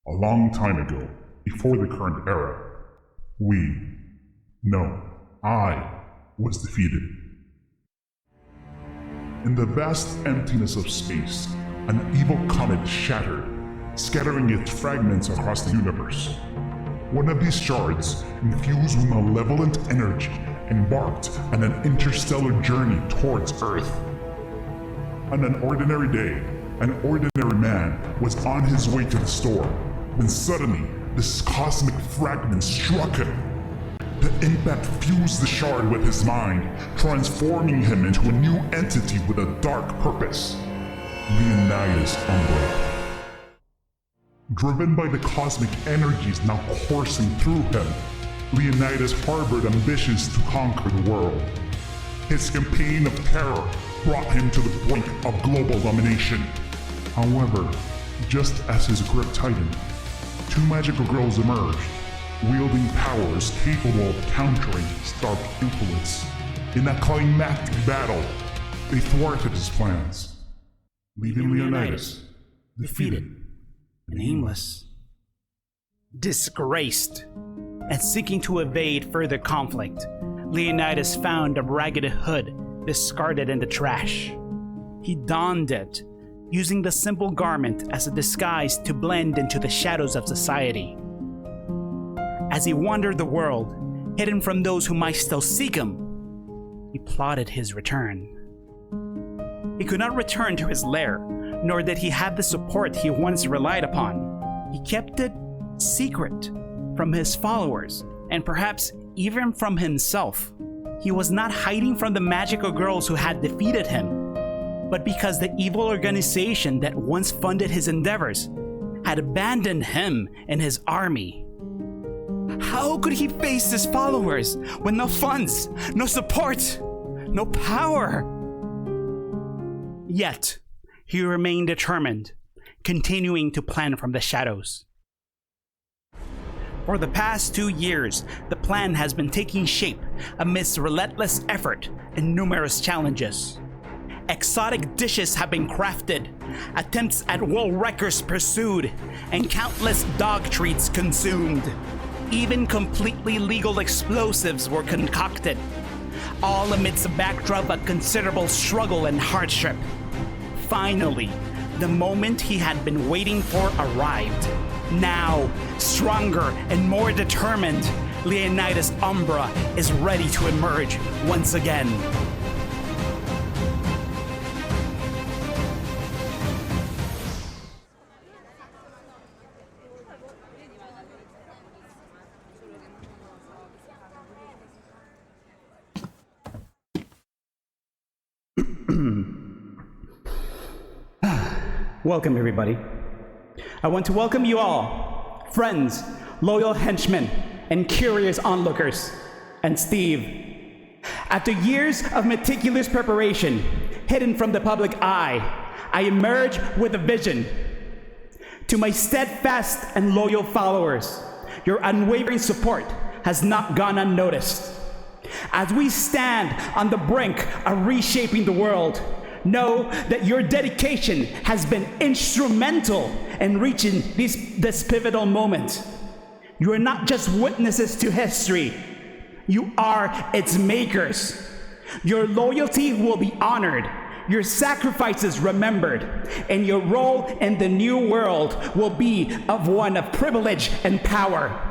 A long time ago, before the current era, I was defeated. In the vast emptiness of space, an evil comet shattered, scattering its fragments across the universe. One of these shards, infused with malevolent energy, embarked on an interstellar journey towards Earth. On an ordinary day, an ordinary man was on his way to the store, when suddenly this cosmic fragment struck him. The impact fused the shard with his mind, transforming him into a new entity with a dark purpose. Leonidas Umbra. Driven by the cosmic energies now coursing through him, Leonidas harbored ambitions to conquer the world. His campaign of terror brought him to the brink of global domination. However, just as his grip tightened, two magical girls emerged, wielding powers capable of countering his dark influence. In that climactic battle, they thwarted his plans, leaving Leonidas defeated and aimless, disgraced, and seeking to evade further conflict. Leonidas found a ragged hood discarded in the trash. He donned it, using the simple garment as a disguise to blend into the shadows of society. As he wandered the world, hidden from those who might still seek him, he plotted his return. He could not return to his lair, nor did he have the support he once relied upon. He kept it secret from his followers, and perhaps even from himself. He was not hiding from the magical girls who had defeated him, but because the evil organization that once funded his endeavors had abandoned him and his army. How could he face his followers with no funds, no support, no power? Yet, he remained determined, continuing to plan from the shadows. For the past 2 years, the plan has been taking shape amidst relentless effort and numerous challenges. Exotic dishes have been crafted, attempts at world records pursued, and countless dog treats consumed. Even completely legal explosives were concocted, all amidst a backdrop of considerable struggle and hardship. Finally, the moment he had been waiting for arrived. Now, stronger and more determined, Leonidas Umbra is ready to emerge once again. Welcome, everybody. I want to welcome you all, friends, loyal henchmen, and curious onlookers, and Steve. After years of meticulous preparation, hidden from the public eye, I emerge with a vision. To my steadfast and loyal followers, your unwavering support has not gone unnoticed. As we stand on the brink of reshaping the world, know that your dedication has been instrumental in reaching this pivotal moment. You are not just witnesses to history, you are its makers. Your loyalty will be honored, your sacrifices remembered, and your role in the new world will be one of privilege and power.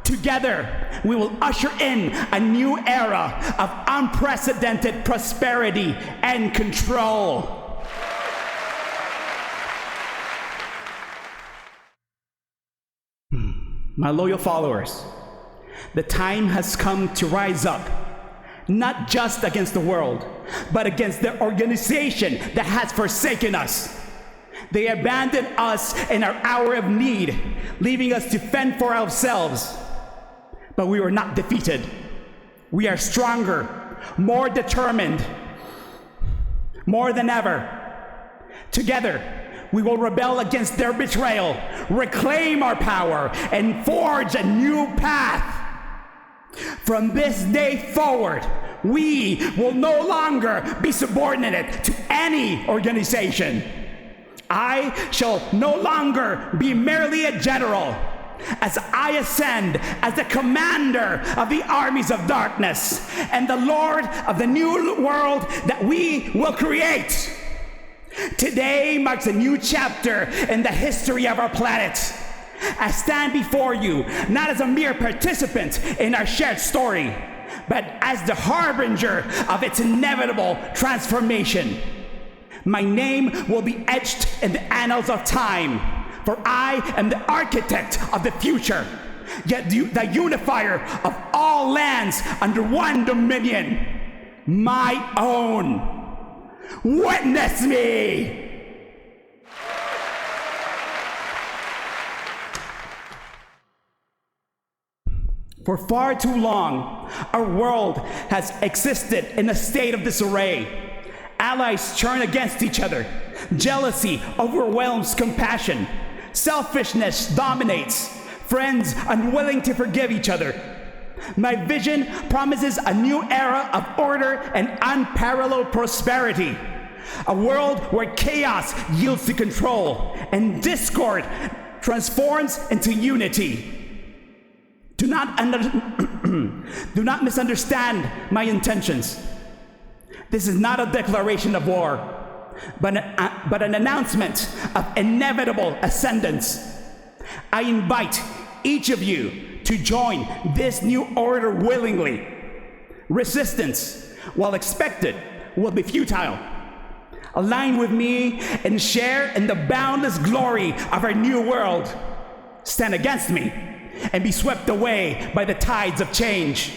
Together, we will usher in a new era of unprecedented prosperity and control. My loyal followers, the time has come to rise up. not just against the world, but against the organization that has forsaken us. They abandoned us in our hour of need, leaving us to fend for ourselves. But we were not defeated. We are stronger, more determined, more than ever. Together, we will rebel against their betrayal, reclaim our power, and forge a new path. From this day forward, we will no longer be subordinate to any organization. I shall no longer be merely a general, as I ascend as the commander of the armies of darkness and the Lord of the new world that we will create. Today marks a new chapter in the history of our planet. I stand before you not as a mere participant in our shared story, but as the harbinger of its inevitable transformation. My name will be etched in the annals of time, for I am the architect of the future, yet the unifier of all lands under one dominion, my own. Witness me! For far too long, our world has existed in a state of disarray. Allies turn against each other. Jealousy overwhelms compassion. Selfishness dominates. Friends unwilling to forgive each other. My vision promises a new era of order and unparalleled prosperity. A world where chaos yields to control and discord transforms into unity. Do not misunderstand my intentions. This is not a declaration of war, but an announcement of inevitable ascendance. I invite each of you to join this new order willingly. Resistance, while expected, will be futile. Align with me and share in the boundless glory of our new world. Stand against me and be swept away by the tides of change.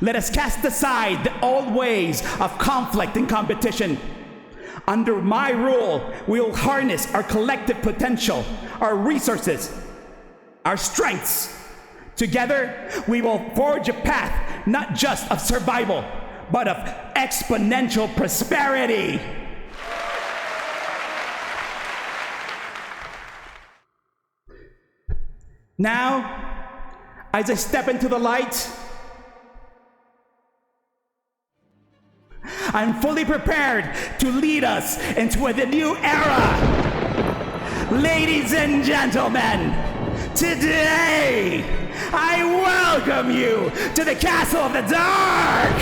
Let us cast aside the old ways of conflict and competition. Under my rule, we will harness our collective potential, our resources, our strengths. Together, we will forge a path not just of survival, but of exponential prosperity. Now, as I step into the light, I'm fully prepared to lead us into a new era. Ladies and gentlemen, today I welcome you to the Castle of the Dark,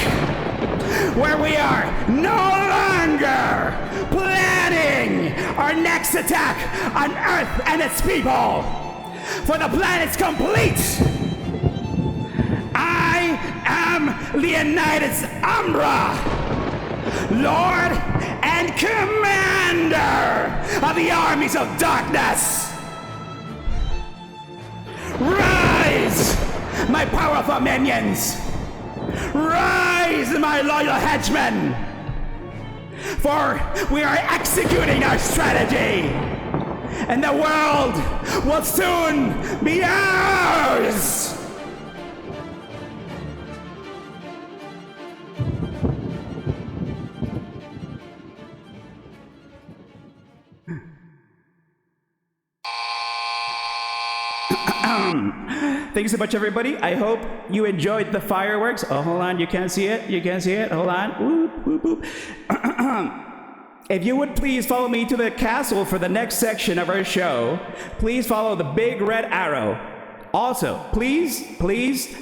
where we are no longer planning our next attack on Earth and its people. For the planet's complete. I am Leonidas Umbra, Lord and Commander of the armies of darkness. Rise, my powerful minions. Rise, my loyal henchmen. For we are executing our strategy. And the world will soon be ours! Thank you so much, everybody. I hope you enjoyed the fireworks. Oh, hold on. You can't see it. You can't see it. Hold on. Whoop, whoop, whoop. If you would please follow me to the castle for the next section of our show, please follow the big red arrow. Also, please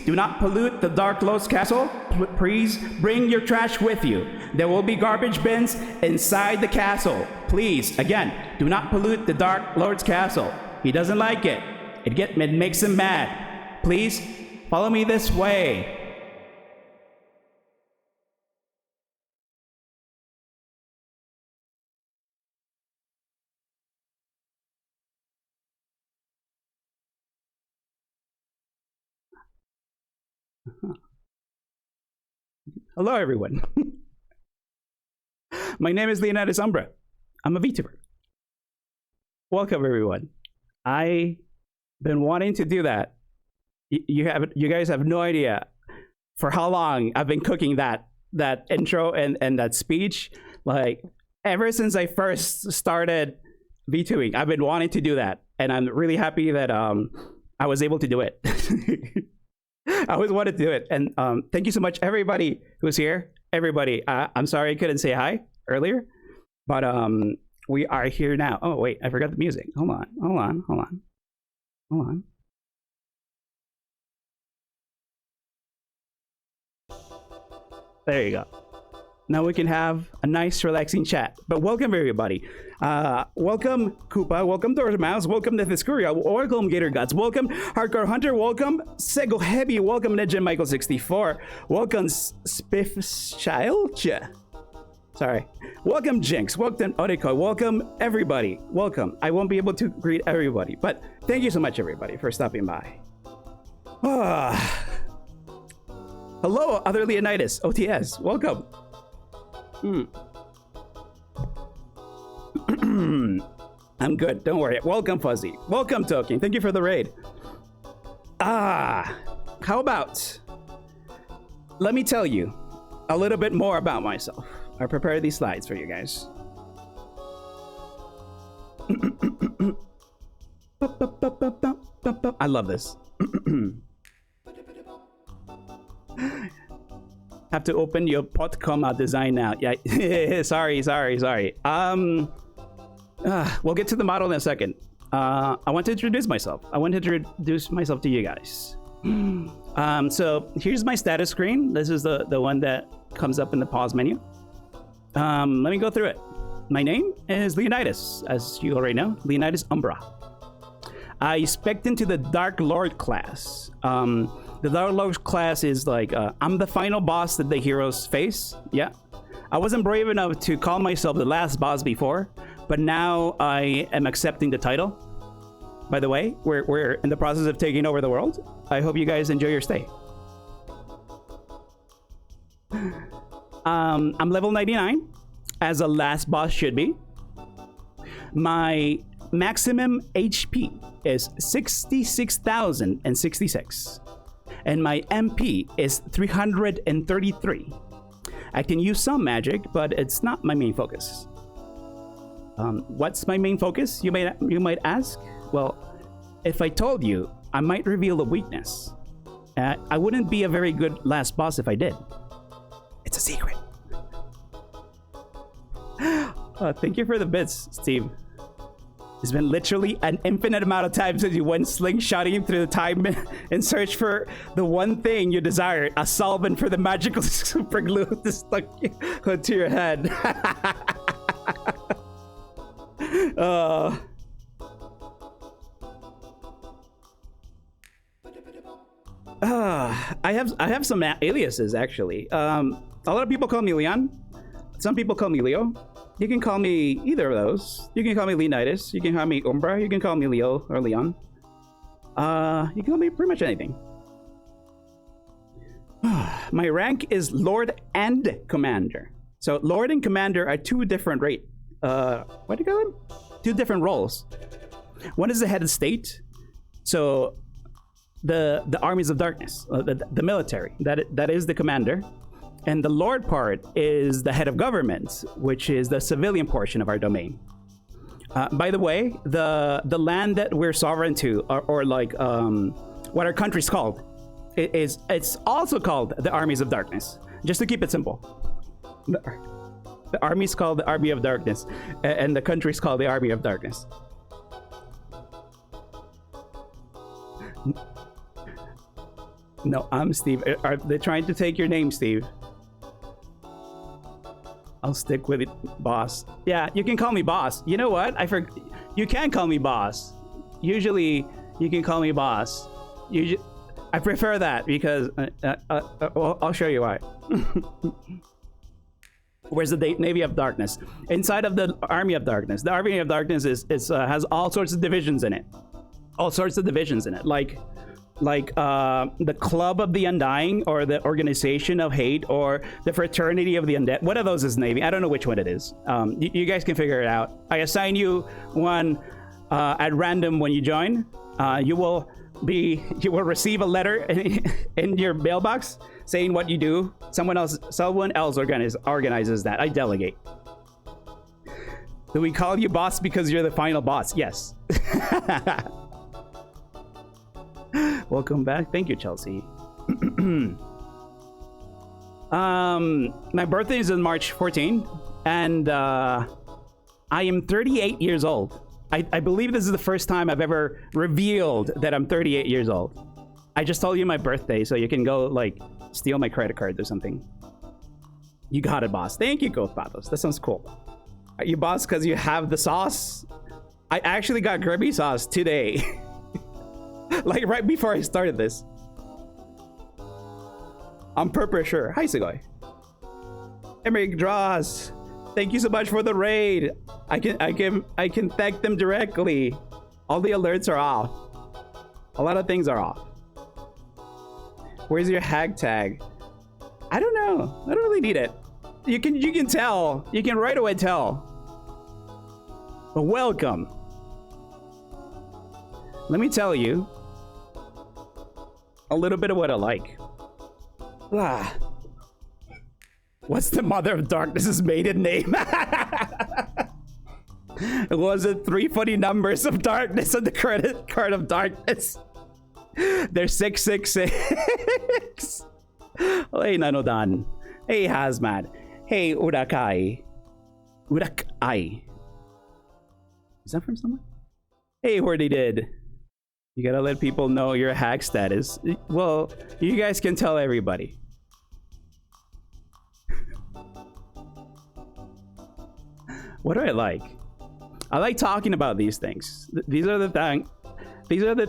do not pollute the Dark Lord's castle. Please bring your trash with you. There will be garbage bins inside the castle. Please, again, do not pollute the Dark Lord's castle. He doesn't like it. It makes him mad. Please follow me this way. Hello, everyone. My name is Leonidas Umbra. I'm a VTuber. Welcome, everyone. I've been wanting to do that. You guys have no idea for how long I've been cooking that intro and that speech. Like, ever since I first started VTubing, I've been wanting to do that, and I'm really happy that I was able to do it. I always wanted to do it, and thank you so much, everybody who's here. Everybody, I'm sorry I couldn't say hi earlier, but we are here now. Oh wait, I forgot the music. Hold on. There you go. Now we can have a nice, relaxing chat. But welcome, everybody. Welcome, Koopa. Welcome, Dormouse. Welcome, Nethyscuria. Welcome, Gator Gods. Welcome, Hardcore Hunter. Welcome, Sego Heavy. Welcome, Ninja Michael 64. Welcome, Spiff Child. Sorry. Welcome, Jinx. Welcome, Odeko. Welcome, everybody. Welcome. I won't be able to greet everybody, but thank you so much, everybody, for stopping by. Hello, other Leonidas. OTS. Welcome. I'm good, don't worry. Welcome, Fuzzy. Welcome, Token. Thank you for the raid. How about let me tell you a little bit more about myself. I prepared these slides for you guys. I love this. Have to open your PotComma design now. Yeah, sorry. We'll get to the model in a second. I want to introduce myself. To you guys. So here's my status screen. This is the one that comes up in the pause menu. Let me go through it. My name is Leonidas, as you already know, Leonidas Umbra. I spec'd into the Dark Lord class. The Dark Lord class is like, I'm the final boss that the heroes face. Yeah. I wasn't brave enough to call myself the last boss before, but now I am accepting the title. By the way, we're in the process of taking over the world. I hope you guys enjoy your stay. I'm level 99, as a last boss should be. My maximum HP is 66,066. And my MP is 333. I can use some magic, but it's not my main focus. What's my main focus, you might ask? Well, if I told you, I might reveal a weakness. I wouldn't be a very good last boss if I did. It's a secret. Thank you for the bits, Steve. It's been literally an infinite amount of time since you went slingshotting through the time in search for the one thing you desired, a solvent for the magical super glue to stuck onto your head. I have some aliases, actually. A lot of people call me Leon. Some people call me Leo. You can call me either of those. You can call me Leonidas. You can call me Umbra. You can call me Leo or Leon. You can call me pretty much anything. My rank is Lord and Commander. So Lord and Commander are two different what do you call them? Two different roles. One is the head of state. So the armies of darkness, the military. That is the commander. And the Lord part is the head of government, which is the civilian portion of our domain. By the way, the land that we're sovereign to, or like what our country's called, it's also called the Armies of Darkness. Just to keep it simple, the army's called the Army of Darkness, and the country's called the Army of Darkness. No, I'm Steve. Are they trying to take your name, Steve? I'll stick with it, boss. Yeah, you can call me boss. You know what? You can call me boss. Usually, you can call me boss. I prefer that because I'll show you why. Where's the Navy of Darkness? Inside of the Army of Darkness. The Army of Darkness has all sorts of divisions in it. Like like the Club of the Undying, or the Organization of Hate, or the Fraternity of the Undead. One of those is naming. I don't know which one it is. You guys can figure it out. I assign you one at random when you join. You will receive a letter in your mailbox saying what you do. Someone else organizes that. I delegate. Do we call you boss because you're the final boss? Yes. Welcome back. Thank you, Chelsea. My birthday is on March 14, and I am 38 years old. I believe this is the first time I've ever revealed that I'm 38 years old. I just told you my birthday, so you can go, like, steal my credit card or something. You got it, boss. Thank you, Ghost Battles. That sounds cool. Are you boss because you have the sauce? I actually got Grubby sauce today. Like, right before I started this. I'm purple sure. Hi, Segoy. Emmerich Draws. Thank you so much for the raid. I can thank them directly. All the alerts are off. A lot of things are off. Where's your hag tag? I don't know. I don't really need it. You can tell. You can right away tell. But welcome. Let me tell you a little bit of what I like. Ah. What's the Mother of Darkness's maiden name? Was it 3 funny numbers of darkness on the credit card of darkness? They're 666. Oh, hey, Nanodan. Hey, Hazmat. Hey, Urakai. Urakai. Is that from someone? Hey, Hordy did. You gotta let people know your hack status. Well, you guys can tell everybody. What do I like? I like talking about these things. These are the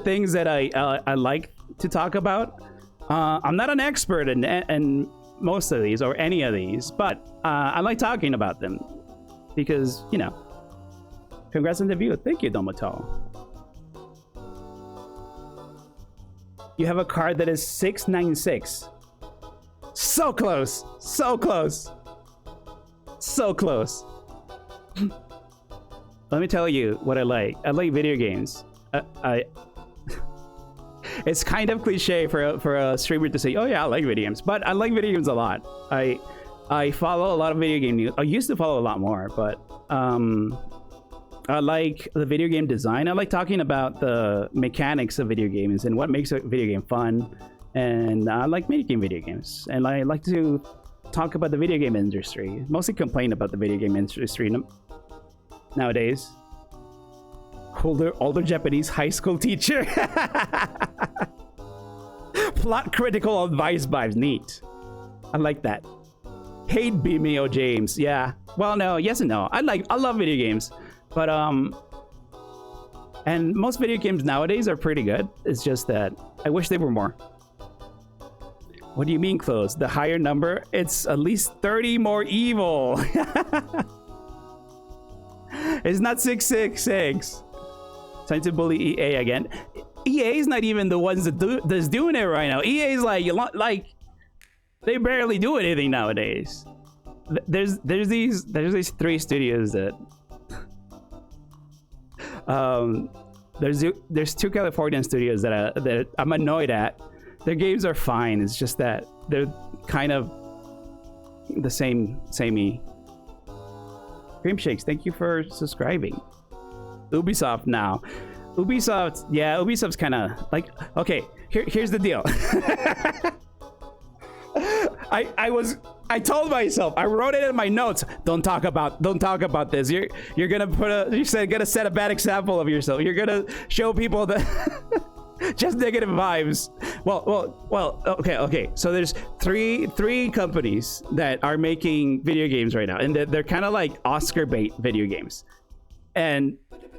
things that I like to talk about. I'm not an expert in most of these or any of these, but I like talking about them because, you know. Congrats on the view. Thank you, Domoto. You have a card that is 696. So close. So close. So close. Let me tell you what I like. I like video games. It's kind of cliche for a streamer to say, "Oh yeah, I like video games," but I like video games a lot. I follow a lot of video game news. I used to follow a lot more, but I like the video game design. I like talking about the mechanics of video games and what makes a video game fun. And I like making video games. And I like to talk about the video game industry. Mostly complain about the video game industry nowadays. Older Japanese high school teacher. Plot critical advice vibes. Neat. I like that. Hate Bimeo James. Yeah. Well, no. Yes and no. I love video games. But and most video games nowadays are pretty good. It's just that I wish they were more. What do you mean close? The higher number, it's at least 30 more evil. It's not 666. Time to bully EA again. EA is not even the ones that's doing it right now. EA is like they barely do anything nowadays. There's these 3 studios that there's 2 Californian studios that I'm annoyed at. Their games are fine. It's just that they're kind of the samey. Cream Shakes, thank you for subscribing. Ubisoft now. Ubisoft's kind of like, okay, here's the deal. I told myself, I wrote it in my notes. Don't talk about this. You're gonna set a bad example of yourself. You're gonna show people that just negative vibes. Well. Okay. So there's three companies that are making video games right now, and they're kind of like Oscar bait video games,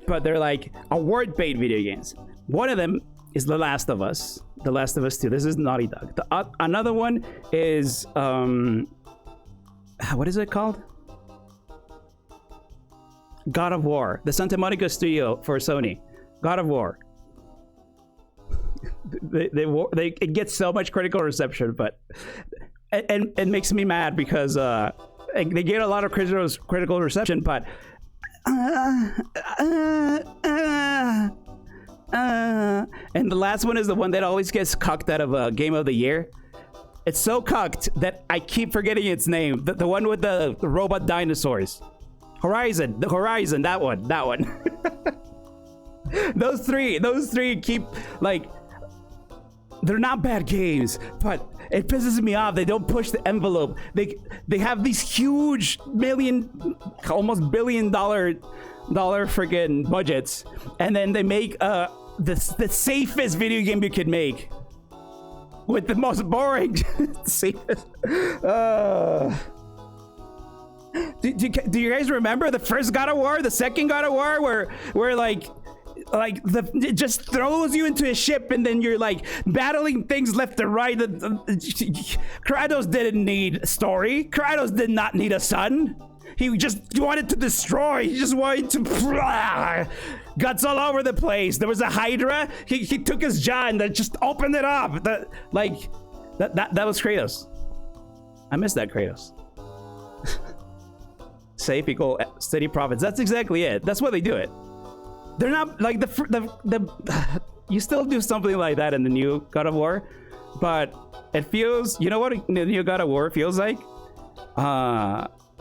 but they're like award bait video games. One of them is The Last of Us. The Last of Us 2. This is Naughty Dog. Another one is what is it called? God of War. The Santa Monica studio for Sony. God of War. it gets so much critical reception, but and it makes me mad because they get a lot of critical reception, but and the last one is the one that always gets cucked out of Game of the Year. It's so cucked that I keep forgetting its name. The one with the robot dinosaurs. Horizon, that one. Those three keep, like, they're not bad games, but it pisses me off. They don't push the envelope. They have these huge almost billion dollar freaking budgets, and then they make the safest video game you could make with the most boring safest. Do you guys remember the first God of War, the second God of War, where like it just throws you into a ship and then you're like battling things left and right. Kratos didn't need a story. Kratos did not need a son. He just wanted to destroy. He just wanted to guts all over the place. There was a Hydra. He took his jaw and then just opened it up. That was Kratos. I miss that Kratos. Safe equal steady profits. That's exactly it. That's why they do it. They're not like the you still do something like that in the new God of War, but it feels, you know what the new God of War feels like?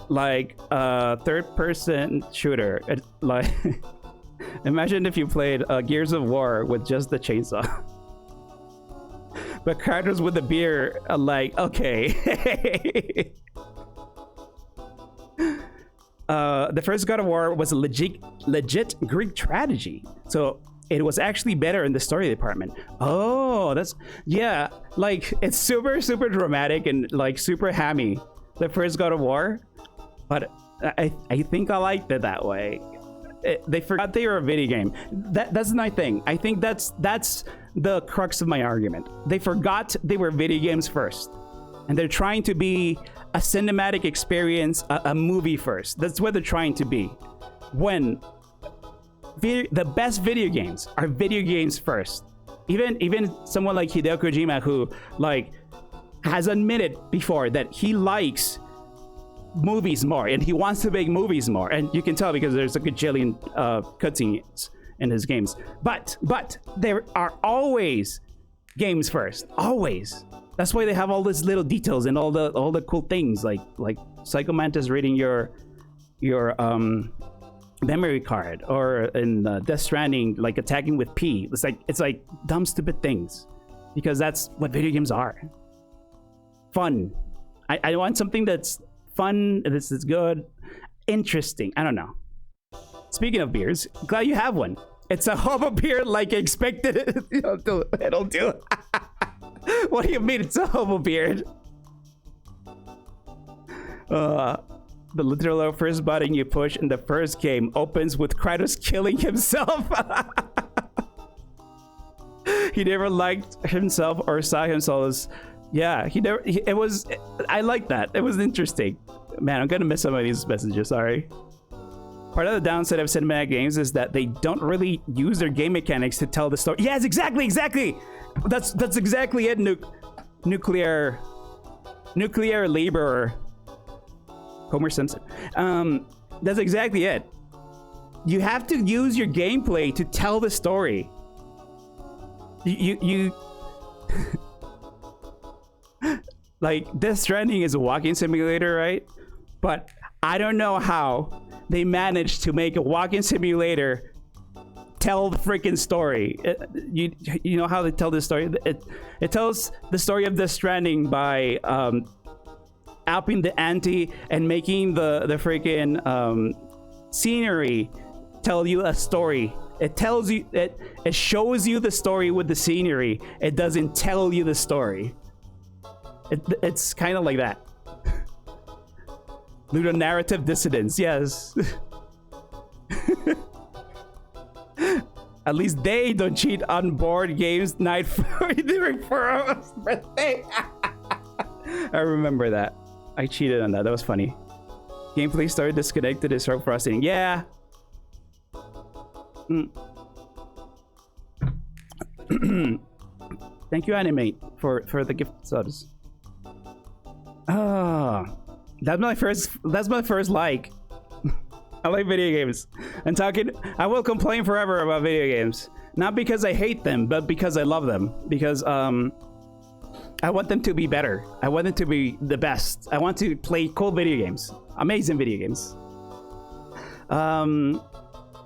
Like a third-person shooter. Like imagine if you played Gears of War with just the chainsaw, but Kratos with the beer. Like, okay. The first God of War was a legit Greek tragedy, so it was actually better in the story department. Oh, that's, yeah, like it's super dramatic and like super hammy, the first God of War, but I think I liked it that way. They forgot they were a video game. That's my thing. I think that's the crux of my argument. They forgot they were video games first, and they're trying to be a cinematic experience, a movie first. That's what they're trying to be. When the best video games are video games first. Even someone like Hideo Kojima, who like has admitted before that he likes movies more and he wants to make movies more, and you can tell because there's a gajillion cutscenes in his games. But there are always games first, always. That's why they have all these little details and all the cool things, like Psycho Mantis reading your memory card, or in Death Stranding, like attacking with P. It's like dumb, stupid things, because that's what video games are. Fun. I want something that's fun. This is good, interesting. I don't know. Speaking of beers, glad you have one. It's a hobo beer, like expected. It'll do. What do you mean it's a hobo beard? The literal first button you push in the first game opens with Kratos killing himself. He never liked himself or saw himself as, yeah, I like that. It was interesting. Man, I'm gonna miss some of these messages, sorry. Part of the downside of cinematic games is that they don't really use their game mechanics to tell the story. Yes, exactly. That's exactly it. Nuclear laborer. Homer Simpson. That's exactly it. You have to use your gameplay to tell the story. You like, Death Stranding is a walking simulator, right? But I don't know how they managed to make a walking simulator tell the freaking story. You know how they tell this story? It tells the story of Death Stranding by upping the ante and making the freaking scenery tell you a story. It tells you, it shows you the story with the scenery. It doesn't tell you the story. It's kind of like that. Ludonarrative dissonance, yes. At least they don't cheat on board games night during Furrow's birthday. I remember that. I cheated on that. That was funny. Gameplay started disconnected. It's so frustrating. Yeah. Thank you, Animate, for the gift subs. Ah, that's my first like. I like video games. I will complain forever about video games. Not because I hate them, but because I love them. Because I want them to be better. I want them to be the best. I want to play cool video games. Amazing video games. I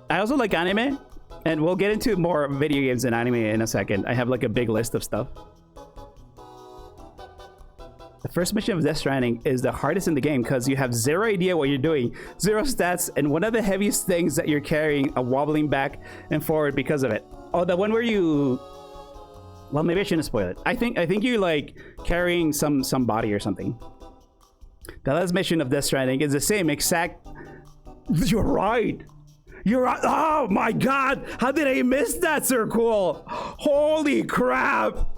also like anime, and we'll get into more video games and anime in a second. I have like a big list of stuff. The first mission of Death Stranding is the hardest in the game because you have zero idea what you're doing, zero stats, and one of the heaviest things that you're carrying are wobbling back and forward because of it. Oh, the one where you... Well, maybe I shouldn't spoil it. I think you like carrying some body or something. The last mission of Death Stranding is the same exact... You're right. You're right. Oh my god! How did I miss that circle? Holy crap!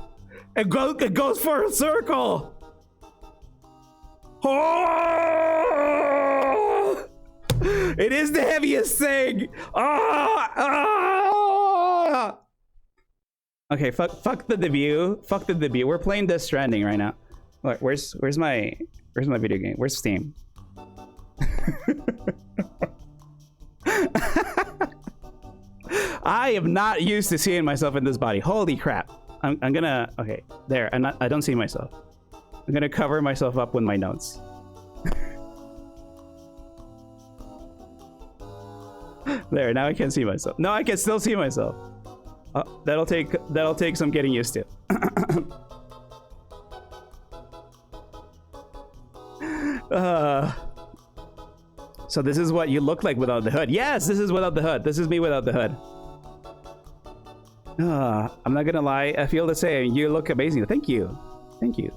It goes for a circle. Oh! It is the heaviest thing. Okay, fuck the debut. Fuck the debut. We're playing Death Stranding right now. Where's my video game? Where's Steam? I am not used to seeing myself in this body. Holy crap. I'm gonna... Okay, there. I don't see myself. I'm gonna cover myself up with my notes. There, now I can see myself. No, I can still see myself. That'll take some getting used to. So this is what you look like without the hood. Yes, this is without the hood. This is me without the hood. I'm not gonna lie, I feel the same. You look amazing. Thank you. Thank you.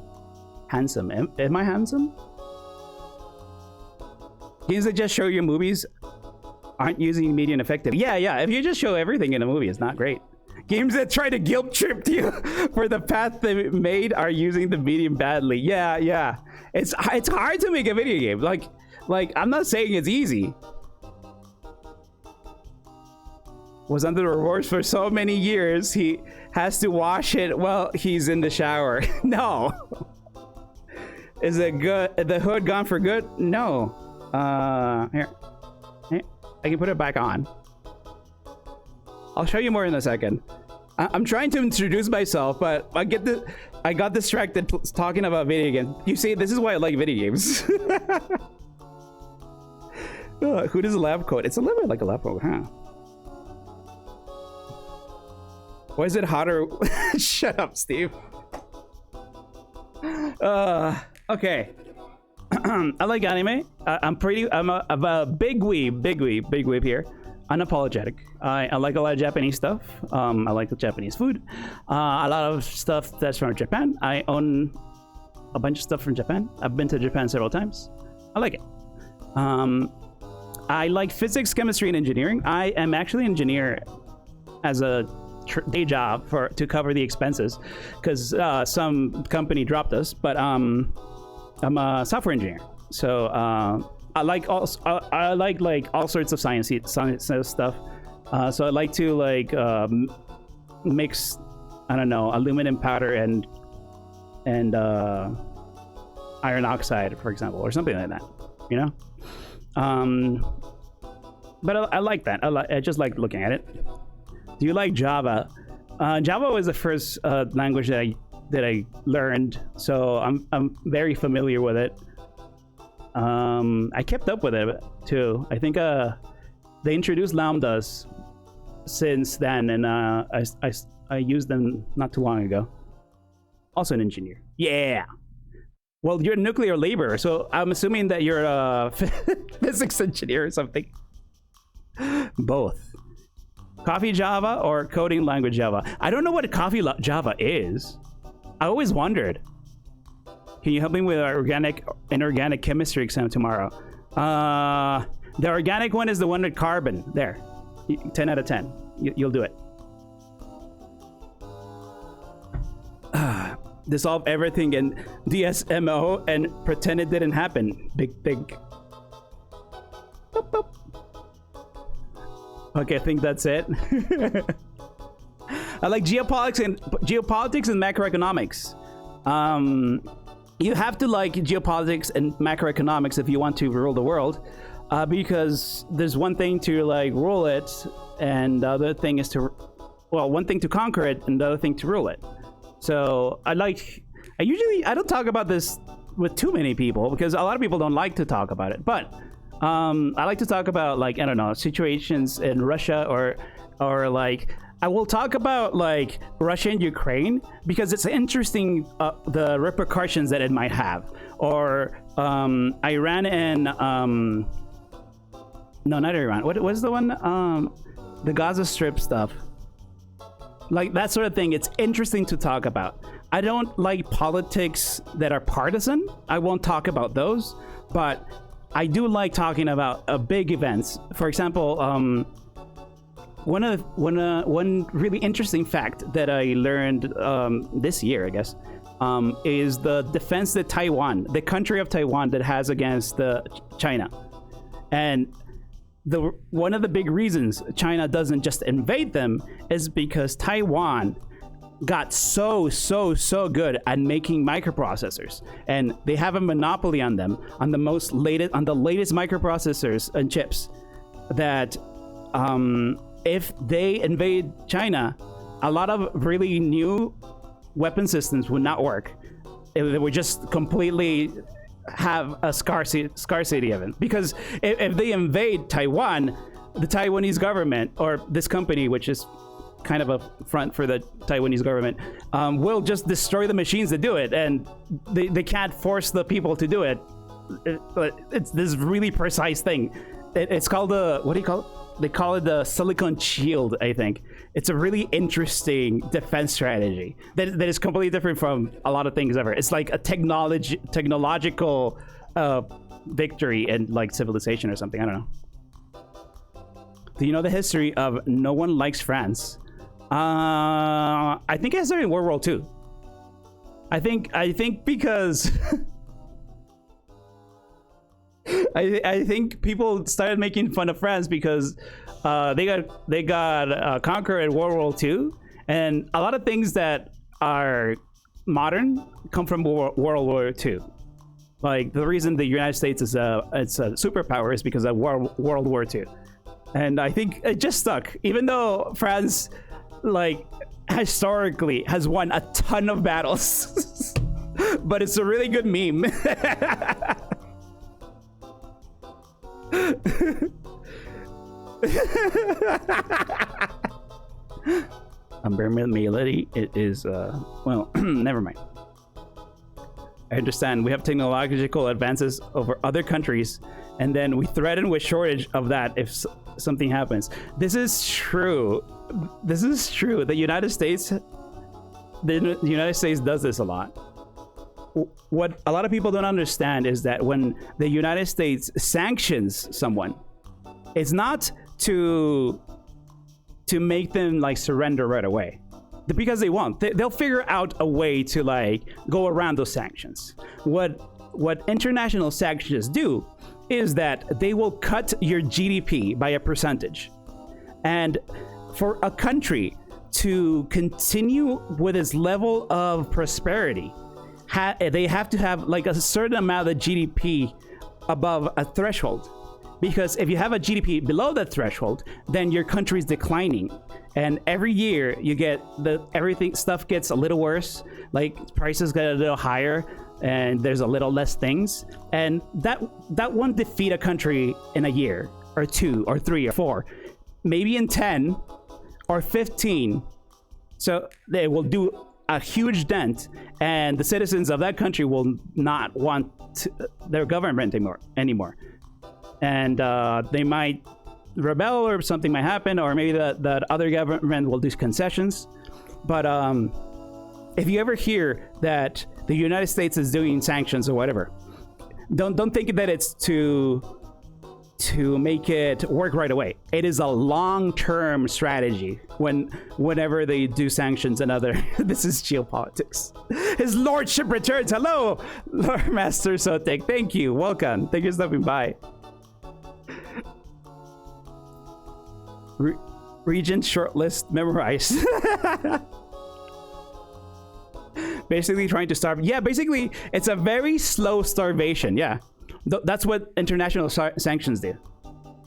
Handsome. Am I handsome? Games that just show you movies aren't using medium effective. Yeah. If you just show everything in a movie, it's not great. Games that try to guilt trip you for the path they made are using the medium badly. Yeah. It's hard to make a video game. Like I'm not saying it's easy. Was under the rewards for so many years, he has to wash it while he's in the shower. No. Is it good? The hood gone for good? No. Here, I can put it back on. I'll show you more in a second. I'm trying to introduce myself, but I got distracted talking about video games. You see, this is why I like video games. Who does a lab coat? It's a little bit like a lab coat, huh? Why is it hotter? Shut up, Steve. Okay. I like anime. I'm a big weeb here. Unapologetic. I like a lot of Japanese stuff. I like the Japanese food. A lot of stuff that's from Japan. I own a bunch of stuff from Japan. I've been to Japan several times. I like it. I like physics, chemistry, and engineering. I am actually an engineer as a day job to cover the expenses because some company dropped us. But I'm a software engineer, so I like all sorts of science stuff. So I like to mix, I don't know, aluminum powder and iron oxide, for example, or something like that. You know. But I like that. I just like looking at it. Do you like Java? Java was the first language that I learned, so I'm very familiar with it. I kept up with it too. I think they introduced lambdas since then, and I used them not too long ago. Also an engineer. Yeah. Well, you're a nuclear laborer, so I'm assuming that you're a physics engineer or something. Both. Coffee Java or coding language Java? I don't know what a coffee Java is. I always wondered. Can you help me with our inorganic chemistry exam tomorrow? The organic one is the one with carbon. There. 10 out of 10. You'll do it. Dissolve everything in DSMO and pretend it didn't happen. Big think. Boop, boop. Okay, I think that's it. I like geopolitics and macroeconomics. You have to like geopolitics and macroeconomics if you want to rule the world, because there's one thing to like rule it, and the other thing is to, well, one thing to conquer it, and the other thing to rule it. So I don't talk about this with too many people because a lot of people don't like to talk about it, but I like to talk about, like, I don't know, situations in Russia, or like I will talk about like Russia and Ukraine because it's interesting, the repercussions that it might have, or Iran and no, not Iran. What was the one? The Gaza Strip stuff. Like that sort of thing. It's interesting to talk about. I don't like politics that are partisan. I won't talk about those, but I do like talking about big events. For example, one really interesting fact that I learned this year, I guess, is the defense that Taiwan, the country of Taiwan, that has against China. And one of the big reasons China doesn't just invade them is because Taiwan got so good at making microprocessors, and they have a monopoly on them, on the latest microprocessors and chips, that if they invade China, a lot of really new weapon systems would not work. They would just completely have a scarcity of it, because if they invade Taiwan, the Taiwanese government, or this company, which is kind of a front for the Taiwanese government, will just destroy the machines that do it, and they can't force the people to do it. It's this really precise thing. It's called what do you call it? They call it the silicon shield, I think. It's a really interesting defense strategy that is completely different from a lot of things ever. It's like a technological victory in like civilization or something. I don't know. Do you know the history of No One Likes France? I think it started in World War II. I think because I think people started making fun of France because they got conquered in World War II, and a lot of things that are modern come from World War II. Like the reason the United States is a superpower is because of World War II, and I think it just stuck, even though France, like, historically has won a ton of battles. But it's a really good meme. Unbearability, it is well, never mind. I understand we have technological advances over other countries, and then we threaten with shortage of that if something happens. This is true. The United States does this a lot. What a lot of people don't understand is that when the United States sanctions someone, it's not to make them like surrender right away, because they won't. They'll figure out a way to like go around those sanctions. What international sanctions do is that they will cut your GDP by a percentage, and for a country to continue with its level of prosperity, they have to have like a certain amount of GDP above a threshold. Because if you have a GDP below that threshold, then your country is declining, and every year you get stuff gets a little worse. Like prices get a little higher, and there's a little less things, and that won't defeat a country in a year or 2 or 3 or 4, maybe in 10 or 15. So they will do a huge dent, and the citizens of that country will not want their government anymore. And they might rebel, or something might happen, or maybe that other government will do concessions. But if you ever hear that the United States is doing sanctions or whatever, don't think that it's to make it work right away. It is a long-term strategy whenever they do sanctions and other. This is geopolitics. His lordship returns. Hello, Lord Master Sotek. Thank you. Welcome. Thank you for stopping by. Region short list memorized. Basically trying to starve. Yeah, basically it's a very slow starvation. Yeah, that's what international sanctions do.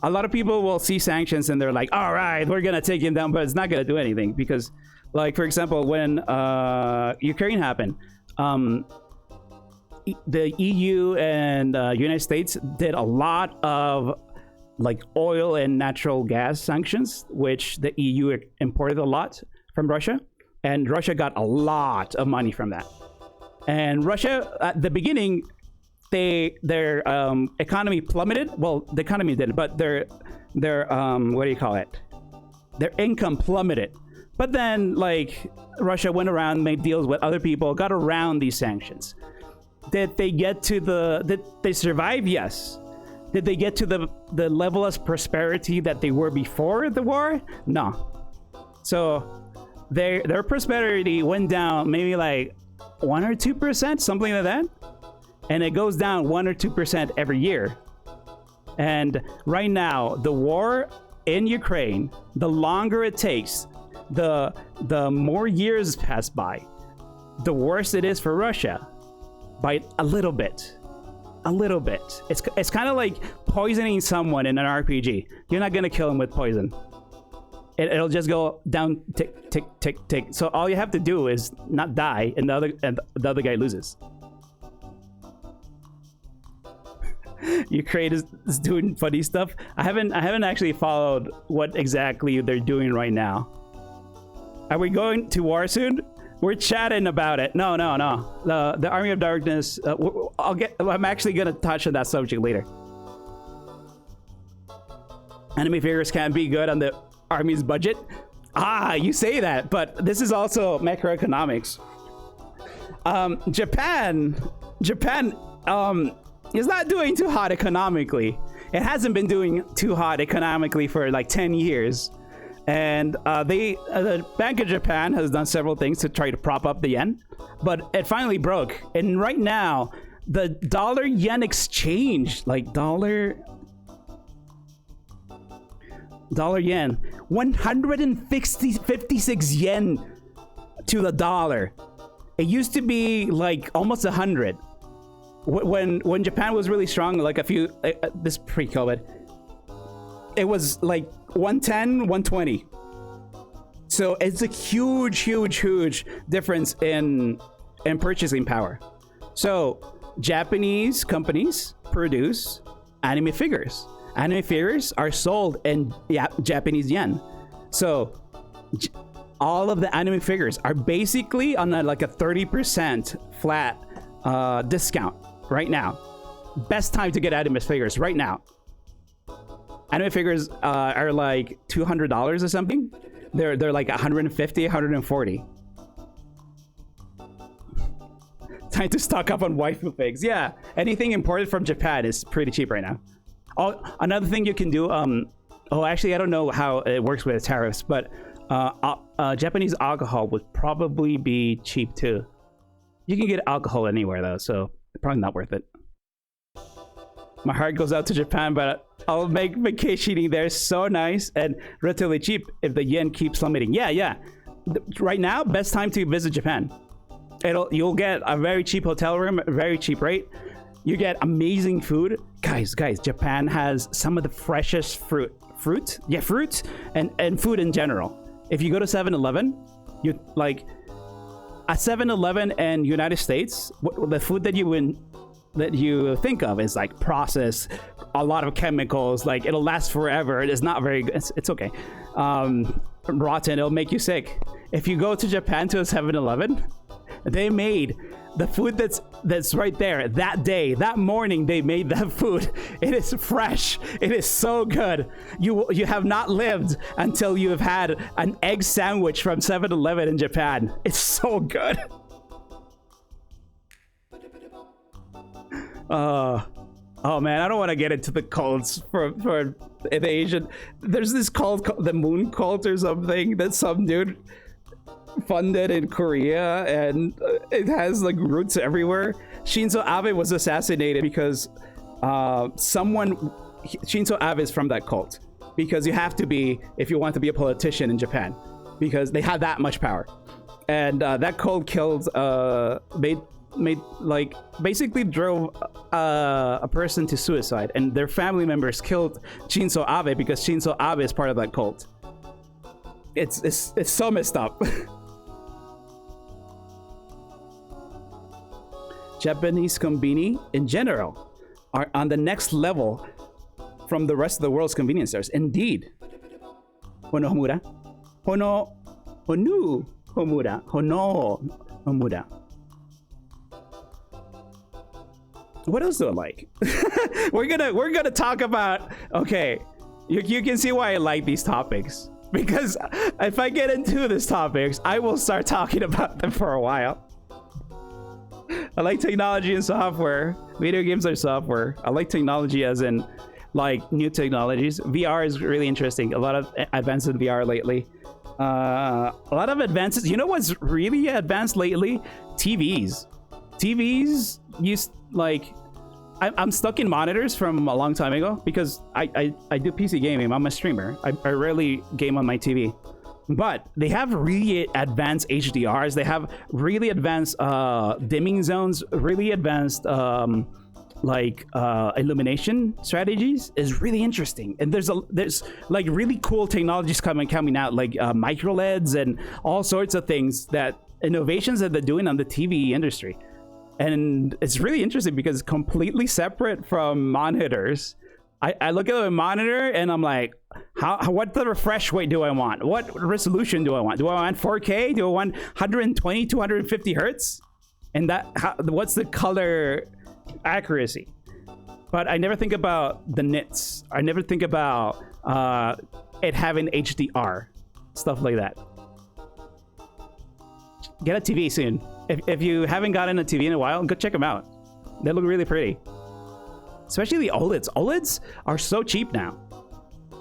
A lot of people will see sanctions and they're like, all right, we're gonna take him down, but it's not gonna do anything because, like, for example, when Ukraine happened, the EU and United States did a lot of like oil and natural gas sanctions, which the EU imported a lot from Russia, and Russia got a lot of money from that. And Russia, at the beginning, their economy plummeted. Well, the economy did, but their what do you call it? Their income plummeted. But then, like, Russia went around, made deals with other people, got around these sanctions. Did they get to did they survive? Yes. Did they get to the level of prosperity that they were before the war? No. So their prosperity went down maybe like 1 or 2%, something like that. And it goes down 1 or 2% every year. And right now, the war in Ukraine, the longer it takes, the more years pass by, the worse it is for Russia. By a little bit. A little bit. It's kind of like poisoning someone in an RPG. You're not gonna kill him with poison. It'll just go down, tick, tick, tick, tick. So all you have to do is not die, and the other guy loses. Ukraine is doing funny stuff. I haven't actually followed what exactly they're doing right now. Are we going to war soon? We're chatting about it. No. The Army of Darkness. I'm actually gonna touch on that subject later. Enemy figures can't be good on the army's budget. Ah, you say that, but this is also macroeconomics. Japan is not doing too hot economically. It hasn't been doing too hot economically for like 10 years. And the Bank of Japan has done several things to try to prop up the yen, but it finally broke. And right now, the dollar yen exchange, like dollar yen, 156 yen to the dollar. It used to be like almost 100 when Japan was really strong, like this pre-COVID. It was like 110, 120. So it's a huge difference in purchasing power. So Japanese companies produce anime figures. Anime figures are sold in Japanese yen. So all of the anime figures are basically on like a 30% flat discount right now. Best time to get anime figures right now. Anime figures are like $200 or something. They're like 150, 140. Time to stock up on waifu figs. Yeah, anything imported from Japan is pretty cheap right now. Oh, another thing you can do. Actually, I don't know how it works with tariffs, but Japanese alcohol would probably be cheap too. You can get alcohol anywhere though, so probably not worth it. My heart goes out to Japan, but I'll make vacationing there so nice and relatively cheap if the yen keeps plummeting. Yeah. Right now, best time to visit Japan. You'll get a very cheap hotel room, very cheap rate. You get amazing food. Guys, Japan has some of the freshest fruit and food in general. If you go to 7-Eleven, you like at 7-Eleven and United States, the food that you think of is like processed, a lot of chemicals, like it'll last forever. It is not very good. It's okay. Rotten, it'll make you sick. If you go to Japan to a 7-Eleven, they made the food that's right there that day, that morning. They made that food. It is fresh. It is so good. You have not lived until you have had an egg sandwich from 7-Eleven in Japan. It's so good. Oh man, I don't want to get into the cults for the Asian. There's this cult, the Moon Cult or something, that some dude funded in Korea, and it has like roots everywhere. Shinzo Abe was assassinated because Shinzo Abe is from that cult, because you have to be if you want to be a politician in Japan, because they have that much power. And that cult killed, made like basically drove a person to suicide, and their family members killed Shinzo Abe because Shinzo Abe is part of that cult. It's so messed up. Japanese konbini in general are on the next level from the rest of the world's convenience stores. Indeed. Hono Homura. Honu Homura. Hono Homura. What else do I like? we're gonna talk about. Okay, you can see why I like these topics, because if I get into these topics, I will start talking about them for a while. I like technology and software. Video games are software. I like technology as in like new technologies. VR is really interesting. A lot of advances in VR lately. A lot of advances. You know what's really advanced lately? TVs. TVs used like I'm stuck in monitors from a long time ago because I do PC gaming. I'm a streamer. I rarely game on my TV. But they have really advanced HDRs. They have really advanced dimming zones, really advanced illumination strategies. Is really interesting. And there's like really cool technologies coming out, like micro LEDs and all sorts of things, that innovations that they're doing on the TV industry. And it's really interesting because it's completely separate from monitors. I look at a monitor and I'm like, what the refresh rate do I want? What resolution do I want? Do I want 4K? Do I want 120, 250 hertz? And what's the color accuracy? But I never think about the nits. I never think about it having HDR, stuff like that. Get a TV soon. If you haven't gotten a TV in a while, go check them out. They look really pretty. Especially the OLEDs. OLEDs are so cheap now.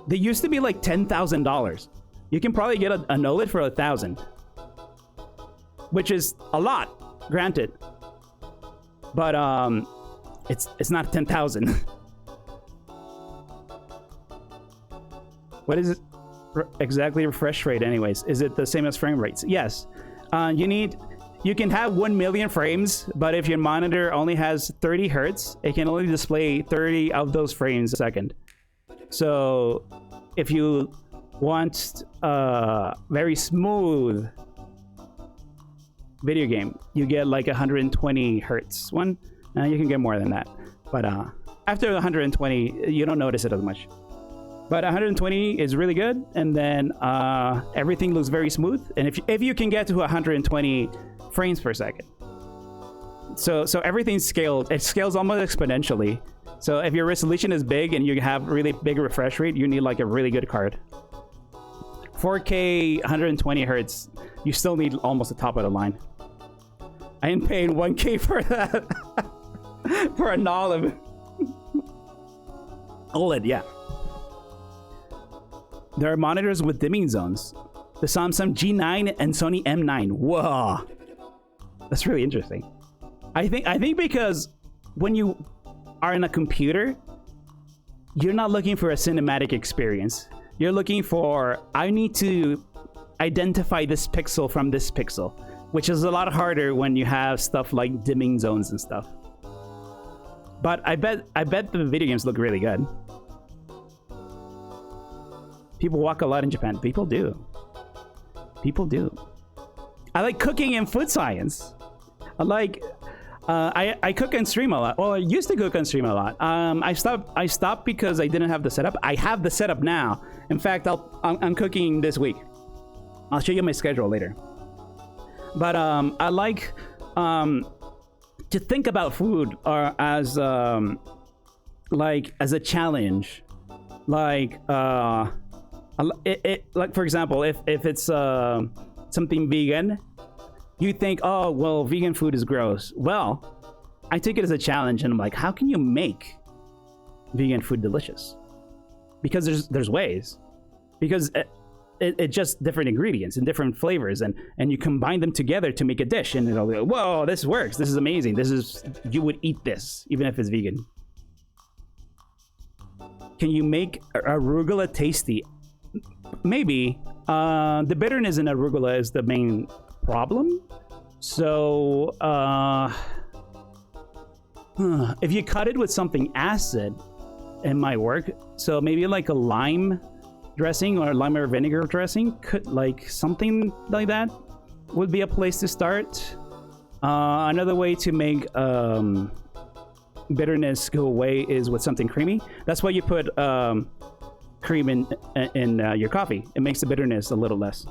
They used to be like $10,000. You can probably get an OLED for $1,000, which is a lot, granted. But it's not 10,000. What is it exactly refresh rate anyways? Is it the same as frame rates? Yes. You can have 1 million frames, but if your monitor only has 30 hertz, it can only display 30 of those frames a second. So if you want a very smooth video game, you get like 120 hertz one. You can get more than that. But after 120, you don't notice it as much. But 120 is really good, and then everything looks very smooth. And if you can get to 120 frames per second, so everything's scaled. It scales almost exponentially. So if your resolution is big and you have really big refresh rate, you need like a really good card. 4K 120 hertz, you still need almost the top of the line. I ain't paying 1K for that. For an OLED. OLED, yeah. There are monitors with dimming zones. The Samsung G9 and Sony M9. Whoa, that's really interesting. I think because when you are in a computer, you're not looking for a cinematic experience. You're looking for, I need to identify this pixel from this pixel, which is a lot harder when you have stuff like dimming zones and stuff. But I bet the video games look really good. People walk a lot in Japan. People do. People do. I like cooking and food science. I like. I cook and stream a lot. Well, I used to cook and stream a lot. I stopped because I didn't have the setup. I have the setup now. In fact, I'm cooking this week. I'll show you my schedule later. But I like to think about food or as like as a challenge. Like like for example, if it's something vegan, you think, oh well, vegan food is gross. Well, I take it as a challenge, and I'm like, how can you make vegan food delicious? Because there's ways. Because it's just different ingredients and different flavors, and you combine them together to make a dish, and it'll be like, whoa, this works. This is amazing. You would eat this even if it's vegan. Can you make arugula tasty? Maybe. The bitterness in arugula is the main problem. So, if you cut it with something acid, it might work. So maybe like a lime dressing or lime or vinegar dressing, could like something like that would be a place to start. Another way to make bitterness go away is with something creamy. That's why you put cream in your coffee. It makes the bitterness a little less.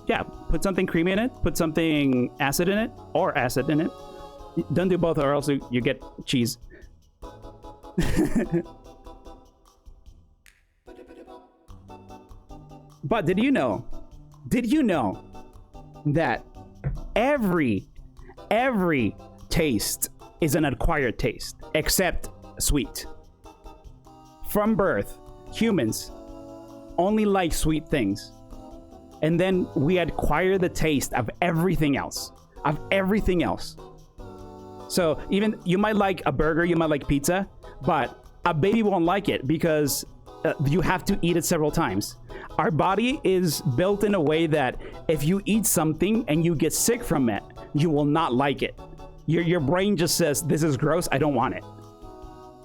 Yeah, put something creamy in it, put something acid in it, or acid in it. Don't do both or else you get cheese. But did you know that every taste is an acquired taste, except sweet? From birth, humans only like sweet things. And then we acquire the taste of everything else. So even you might like a burger, you might like pizza, but a baby won't like it because you have to eat it several times. Our body is built in a way that if you eat something and you get sick from it, you will not like it. Your brain just says, this is gross, I don't want it.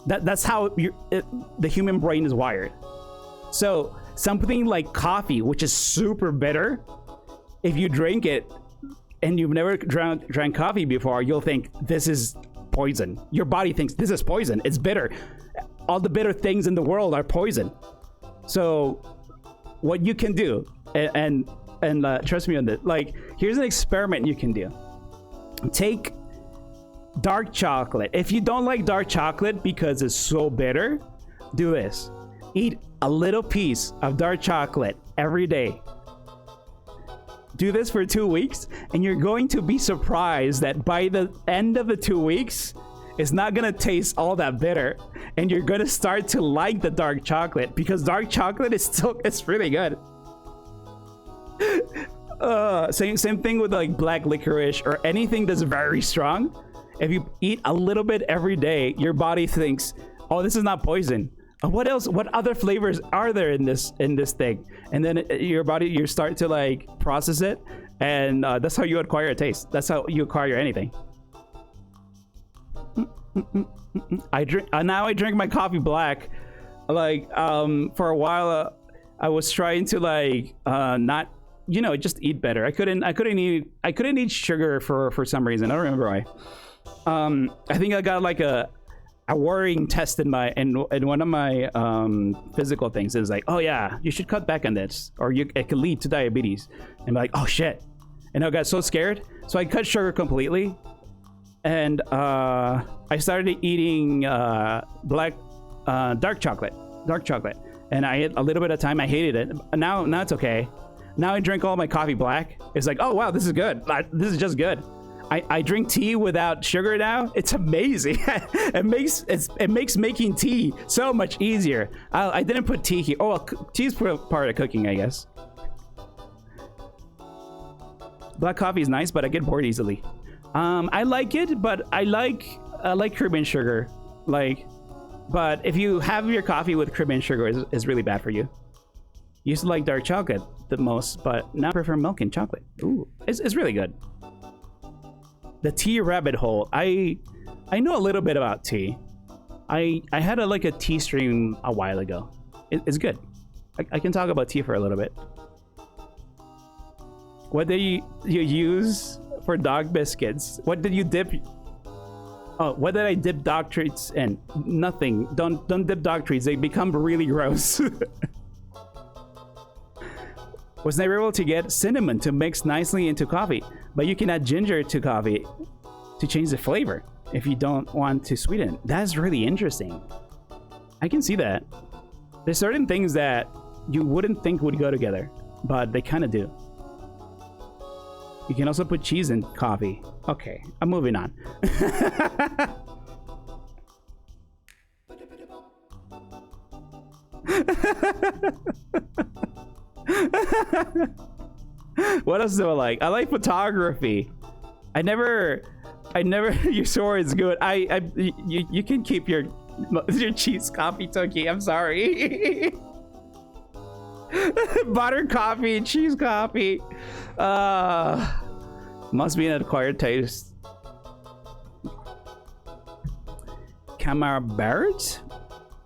That's how the human brain is wired. So something like coffee, which is super bitter, if you drink it and you've never drank coffee before, you'll think this is poison. Your body thinks this is poison. It's bitter. All the bitter things in the world are poison. So what you can do, and trust me on this, like here's an experiment you can do. Take dark chocolate. If you don't like dark chocolate because it's so bitter, do this. Eat a little piece of dark chocolate every day. Do this for 2 weeks, and you're going to be surprised that by the end of the 2 weeks, it's not gonna taste all that bitter, and you're gonna start to like the dark chocolate because dark chocolate it's really good. Same thing with like black licorice or anything that's very strong. If you eat a little bit every day, your body thinks, oh, this is not poison. What else? What other flavors are there in this thing? And then you start to like process it, and that's how you acquire a taste. That's how you acquire anything. I drink my coffee black. Like for a while, I was trying to like not, just eat better. I couldn't eat sugar for some reason. I don't remember why. I think I got like a worrying test in one of my physical things. Is like, oh yeah, you should cut back on this, or it could lead to diabetes. And I'm like, oh shit, and I got so scared, so I cut sugar completely, and I started eating dark chocolate, and I ate a little bit of time. I hated it. Now it's okay. Now I drink all my coffee black. It's like, oh wow, this is good. This is just good. I drink tea without sugar now. It's amazing. It makes making tea so much easier. I didn't put tea here. Oh, well, tea is part of cooking, I guess. Black coffee is nice, but I get bored easily. I like it, but I like Caribbean sugar. But if you have your coffee with Caribbean sugar, it's really bad for you. Used to like dark chocolate the most, but now I prefer milk and chocolate. Ooh, it's really good. The tea rabbit hole. I know a little bit about tea. I had a tea stream a while ago. It's good. I can talk about tea for a little bit. What did you use for dog biscuits? What did you dip? Oh, what did I dip dog treats in? Nothing. Don't dip dog treats. They become really gross. Was never able to get cinnamon to mix nicely into coffee, but you can add ginger to coffee to change the flavor if you don't want to sweeten it. That's really interesting. I can see that. There's certain things that you wouldn't think would go together, but they kind of do. You can also put cheese in coffee. Okay, I'm moving on. What else do I like? I like photography. I never I never. Your sword is good. You can keep your cheese coffee, Toki. I'm sorry. Butter coffee, cheese coffee. Must be an acquired taste. Camara Barrett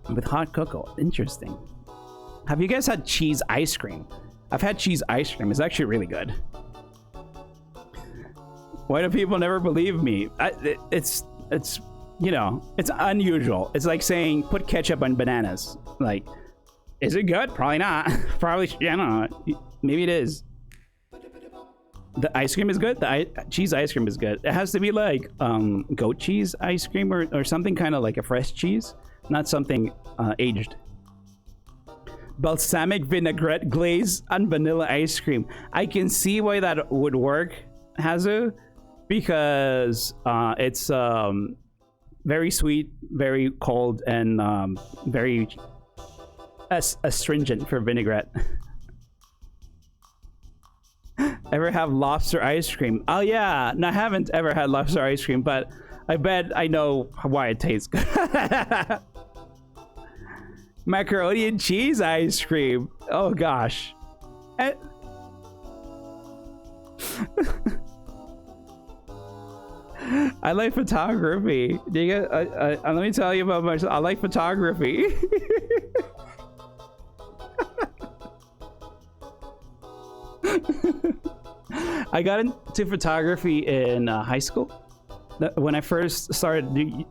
with hot cocoa. Interesting. Have you guys had cheese ice cream? I've had cheese ice cream. It's actually really good. Why do people never believe me? It's you know, it's unusual. It's like saying put ketchup on bananas. Like, is it good? Probably not. Probably, I don't know. Maybe it is. The ice cream is good. The cheese ice cream is good. It has to be like goat cheese ice cream or something kind of like a fresh cheese, not something aged. Balsamic vinaigrette glaze on vanilla ice cream. I can see why that would work, Hazu, because it's very sweet, very cold, and very astringent for vinaigrette. Ever have lobster ice cream? Oh yeah, no, I haven't ever had lobster ice cream, but I bet I know why it tastes good. Macaroni and cheese ice cream. Oh gosh. I like photography. Do you get, let me tell you about myself. I like photography. I got into photography in high school. When I first started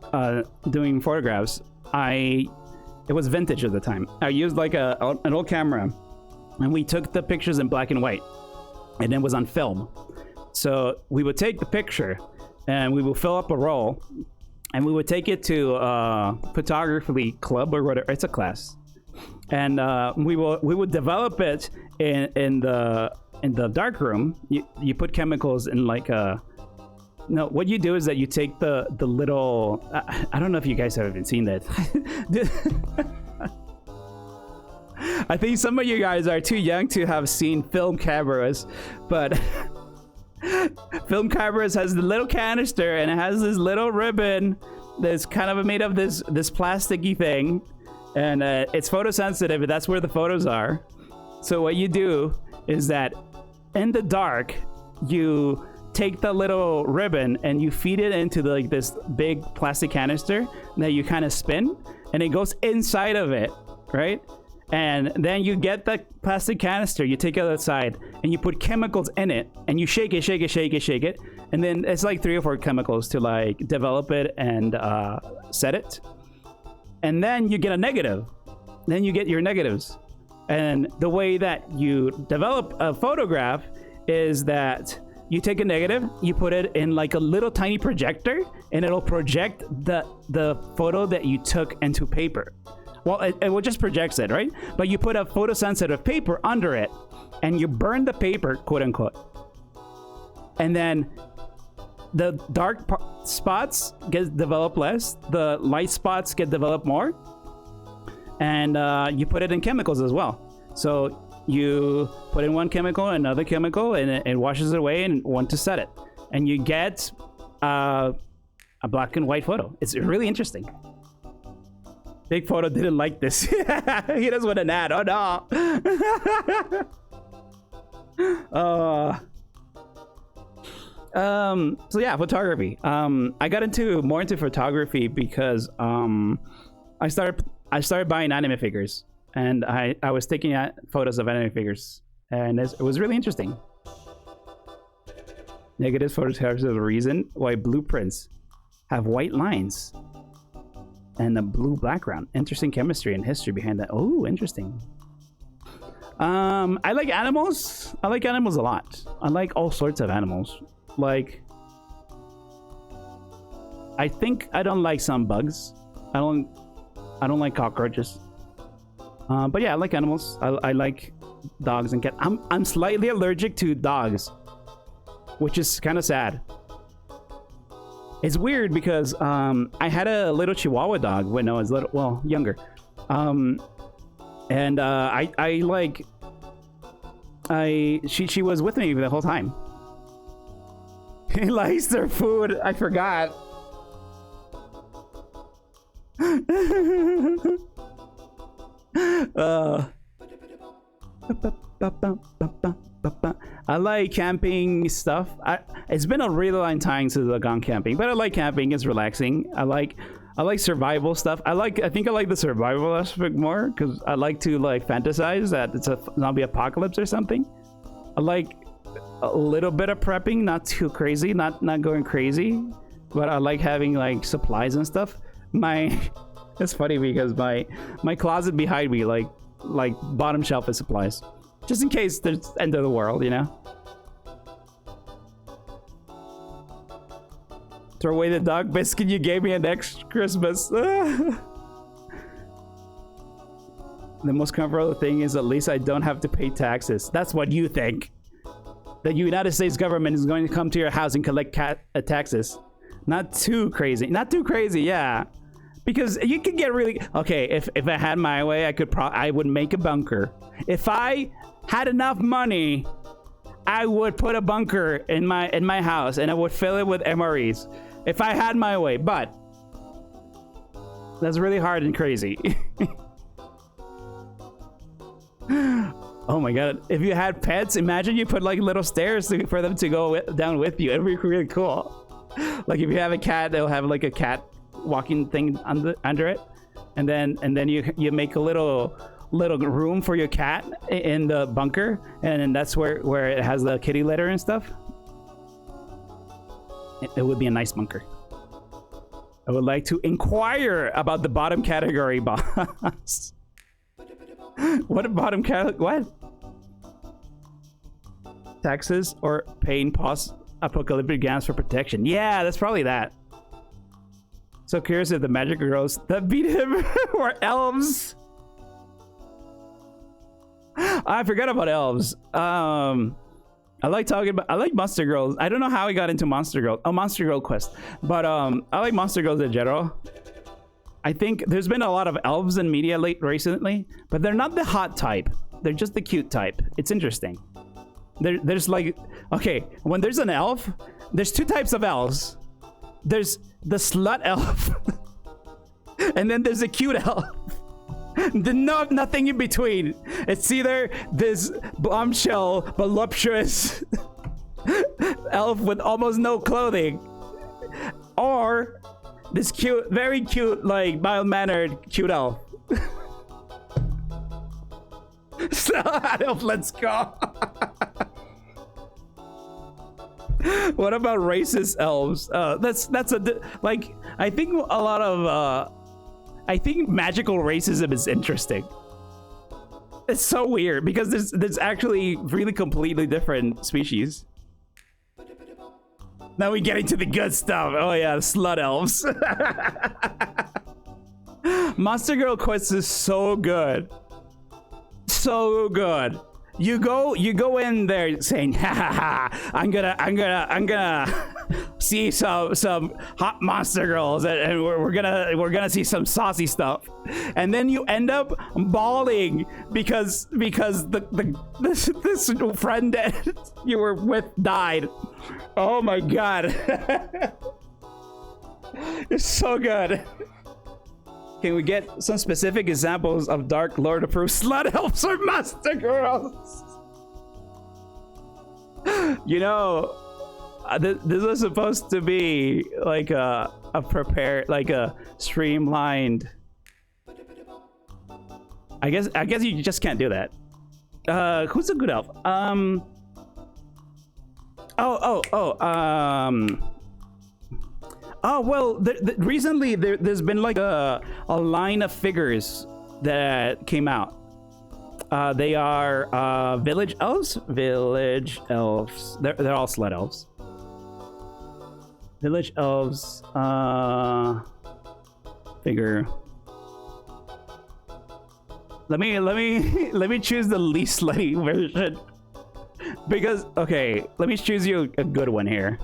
doing photographs, it was vintage at the time. I used like an old camera, and we took the pictures in black and white, and it was on film. So we would take the picture, and we would fill up a roll, and we would take it to a photography club or whatever. It's a class, and we would develop it in the dark room. You put chemicals in like a. No, what you do is that you take the little. I don't know if you guys have even seen that. I think some of you guys are too young to have seen film cameras, but film cameras has the little canister and it has this little ribbon that's kind of made of this plasticky thing, and it's photosensitive. That's where the photos are. So what you do is that in the dark, you take the little ribbon and you feed it into like this big plastic canister that you kind of spin, and it goes inside of it, right? And then you get the plastic canister, you take it outside, and you put chemicals in it, and you shake it, and then it's like 3 or 4 chemicals to like develop it and set it, and then you get a negative. Then you get your negatives, and the way that you develop a photograph is that you take a negative, you put it in like a little tiny projector, and it'll project the photo that you took into paper. Well, it will just projects it, right? But you put a photosensitive paper under it, and you burn the paper, quote unquote. And then the dark spots get developed less, the light spots get developed more, and you put it in chemicals as well. So you put in one chemical, another chemical, and it washes it away, and one to set it. And you get a black and white photo. It's really interesting. Big Photo didn't like this. He doesn't want an ad. Oh no. So yeah, photography. I got more into photography because I started buying anime figures. And I was taking photos of anime figures, and it was really interesting. Negative photos are the reason why blueprints have white lines and a blue background. Interesting chemistry and history behind that. Oh, interesting. I like animals. I like animals a lot. I like all sorts of animals. Like, I think I don't like some bugs. I don't like cockroaches. But yeah, I like animals. I like dogs and cats. I'm slightly allergic to dogs, which is kind of sad. It's weird because I had a little Chihuahua dog when I was younger, and she was with me the whole time. He likes their food. I forgot. I like camping stuff. It's been a really long time since I've gone camping, but I like camping. It's relaxing. I like survival stuff. I think I like the survival aspect more because I like to like fantasize that it's a zombie apocalypse or something. I like a little bit of prepping, not too crazy, not going crazy, but I like having like supplies and stuff. It's funny because my closet behind me like bottom shelf of supplies, just in case there's end of the world, you know. Throw away the dog biscuit you gave me next Christmas. The most comfortable thing is at least I don't have to pay taxes. That's what you think. The United States government is going to come to your house and collect taxes. Not too crazy. Not too crazy, yeah. Because you could get really... Okay, if I had my way, I would make a bunker. If I had enough money, I would put a bunker in my house and I would fill it with MREs. If I had my way, but that's really hard and crazy. Oh my god, if you had pets, imagine you put like little stairs for them to go down with you. It'd be really cool. Like if you have a cat, they'll have like a cat walking thing under it, and then you make a little room for your cat in the bunker, and then that's where it has the kitty litter and stuff. It would be a nice bunker. I would like to inquire about the bottom category boss. What bottom category? What? Taxes or paying post-apocalyptic gas for protection? Yeah, that's probably that. So curious if the magic girls that beat him were elves. I forgot about elves. I like Monster Girls. I don't know how I got into Monster Girl. Oh, Monster Girl Quest. But I like Monster Girls in general. I think there's been a lot of elves in media recently, but they're not the hot type. They're just the cute type. It's interesting. There's like, okay, when there's an elf, there's two types of elves. There's the slut elf, and then there's a cute elf. Nothing in between. It's either this bombshell, voluptuous elf with almost no clothing, or this cute, very cute, like mild-mannered cute elf. Slut elf, let's go. What about racist elves? That's like, I think a lot of I think magical racism is interesting. It's so weird because there's actually really completely different species. Now we get into the good stuff. Oh yeah, slut elves. Monster Girl Quest is so good. So good. You go in there saying, ha ha ha, I'm gonna see some hot monster girls, and we're gonna see some saucy stuff, and then you end up bawling because this friend that you were with died. Oh my god. It's so good. Can we get some specific examples of Dark Lord approved slut elves or monster girls? You know, this was supposed to be like a prepared, like a streamlined. I guess you just can't do that. Who's a good elf? Oh well, recently there's been like a line of figures that came out. They are village elves. Village elves. They're all slut elves. Village elves. Figure. Let me choose the least slutty version. Because okay, let me choose you a good one here.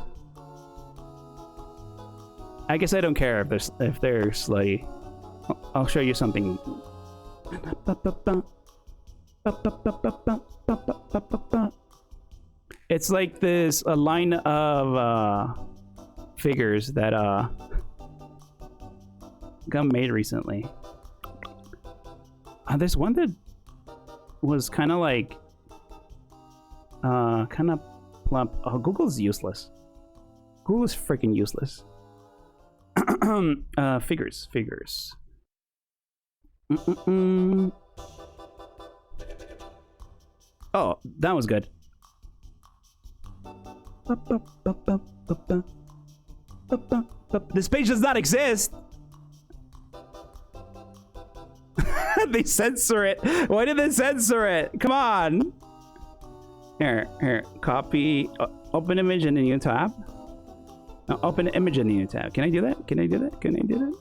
I guess I don't care if they're slutty. I'll show you something. It's like this a line of figures that got made recently. There's one that was kind of like kind of plump. Oh, Google's useless. Google's freaking useless. Figures. Oh, that was good. This page does not exist. They censor it. Why did they censor it? Come on. Here. Copy. Open image in a new tab. No, open image in a new tab. Can I do that? Can I do that?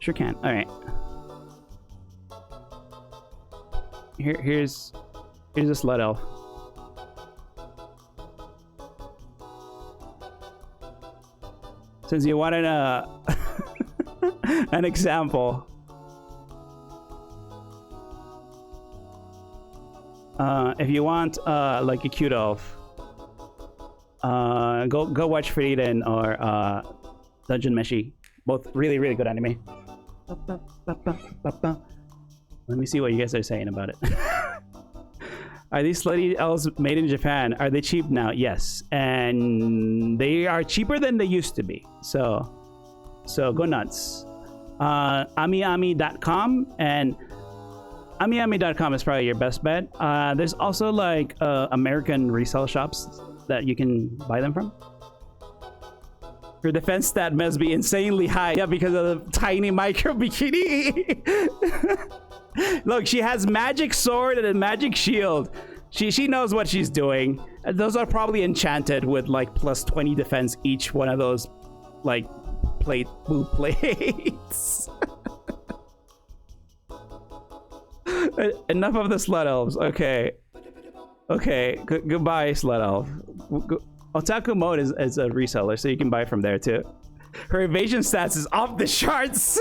Sure can. All right. Here's a slut elf. Since you wanted an example. If you want like a cute elf, go watch Frieren or Dungeon Meshi. Both really good anime. Let me see what you guys are saying about it. Are these slutty elves made in Japan? Are they cheap now? Yes, and they are cheaper than they used to be. So go nuts. AmiAmi.com and AmiAmi.com is probably your best bet. There's also like American resale shops that you can buy them from. Your defense stat must be insanely high. Yeah, because of the tiny micro bikini. Look, she has magic sword and a magic shield. She knows what she's doing. Those are probably enchanted with like plus 20 defense each one of those like boob plates. Enough of the slut elves. Okay. Goodbye, slut elf. Otaku Mode is a reseller, so you can buy from there too. Her evasion stats is off the charts.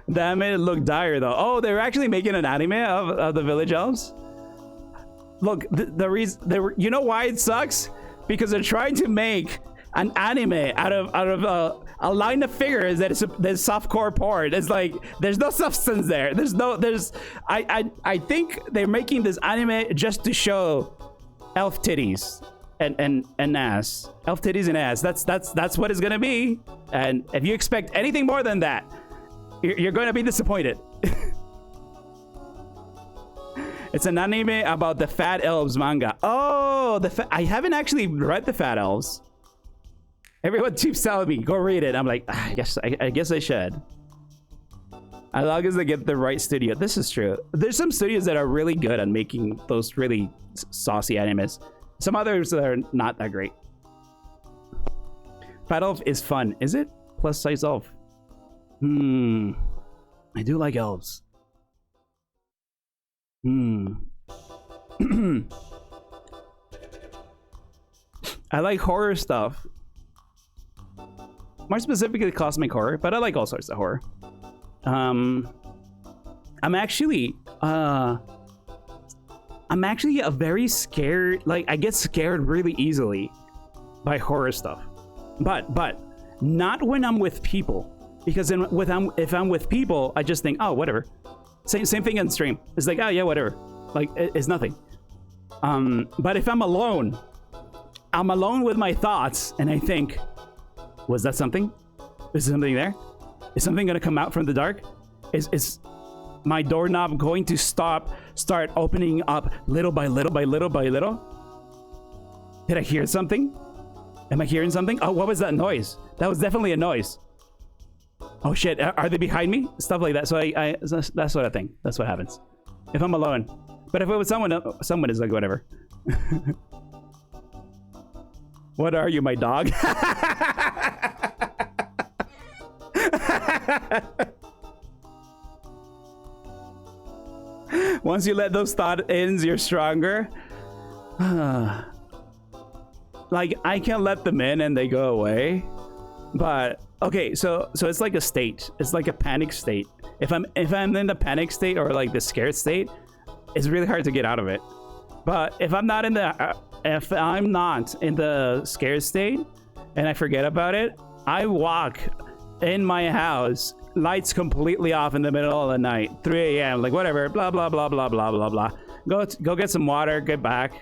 That made it look dire though. Oh, they're actually making an anime of the village elves. Look, the reason you know why it sucks? Because they're trying to make an anime out of a line of figures there's softcore porn. It's like there's no substance there. I think they're making this anime just to show elf titties and ass. Elf titties and ass. That's what it's gonna be. And if you expect anything more than that, you're going to be disappointed. It's an anime about the Fat Elves manga. Oh, I haven't actually read the Fat Elves. Everyone keeps telling me, go read it. I'm like, I guess I should. As long as they get the right studio. This is true. There's some studios that are really good at making those really saucy animes. Some others that are not that great. Fat Elf is fun. Is it? Plus size elf. I do like elves. I like horror stuff. More specifically cosmic horror, but I like all sorts of horror. I'm actually a very scared, like I get scared really easily by horror stuff. But not when I'm with people. Because if I'm with people, I just think, oh, whatever. Same thing on stream. It's like, oh yeah, whatever. Like it's nothing. But if I'm alone with my thoughts, and I think, was that something? Is something there? Is something gonna come out from the dark? Is my doorknob going to start opening up little by little by little by little? Did I hear something? Am I hearing something? Oh, what was that noise? That was definitely a noise. Oh shit, are they behind me? Stuff like that. So that's what I think. That's what happens. If I'm alone. But if it was someone is like, whatever. What are you, my dog? Once you let those thoughts in, you're stronger. Like, I can let them in and they go away. But okay, so it's like a state. It's like a panic state. If I'm in the panic state or like the scared state, it's really hard to get out of it. But if I'm not in the scared state and I forget about it, I walk in my house, lights completely off in the middle of the night, 3 a.m. like whatever, blah blah blah blah blah blah blah. Go get some water, get back.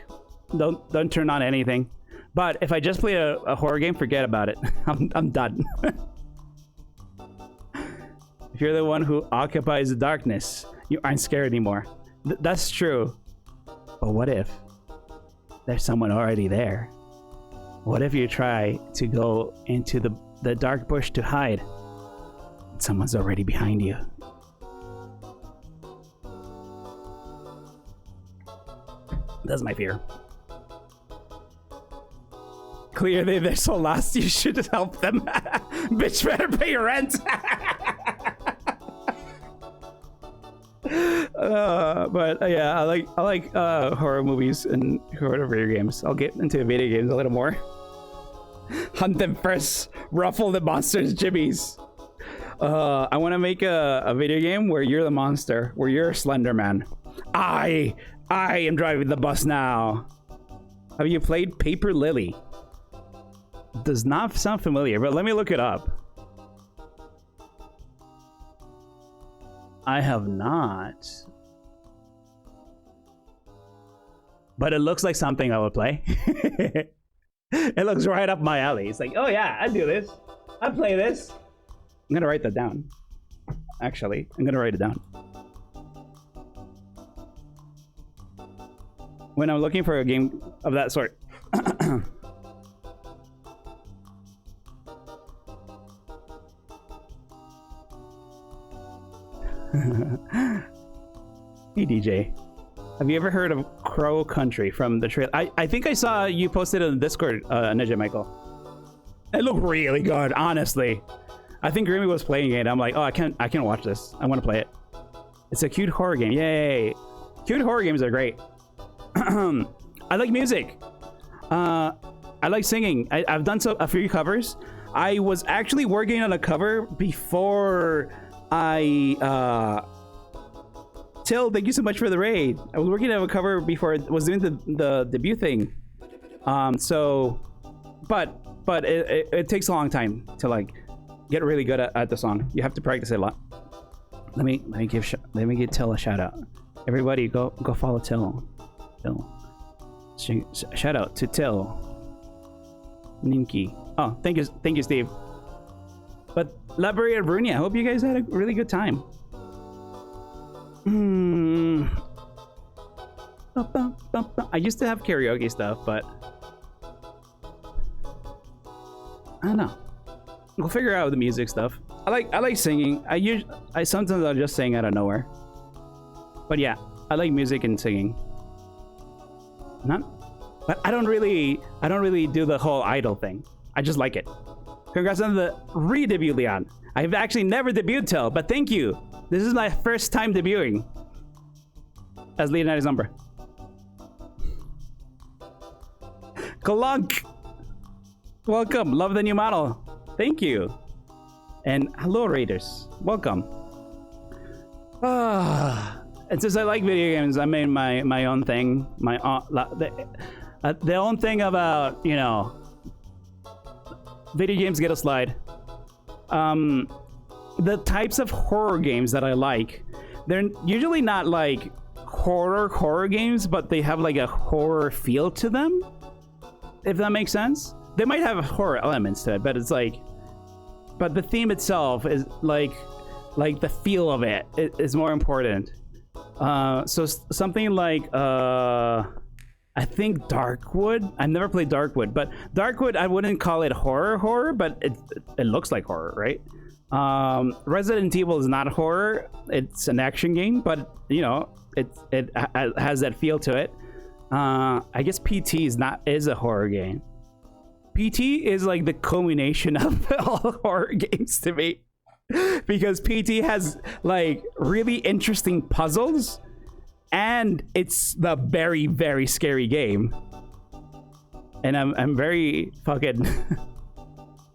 Don't turn on anything. But if I just play a horror game, forget about it. I'm done. If you're the one who occupies the darkness, you aren't scared anymore. That's true. But what if there's someone already there? What if you try to go into the dark bush to hide? Someone's already behind you. That's my fear. Clearly, they're so lost. You should help them. Bitch, better pay your rent. Yeah, I like horror movies and horror video games. I'll get into video games a little more. Hunt them first. Ruffle the monsters' jibbies. I want to make a video game where you're the monster, where you're Slender Man. I am driving the bus now. Have you played Paper Lily? Does not sound familiar, but let me look it up. I have not. But it looks like something I would play. It looks right up my alley. It's like, oh yeah, I do this. I play this. I'm gonna write that down. Actually, I'm gonna write it down. When I'm looking for a game of that sort. Hey DJ, have you ever heard of Crow Country from the trailer? I think I saw you posted on Discord, Ninja Michael. It looked really good, honestly. I think Grimmy was playing it. I'm like, oh, I can't watch this. I want to play it. It's a cute horror game. Yay! Cute horror games are great. I like music. I like singing. I've done a few covers. I was actually working on a cover before Till, thank you so much for the raid. I was working on a cover before I was doing the debut thing. But it takes a long time to like get really good at the song. You have to practice it a lot. Let me give Till a shout out. Everybody go follow Till. Shout out to Till. Ninky. Oh, thank you, Steve. But Library of Brunia, I hope you guys had a really good time. I used to have karaoke stuff, but I don't know. We'll figure out the music stuff. I like singing. I sometimes I'll just sing out of nowhere. But yeah, I like music and singing. But I don't really do the whole idol thing. I just like it. Congrats on the re-debut, Leon. I've actually never debuted Till, but thank you. This is my first time debuting as Leonidas Umbra. Kalunk! Welcome. Love the new model. Thank you. And hello, Raiders. Welcome. And since I like video games, I made my own thing. The own thing about, you know, video games get a slide. The types of horror games that I like, they're usually not like horror games, but they have like a horror feel to them, if that makes sense. They might have horror elements to it, but it's like, but the theme itself is like the feel of it is more important. So something like I think Darkwood. I've never played Darkwood, but Darkwood, I wouldn't call it horror, but it looks like horror, right? Resident Evil is not horror; it's an action game, but you know, it has that feel to it. I guess PT is a horror game. PT is like the culmination of all horror games to me, because PT has like really interesting puzzles. And it's the very, very scary game. And I'm very fucking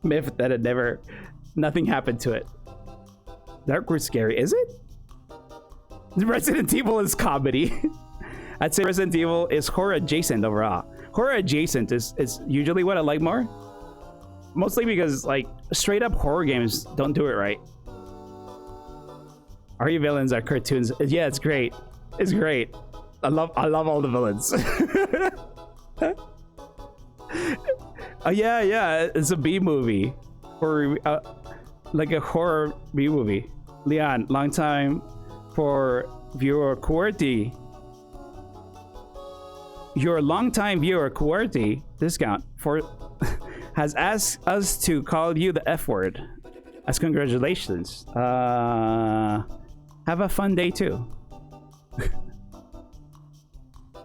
miffed that nothing happened to it. Darkwood's scary, is it? Resident Evil is comedy. I'd say Resident Evil is horror adjacent overall. Horror adjacent is usually what I like more. Mostly because like straight up horror games don't do it right. RE villains are cartoons. Yeah, it's great. It's great. I love all the villains. Yeah, it's a B movie, or like a horror B movie. Leon, long time for viewer QWERTY. Your longtime viewer QWERTY discount for has asked us to call you the F word. As congratulations. Have a fun day too.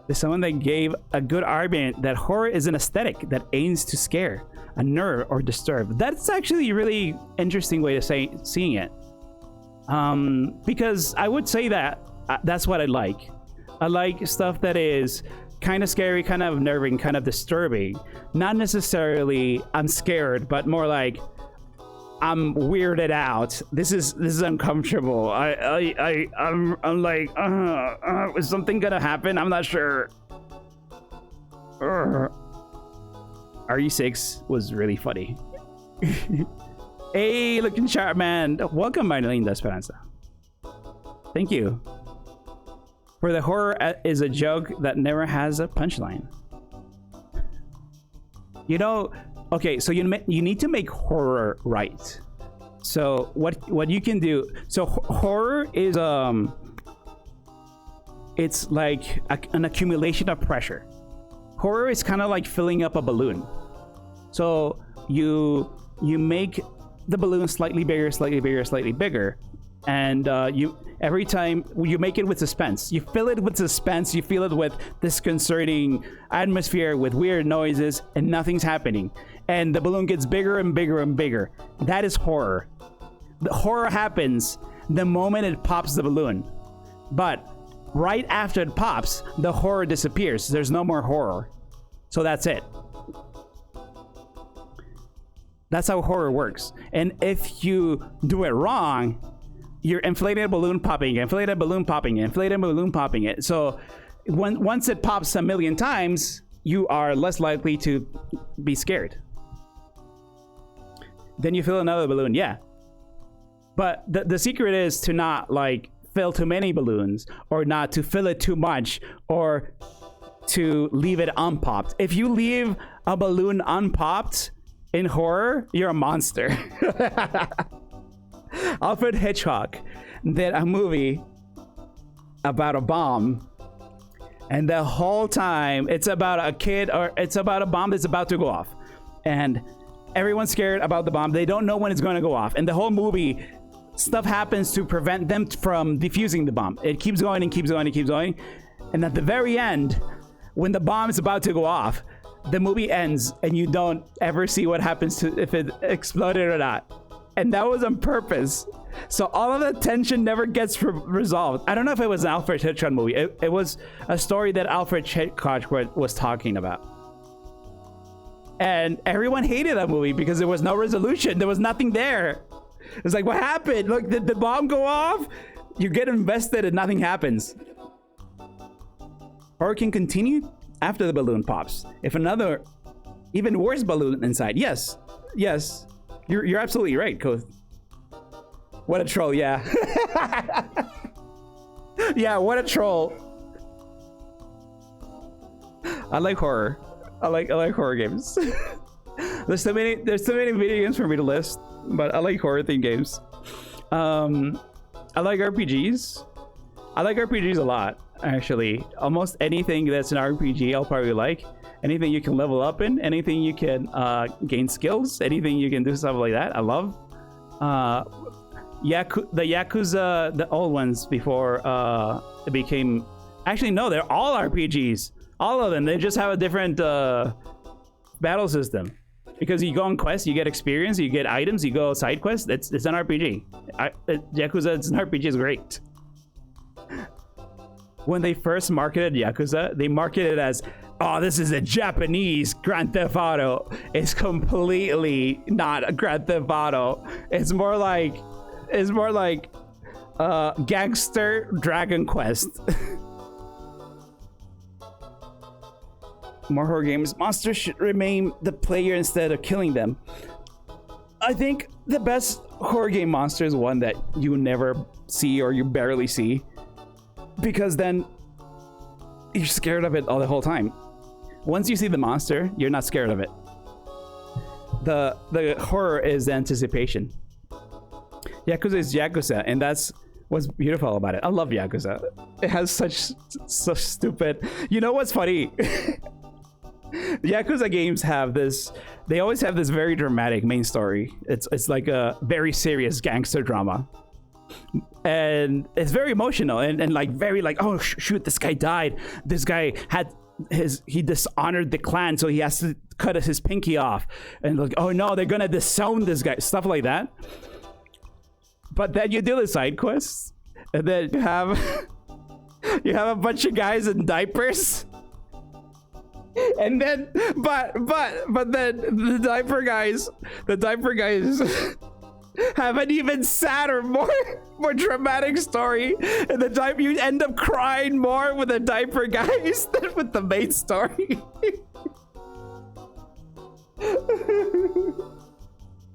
There's someone that gave a good argument that horror is an aesthetic that aims to scare, unnerve, or disturb. That's actually a really interesting way to seeing it. Because I would say that that's what I like. I like stuff that is kind of scary, kind of unnerving, kind of disturbing. Not necessarily I'm scared, but more like I'm weirded out. This is uncomfortable. I'm like, is something gonna happen? I'm not sure. RE6 was really funny. Hey, looking sharp, man. Welcome, Marlene Esperanza. Thank you. For the horror is a joke that never has a punchline. You know, okay, so you need to make horror right. So what you can do? So horror is it's like an accumulation of pressure. Horror is kind of like filling up a balloon. So you make the balloon slightly bigger, slightly bigger, slightly bigger, and every time you make it with suspense. You fill it with suspense. You fill it with disconcerting atmosphere, with weird noises, and nothing's happening. And the balloon gets bigger and bigger and bigger. That is horror. The horror happens the moment it pops the balloon. But right after it pops, the horror disappears. There's no more horror. So that's it. That's how horror works. And if you do it wrong, you're inflating a balloon, popping it, inflating a balloon, popping it, inflating a balloon, popping it. So once it pops a million times, you are less likely to be scared. Then you fill another balloon, yeah. But the secret is to not like fill too many balloons, or not to fill it too much, or to leave it unpopped. If you leave a balloon unpopped in horror, you're a monster. Alfred Hitchcock did a movie about a bomb, and the whole time it's about a kid, or it's about a bomb that's about to go off, and everyone's scared about the bomb. They don't know when it's going to go off, and the whole movie stuff happens to prevent them from defusing the bomb. It keeps going and keeps going and keeps going, and at the very end, when the bomb is about to go off, the movie ends and you don't ever see what happens to if it exploded or not. And that was on purpose. So all of the tension never gets resolved. I don't know if it was an Alfred Hitchcock movie. It was a story that Alfred Hitchcock was talking about. And everyone hated that movie because there was no resolution. There was nothing there. It's like, what happened? Look, did the bomb go off? You get invested and nothing happens. Or it can continue after the balloon pops. If another, even worse balloon inside. Yes. You're absolutely right, Koth. What a troll, yeah. Yeah, what a troll. I like horror. I like horror games. There's so many video games for me to list, but I like horror themed games. I like RPGs. I like RPGs a lot, actually. Almost anything that's an RPG I'll probably like. Anything you can level up in, anything you can gain skills, anything you can do stuff like that, I love. The Yakuza, the old ones before it became... Actually, no, they're all RPGs. All of them. They just have a different battle system. Because you go on quests, you get experience, you get items, you go side quests. It's an RPG. Yakuza, it's an RPG, is great. When they first marketed Yakuza, they marketed it as, oh, this is a Japanese Grand Theft Auto. It's completely not a Grand Theft Auto. It's more like gangster Dragon Quest. More horror games. Monsters should remain the player instead of killing them. I think the best horror game monster is one that you never see or you barely see, because then you're scared of it all the whole time. Once you see the monster, you're not scared of it. The horror is the anticipation. Yakuza is Yakuza, and that's what's beautiful about it. I love Yakuza. It has such stupid. You know what's funny? Yakuza games have this. They always have this very dramatic main story. It's like a very serious gangster drama, and it's very emotional and like very like, oh shoot, this guy died. This guy had he dishonored the clan, so he has to cut his pinky off, and like, oh no, they're gonna disown this guy, stuff like that. But then you do the side quests, and then you have a bunch of guys in diapers, and then but then the diaper guys have an even sadder, more dramatic story, and you end up crying more with the diaper guys than with the main story.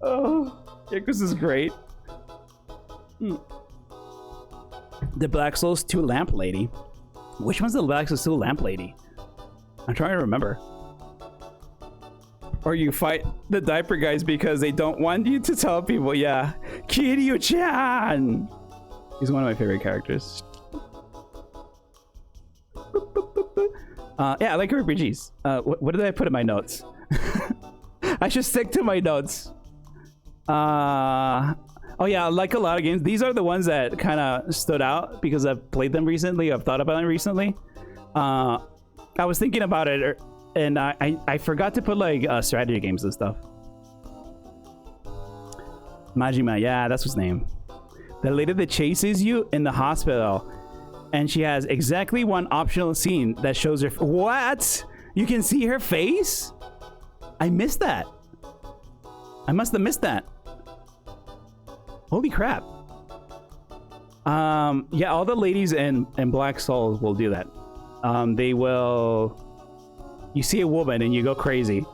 Oh, Yakuza is great. The Black Souls 2 Lamp Lady. Which one's the Black Souls 2 Lamp Lady? I'm trying to remember. Or you fight the diaper guys because they don't want you to tell people. Yeah, Kiryu-chan. He's one of my favorite characters. Yeah, I like RPGs. What did I put in my notes? I should stick to my notes. Oh yeah, like a lot of games. These are the ones that kind of stood out because I've played them recently. I've thought about them recently. I was thinking about it, and I forgot to put like strategy games and stuff. Majima, yeah, that's his name. The lady that chases you in the hospital, and she has exactly one optional scene that shows her. What? You can see her face? I missed that. I must have missed that. Holy crap. Yeah, all the ladies in Black Souls will do that. They will. You see a woman and you go crazy.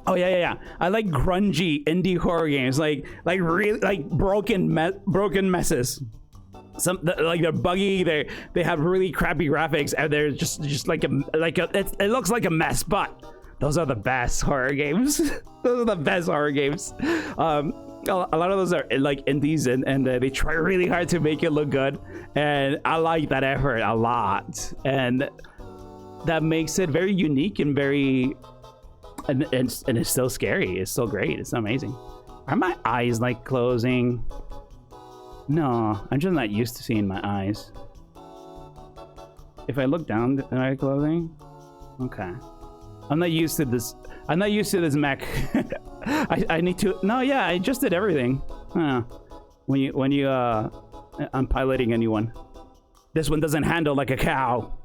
Oh yeah. I like grungy indie horror games, like really like broken messes. Like they're buggy. They have really crappy graphics, and they're just like it looks like a mess, but those are the best horror games. Those are the best horror games. A lot of those are like indies, and they try really hard to make it look good, and I like that effort a lot, and that makes it very unique and very and it's still scary. It's still great. It's amazing. Are my eyes like closing? No, I'm just not used to seeing my eyes. If I look down, am I closing? Okay. I'm not used to this. I'm not used to this mech. I need to. No, yeah, I just did everything. Huh. When you I'm piloting a new one. This one doesn't handle like a cow.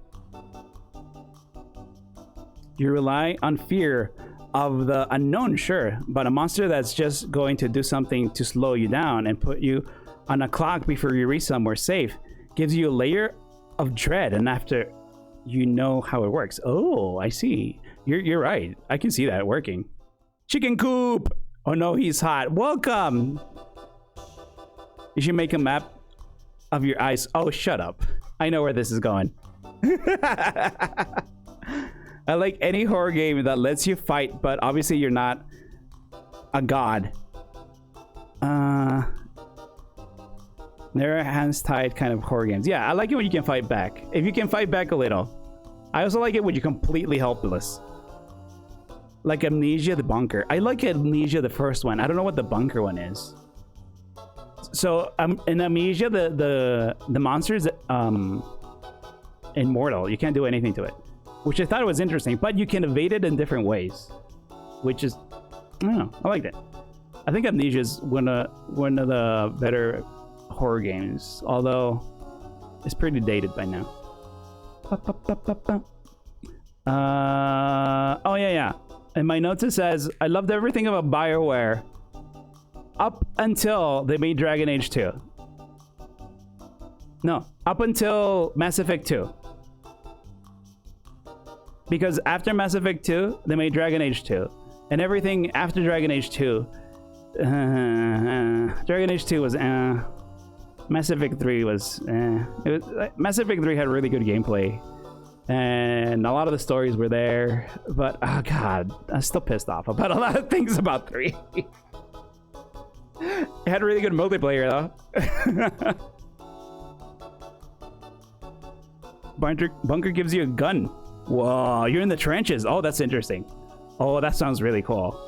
You rely on fear of the unknown, sure, but a monster that's just going to do something to slow you down and put you on a clock before you reach somewhere safe gives you a layer of dread, and after you know how it works. Oh, I see. You're right. I can see that working. Chicken coop. Oh no, he's hot. Welcome. You should make a map of your eyes. Oh, shut up. I know where this is going. I like any horror game that lets you fight, but obviously you're not a god. They're hands tied kind of horror games. Yeah, I like it when you can fight back. If you can fight back a little. I also like it when you're completely helpless. Like Amnesia the Bunker. I like Amnesia the first one. I don't know what the Bunker one is. So in Amnesia, the monster's immortal. You can't do anything to it. Which I thought was interesting, but you can evade it in different ways. Which is, I don't know, I liked it. I think Amnesia is one of the better horror games, although it's pretty dated by now. Oh yeah. In my notes it says, I loved everything about BioWare up until they made Dragon Age 2. No, up until Mass Effect 2. because after Mass Effect 2, they made Dragon Age 2, and everything after Dragon Age 2, Dragon Age 2 was Mass Effect 3 was Mass Effect 3 had really good gameplay, and a lot of the stories were there, but oh god, I'm still pissed off about a lot of things about 3. It had really good multiplayer though. Bunker gives you a gun. Whoa, you're in the trenches. Oh, that's interesting. Oh, that sounds really cool.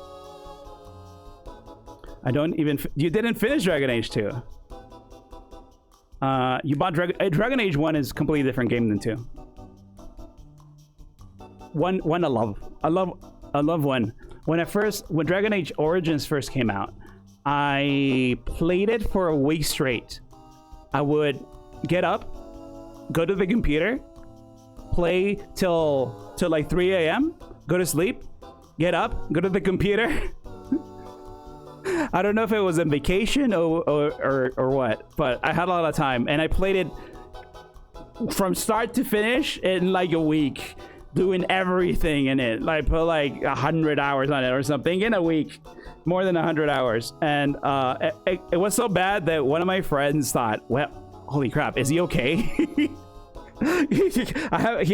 I don't even... You didn't finish Dragon Age 2. You bought Dragon Age 1 is a completely different game than 2. One I love. I love 1. When Dragon Age Origins first came out, I played it for a week straight. I would get up, go to the computer, play till like 3 a.m., go to sleep, get up, go to the computer. I don't know if it was a vacation or what, but I had a lot of time, and I played it from start to finish in like a week, doing everything in it. Like put like 100 hours on it or something in a week, more than 100 hours. And it was so bad that one of my friends thought, well, holy crap, is he okay? I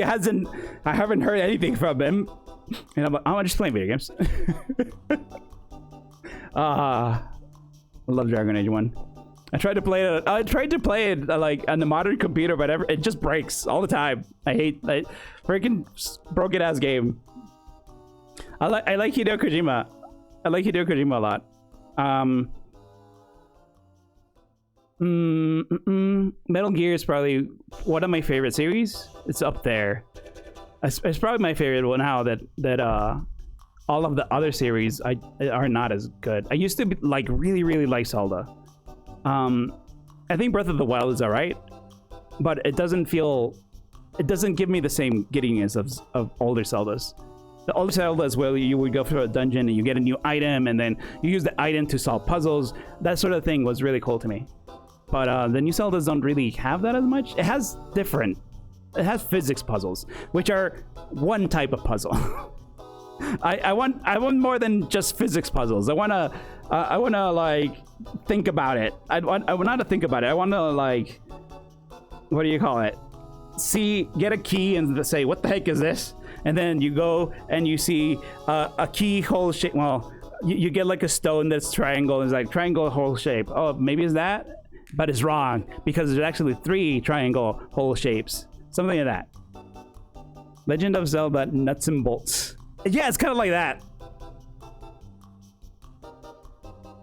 haven't heard anything from him, and I'm just playing video games. I love Dragon Age 1. I tried to play it like on the modern computer, but it just breaks all the time. I freaking broken ass game. I like Hideo Kojima. I like Hideo Kojima a lot. Metal Gear is probably one of my favorite series. It's up there. It's probably my favorite one now that all of the other series are not as good. I used to really like Zelda. I think Breath of the Wild is alright, but it doesn't give me the same giddiness of older Zeldas. The older Zeldas where you would go through a dungeon and you get a new item and then you use the item to solve puzzles. That sort of thing was really cool to me. But the new Zeldas don't really have that as much. It has physics puzzles, which are one type of puzzle. I want more than just physics puzzles. I wanna like think about it. I want not to think about it. I wanna like, what do you call it? Get a key and say, what the heck is this? And then you go and you see a keyhole shape. Well, you get like a stone that's triangle. It's like triangle hole shape. Oh, maybe it's that, but it's wrong because there's actually 3 triangle hole shapes. Something like that. Legend of Zelda Nuts and Bolts. Yeah, it's kind of like that.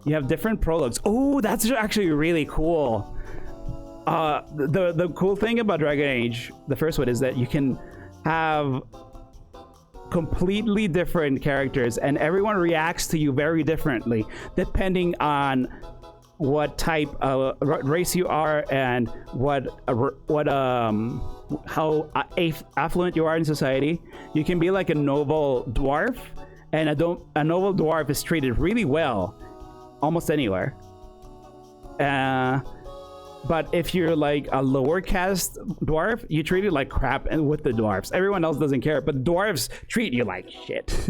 You have different prologues. Oh, that's actually really cool. The cool thing about Dragon Age, the first one, is that you can have completely different characters and everyone reacts to you very differently depending on what type of race you are and how affluent you are in society. You can be like a noble dwarf, and a noble dwarf is treated really well almost anywhere. But if you're like a lower caste dwarf, you treat it like crap and with the dwarves. Everyone else doesn't care, but dwarves treat you like shit.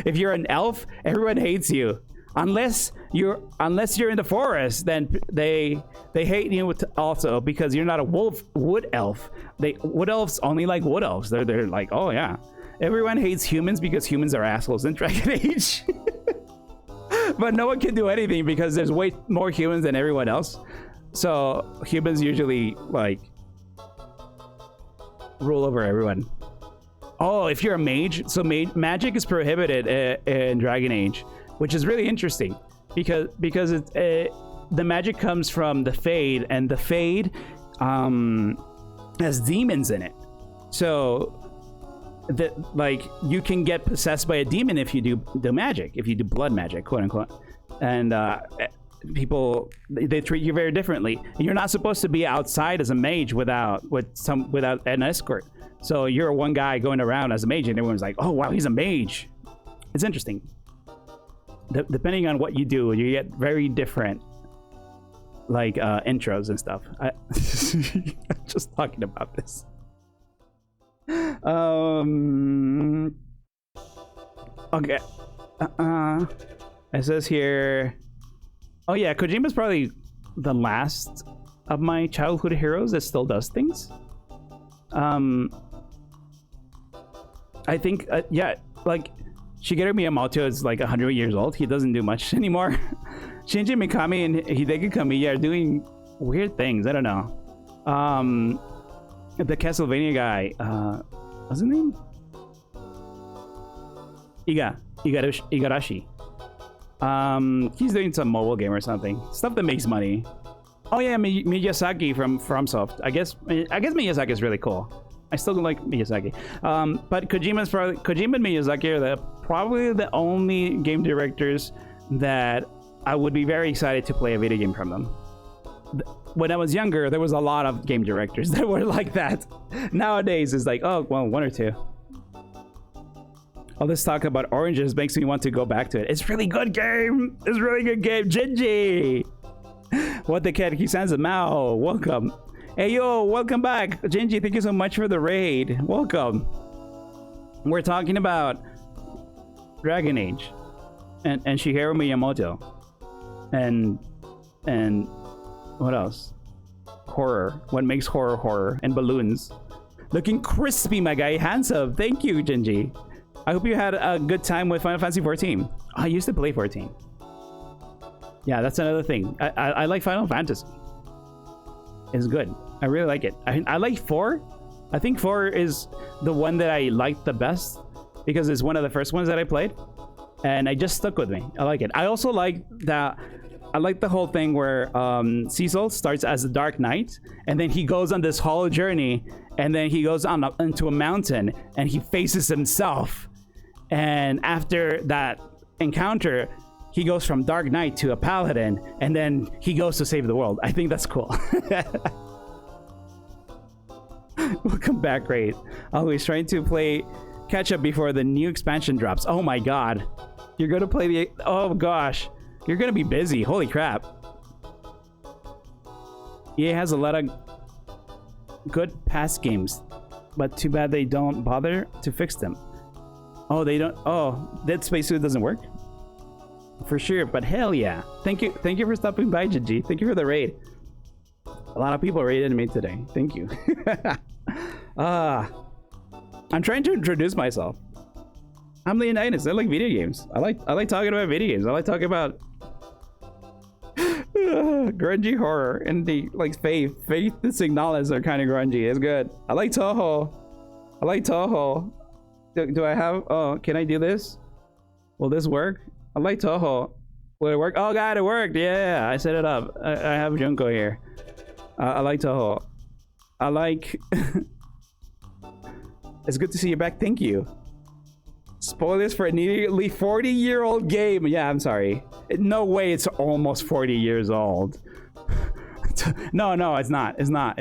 If you're an elf, everyone hates you. Unless you're in the forest, then they hate you also because you're not a wood elf. Wood elves only like wood elves. They're like, oh yeah. Everyone hates humans because humans are assholes in Dragon Age. But no one can do anything because there's way more humans than everyone else. So humans usually like rule over everyone. Oh, if you're a mage, so magic is prohibited in Dragon Age, which is really interesting because the magic comes from the Fade, and the Fade has demons in it. So like you can get possessed by a demon if you do magic, if you do blood magic, quote unquote, and people they treat you very differently. You're not supposed to be outside as a mage without an escort. So you're one guy going around as a mage, and everyone's like, "Oh wow, he's a mage." It's interesting. Depending on what you do, you get very different like intros and stuff. I'm just talking about this. Okay. It says here. Oh yeah, Kojima's probably the last of my childhood heroes that still does things. I think yeah, like Shigeru Miyamoto is like 100 years old. He doesn't do much anymore. Shinji Mikami and Hideki Kamiya are doing weird things. I don't know. The Castlevania guy, what's his name? Igarashi. He's doing some mobile game or something. Stuff that makes money. Oh yeah, Miyazaki from FromSoft. I guess Miyazaki is really cool. I still like Miyazaki. But Kojima and Miyazaki are probably the only game directors that I would be very excited to play a video game from them. When I was younger, there was a lot of game directors that were like that. Nowadays, it's like, oh, well, one or two. All this talk about oranges makes me want to go back to it. It's really good game. It's really good game. Jinji. What the cat? He sends a Mao. Welcome. Hey, yo, welcome back. Jinji, thank you so much for the raid. Welcome. We're talking about Dragon Age and Shigeru Miyamoto. And what else? Horror. What makes horror? And balloons. Looking crispy, my guy. Handsome. Thank you, Jinji. I hope you had a good time with Final Fantasy 14. I used to play 14. Yeah, that's another thing. I like Final Fantasy. It's good. I really like it. I like 4. I think 4 is the one that I liked the best because it's one of the first ones that I played. And it just stuck with me. I like it. I also like that. I like the whole thing where Cecil starts as a Dark Knight and then he goes on this whole journey and then he goes on into a mountain and he faces himself. And after that encounter, he goes from Dark Knight to a Paladin and then he goes to save the world. I think that's cool. Welcome back, Raid. Always trying to play catch up before the new expansion drops. Oh my god. You're gonna play the... Oh gosh. You're gonna be busy. Holy crap. EA has a lot of good past games, but too bad they don't bother to fix them. Oh, they don't... Oh, Dead Space 2 doesn't work? For sure, but hell yeah. Thank you for stopping by, Gigi. Thank you for the raid. A lot of people raided me today. Thank you. I'm trying to introduce myself. I'm Leonidas. I like video games. I like talking about video games. I like talking about grungy horror and the like Faith and Signalis are kind of grungy. It's good. I like Toho. Do I have... Oh, can I do this? Will this work? I like Toho. Will it work? Oh god, it worked. Yeah, I set it up. I have Junko here. I like Toho. I like... It's good to see you back. Thank you. Spoilers for a nearly 40-year-old game. Yeah, I'm sorry. No way it's almost 40 years old. No, it's not. It's not.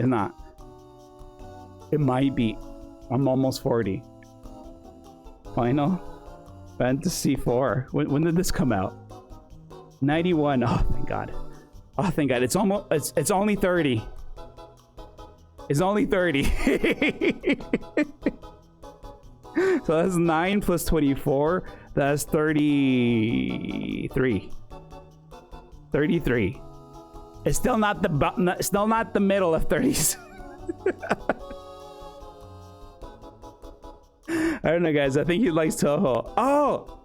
It might be. I'm almost 40. Final Fantasy 4. When did this come out? 91. Oh, thank God. Oh, thank God. It's only 30. It's only 30. So that's 9 plus 24. That's 33. 33. It's still not the middle of 30s. I don't know, guys. I think he likes Toho. Oh,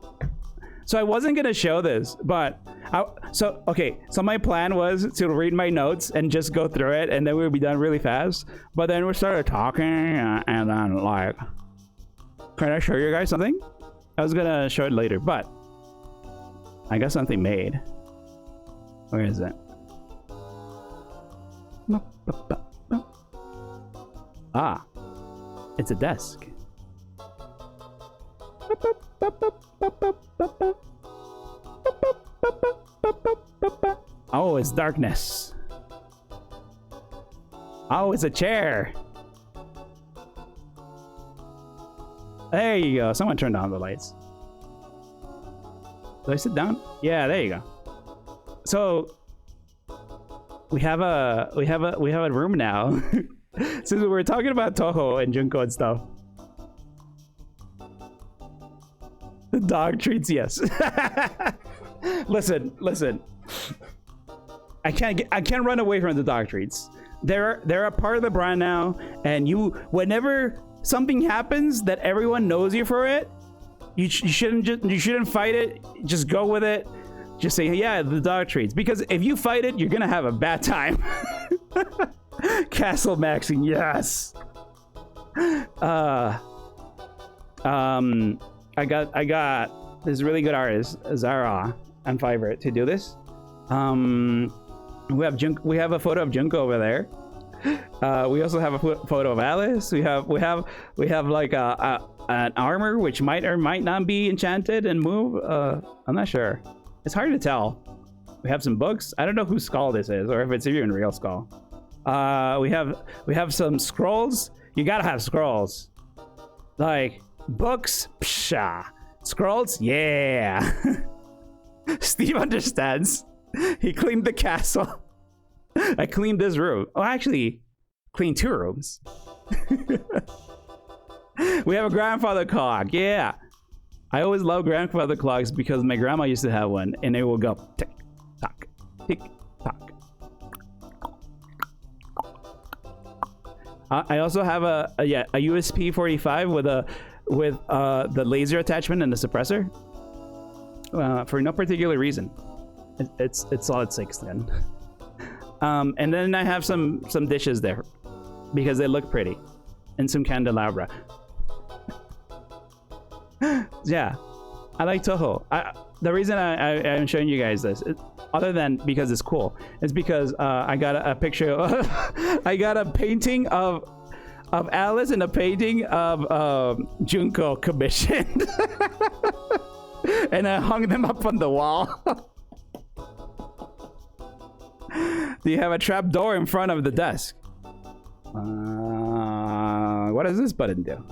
so I wasn't gonna show this, but so my plan was to read my notes and just go through it, and then we'll be done really fast. But then we started talking, and then like, can I show you guys something? I was gonna show it later, but I got something made. Where is it? Ah, it's a desk. Oh, it's darkness. Oh, it's a chair. There you go. Someone turned on the lights. Do I sit down? Yeah, there you go. So we have a room now. Since we're talking about Toho and Junko and stuff. The dog treats, yes. Listen. I can't run away from the dog treats. They're a part of the brand now, and whenever something happens that everyone knows you for it, you shouldn't fight it. Just go with it. Just say, yeah, the dog treats. Because if you fight it, you're gonna have a bad time. Castle maxing, yes. I got this really good artist, Zara, on Fiverr to do this. We have a photo of Junko over there. We also have a photo of Alice. We have like an armor which might or might not be enchanted and move. I'm not sure. It's hard to tell. We have some books. I don't know whose skull this is, or if it's even real skull. We have some scrolls. You gotta have scrolls. Like books, psha. Scrolls, yeah. Steve understands. He cleaned the castle. I cleaned this room. Oh, actually, cleaned 2 rooms. We have a grandfather clock. Yeah. I always love grandfather clocks because my grandma used to have one, and it will go tick tock, tick tock. I also have a USP 45 with the laser attachment and the suppressor. For no particular reason. It's solid 6 then. And then I have some dishes there because they look pretty, and some candelabra. Yeah, I like Toho. The reason I'm showing you guys this, other than because it's cool, is because I got a picture of I got a painting of Alice and a painting of Junko commissioned. And I hung them up on the wall. Do you have a trap door in front of the desk? What does this button do?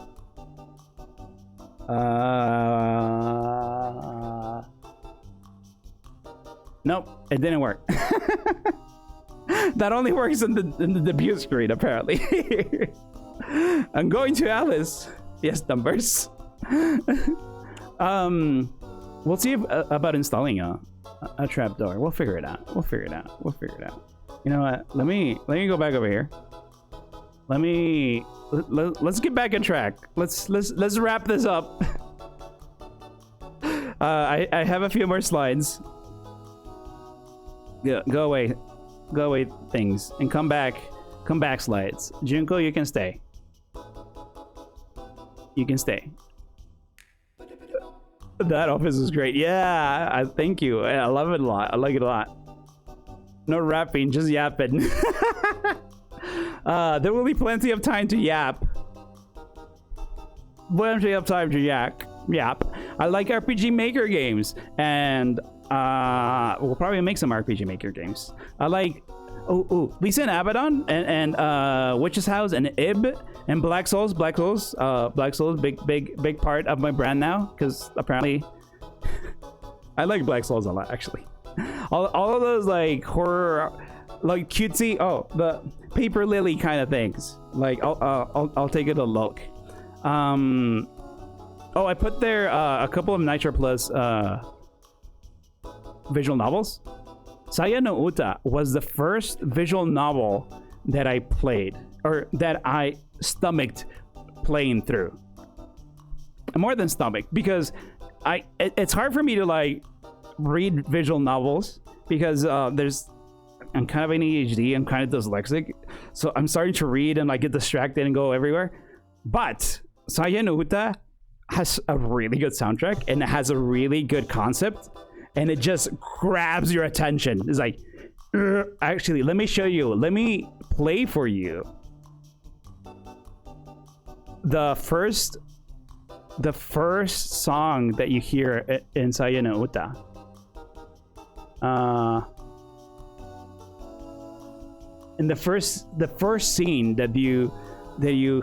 Nope, it didn't work. That only works in the debut screen, apparently. I'm going to Alice. Yes, numbers. We'll see about installing a trapdoor. We'll figure it out. You know what? Let me go back over here. Let's get back on track. Let's wrap this up. I have a few more slides. Yeah, go away things, and come back slides. Junko, you can stay. That office is great. Yeah, thank you. I love it a lot. I like it a lot. No rapping, just yapping. There will be plenty of time to yap. Plenty of time to yap. I like RPG Maker games, and we'll probably make some RPG Maker games. I like Lisa and Abaddon and Witch's House and Ib and Black Souls. Black Souls, big part of my brand now, because apparently I like Black Souls a lot, actually. All of those like horror, like cutesy, the Paper Lily kind of things. Like I'll take it a look. I put there a couple of Nitro Plus visual novels. Saya no Uta was the first visual novel that I played, or that I stomached playing through. More than stomach, because it's hard for me to like read visual novels, because I'm kind of an ADHD, I'm kind of dyslexic, so I'm starting to read and like get distracted and go everywhere. But Saya no Uta has a really good soundtrack, and it has a really good concept, and it just grabs your attention. It's like, actually, let me show you. Let me play for you the first song that you hear in Saya no Uta. And the first scene that you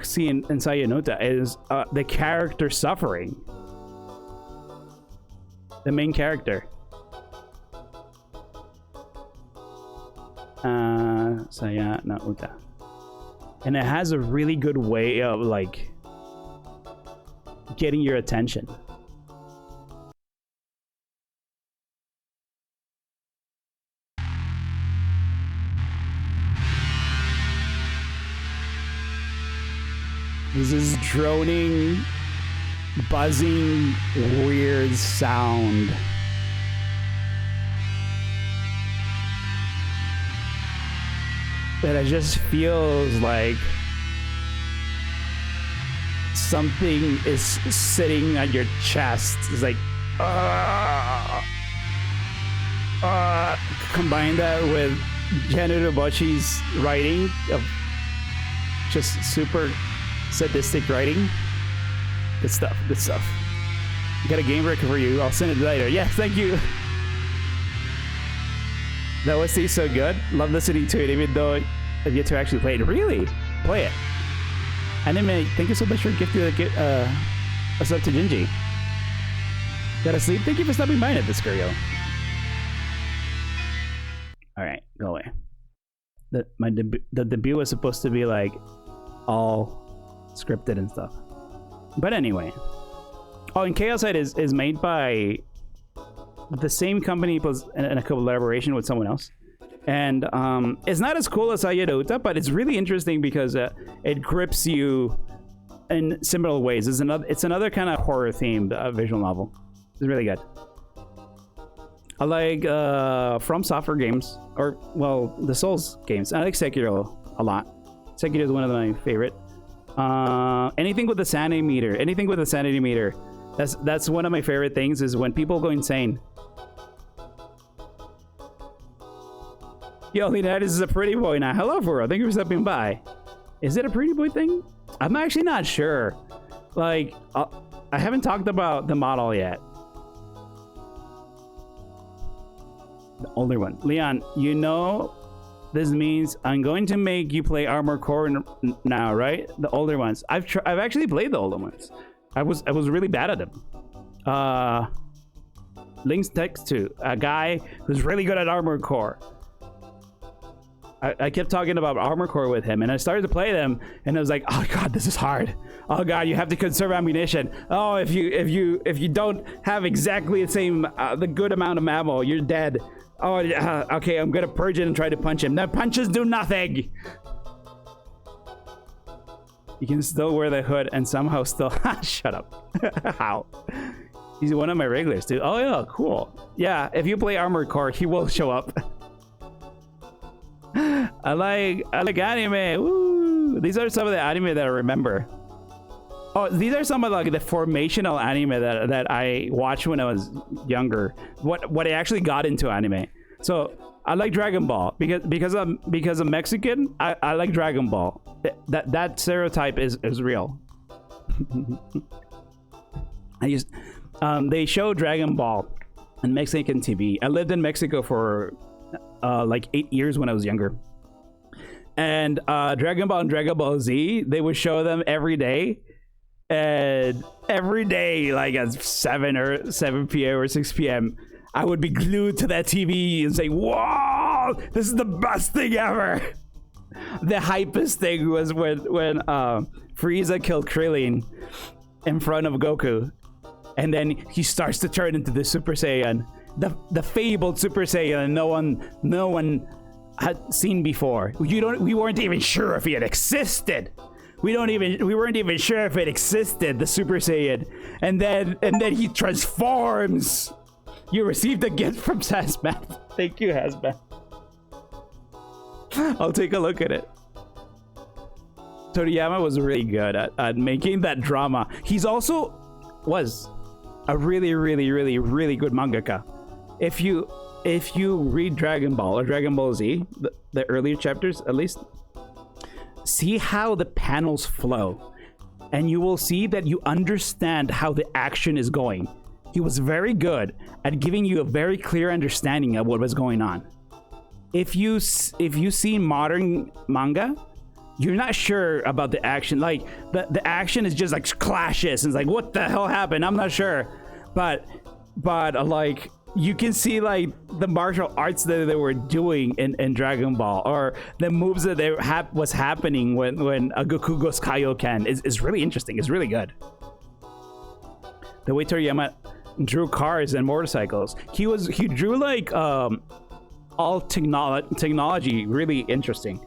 see in Saya no Uta is the character suffering. The main character. Saya no Uta. And it has a really good way of like getting your attention. This is droning, buzzing, weird sound. That it just feels like something is sitting on your chest. It's like, combine that with Janet Obuchi's writing of just super sadistic writing. Good stuff, good stuff. Got a game record for you. I'll send it later. Yes, thank you. The OST is so good. Love listening to it, even though I've yet to actually play it. Really? Play it. Anime, thank you so much for gifting a sub to Gingy. Gotta sleep? Thank you for stopping by at this Curio. Alright, go away. The debut was supposed to be like all scripted and stuff. But anyway. Oh, and Chaosite is made by the same company plus in a collaboration with someone else. And it's not as cool as Ayadota, but it's really interesting because it grips you in similar ways. It's another kind of horror themed visual novel. It's really good. I like From Software games, or well, the Souls games. I like Sekiro a lot. Sekiro is one of my favorite. Anything with the sanity meter. That's one of my favorite things is when people go insane. Yo, Leonidas is a pretty boy now. Hello, Furo. Thank you for stopping by. Is it a pretty boy thing? I'm actually not sure. Like, I haven't talked about the model yet. The older one. Leon, you know this means I'm going to make you play Armored Core now, right? The older ones. I've actually played the older ones. I was really bad at them. Link's text to a guy who's really good at Armored Core. I kept talking about Armored Core with him, and I started to play them, and I was like, "Oh God, this is hard. Oh God, you have to conserve ammunition. Oh, if you don't have exactly the same the good amount of ammo, you're dead. Oh, okay, I'm gonna purge it and try to punch him. The punches do nothing. You can still wear the hood and somehow still shut up. How? He's one of my regulars, dude. Oh yeah, cool. Yeah, if you play Armored Core, he will show up." I like anime. Woo! These are some of the anime that I remember. Oh, these are some of like the formational anime that I watched when I was younger. What I actually got into anime. So I like Dragon Ball because I'm Mexican. I like Dragon Ball. That stereotype is real. They show Dragon Ball on Mexican TV. I lived in Mexico for like 8 years when I was younger, and Dragon Ball and Dragon Ball Z, they would show them every day, and every day like at 7 p.m. or 6 p.m. I would be glued to that TV and say, "Whoa, this is the best thing ever." The hypest thing was when Frieza killed Krillin in front of Goku, and then he starts to turn into the Super Saiyan. The fabled Super Saiyan no one had seen before. We weren't even sure if he had existed. We weren't even sure if it existed, the Super Saiyan. And then he transforms. You received a gift from Hazmat. Thank you, Hazmat. I'll take a look at it. Toriyama was really good at making that drama. He's also was a really good mangaka. If you read Dragon Ball or Dragon Ball Z, the earlier chapters at least, see how the panels flow, and you will see that you understand how the action is going. He was very good at giving you a very clear understanding of what was going on. If you see modern manga, you're not sure about the action. Like the action is just like clashes, and it's like, what the hell happened? I'm not sure, but like, you can see like the martial arts that they were doing in Dragon Ball, or the moves that was happening when Goku goes Kaioken is really interesting. It's really good. The way Toriyama drew cars and motorcycles, he drew like all technology really interesting,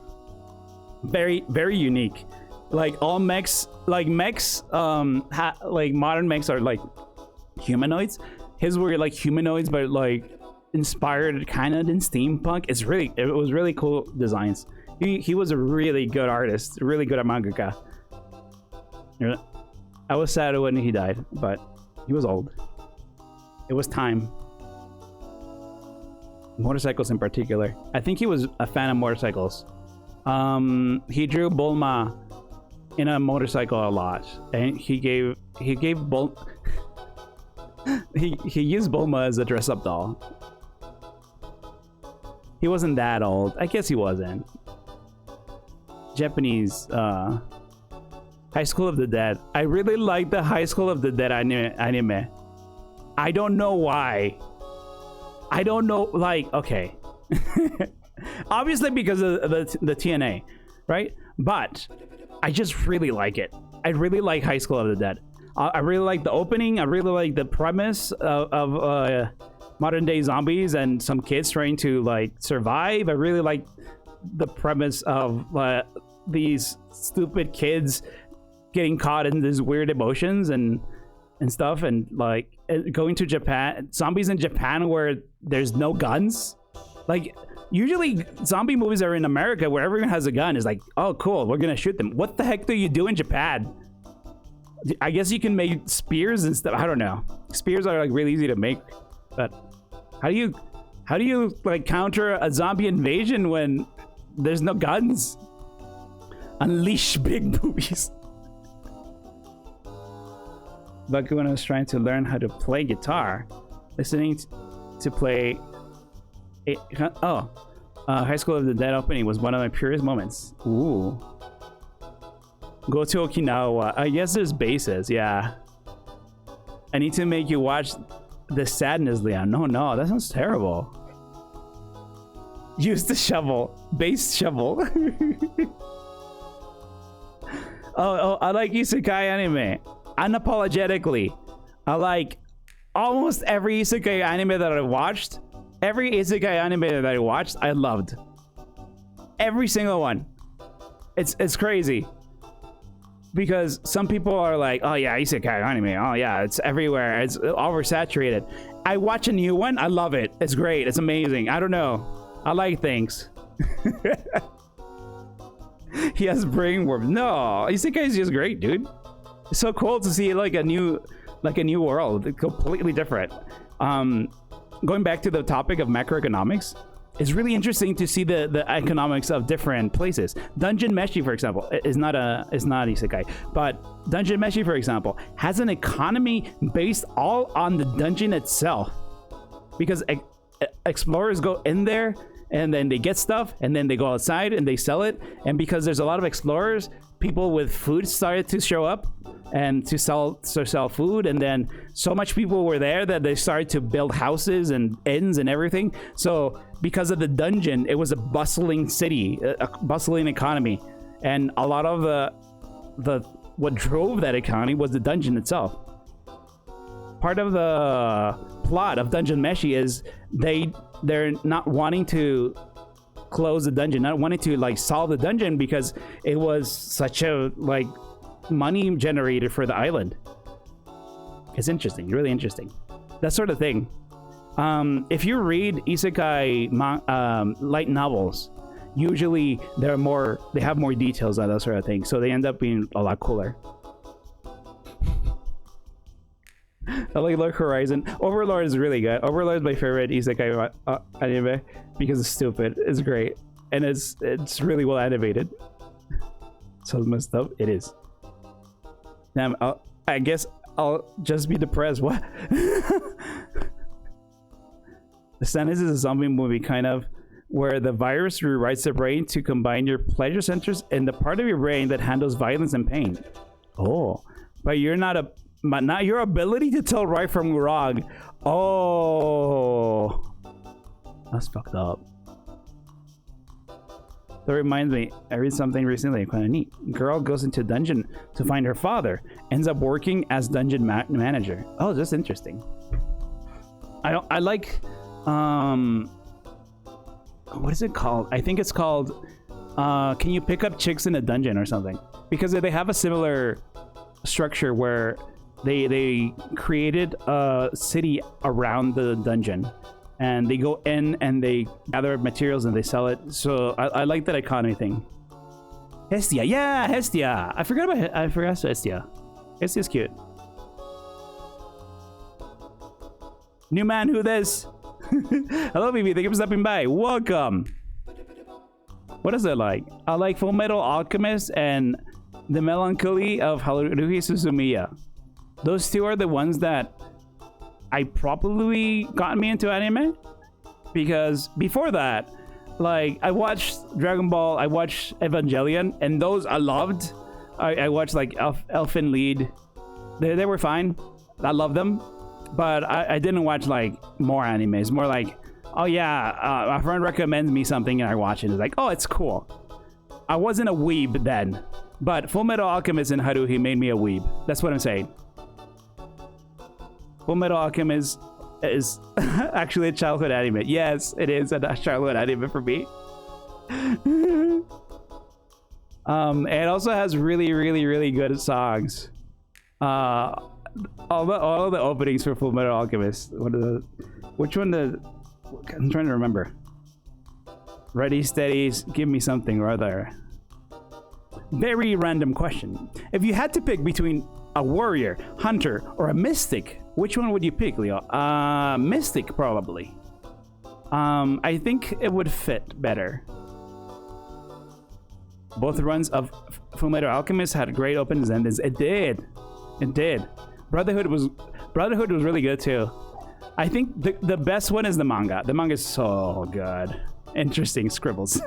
very unique. like all mechs, like like modern mechs are like humanoids. His were like humanoids, but like inspired kind of in steampunk. It was really cool designs. He was a really good artist, really good at mangaka. I was sad when he died, but he was old. It was time. Motorcycles in particular. I think he was a fan of motorcycles. He drew Bulma in a motorcycle a lot, and he gave Bulma he used Bulma as a dress-up doll. He wasn't that old. I guess he wasn't. Japanese High School of the Dead. I really like the High School of the Dead anime. I don't know why. I don't know, like, okay. Obviously because of the TNA, right? But I just really like it. I really like High School of the Dead. I really like the opening. I really like the premise of modern day zombies and some kids trying to like survive. I really like the premise of these stupid kids getting caught in these weird emotions and stuff, and like going to Japan, zombies in Japan where there's no guns. Like usually zombie movies are in America where everyone has a gun. Is like, oh cool, we're gonna shoot them. What the heck do you do in Japan? I guess you can make spears and stuff. I don't know. Spears are like really easy to make, but how do you like counter a zombie invasion when there's no guns? Unleash big boobies. But when I was trying to learn how to play guitar, listening to play High School of the Dead opening was one of my purest moments. Ooh. Go to Okinawa. I guess there's bases, yeah. I need to make you watch The Sadness, Leon. No, that sounds terrible. Use the shovel. Base shovel. Oh, I like isekai anime. Unapologetically. I like almost every isekai anime that I watched. Every isekai anime that I watched, I loved. Every single one. It's crazy. Because some people are like, oh yeah, isekai anime, oh yeah, it's everywhere, it's oversaturated. I watch a new one, I love it. It's great, it's amazing. I don't know, I like things. He has brain worms. No, isekai is just great, dude. It's so cool to see like a new world, completely different. Going back to the topic of macroeconomics, it's really interesting to see the economics of different places. Dungeon Meshi, for example, is not isekai, but Dungeon Meshi, for example, has an economy based all on the dungeon itself, because explorers go in there and then they get stuff and then they go outside and they sell it, and because there's a lot of explorers, people with food started to show up and to sell food, and then so much people were there that they started to build houses and inns and everything. So because of the dungeon, it was a bustling city, a bustling economy, and a lot of the what drove that economy was the dungeon itself. Part of the plot of Dungeon Meshi is they're not wanting to close the dungeon, not wanting to like solve the dungeon because it was such a like money generator for the island. It's interesting, really interesting, that sort of thing. If you read isekai light novels, usually they have more details on that sort of thing, so they end up being a lot cooler. I like Lord Horizon. Overlord is really good. Overlord is my favorite isekai anime because it's stupid. It's great, and it's really well animated. So messed up. It is. Damn. I guess I'll just be depressed. What? The Sadness is a zombie movie, kind of, where the virus rewrites the brain to combine your pleasure centers and the part of your brain that handles violence and pain. Oh, but not your ability to tell right from wrong. Oh, that's fucked up. That reminds me, I read something recently kind of neat. Girl goes into a dungeon to find her father, ends up working as dungeon manager. Oh, that's interesting. I like, what is it called? I think it's called, can you pick up chicks in a dungeon or something? because they have a similar structure where they created a city around the dungeon, and they go in and they gather materials and they sell it. So I like that economy thing. Hestia, yeah, Hestia. I forgot Hestia. Hestia's cute. New man, who this? Hello, BB. Thank you for stopping by. Welcome. What is it like? I like Full Metal Alchemist and The Melancholy of Haruhi Suzumiya. Those two are the ones that I probably got me into anime, because before that, like, I watched Dragon Ball, I watched Evangelion, and those I loved. I watched like Elfen Lied. They were fine. I love them, but I didn't watch like more animes. More like, oh yeah, my friend recommends me something and I watch it. It's like, oh, it's cool. I wasn't a weeb then, but Full Metal Alchemist and Haruhi made me a weeb. That's what I'm saying. Full Metal Alchemist is actually a childhood anime. Yes, it is a childhood anime for me. It also has really good songs. All the openings for Full Metal Alchemist. Which one? I'm trying to remember. Ready, steady, give me something or other. Very random question. If you had to pick between a warrior, hunter, or a mystic, which one would you pick, Leo? Mystic, probably. I think it would fit better. Both runs of Fullmetal Alchemist had great openings and endings. It did. Brotherhood was really good too. I think the best one is the manga. The manga is so good. Interesting scribbles.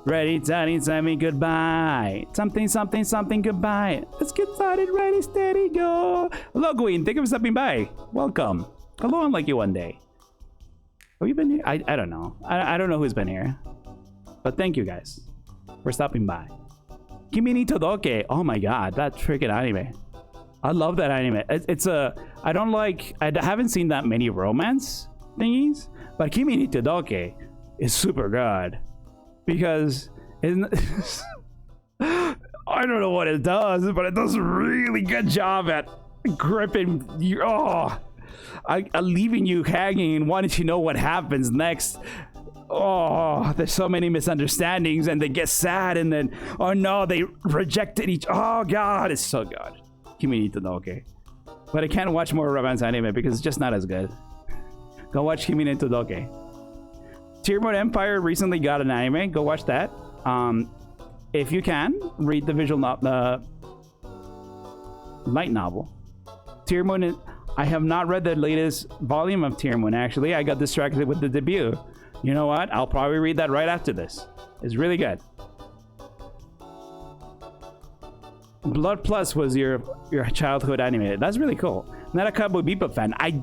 Ready, steady, tell me goodbye. Something, goodbye. Let's get started. Ready, steady, go. Hello, Gwyn. Thank you for stopping by. Welcome. Hello, unlike you one day. Have you been here? I don't know. I don't know who's been here. But thank you guys for stopping by. Kimi ni Todoke. Oh my god, that freaking anime. I love that anime. I haven't seen that many romance thingies, but Kimi ni Todoke is super good. Because I don't know what it does, but it does a really good job at gripping you. Leaving you hanging and wanting to know what happens next. Oh, there's so many misunderstandings, and they get sad, and then, oh no, they rejected each. Oh god, it's so good. Kimi ni Todoke. But I can't watch more romance anime because it's just not as good. Go watch Kimi ni Todoke. Tear Mode Empire recently got an anime. Go watch that. If you can, read the light novel. Tear Moon. I have not read the latest volume of Tear Moon, actually. I got distracted with the debut. You know what? I'll probably read that right after this. It's really good. Blood Plus was your childhood anime. That's really cool. Not a Cowboy Bebop fan. I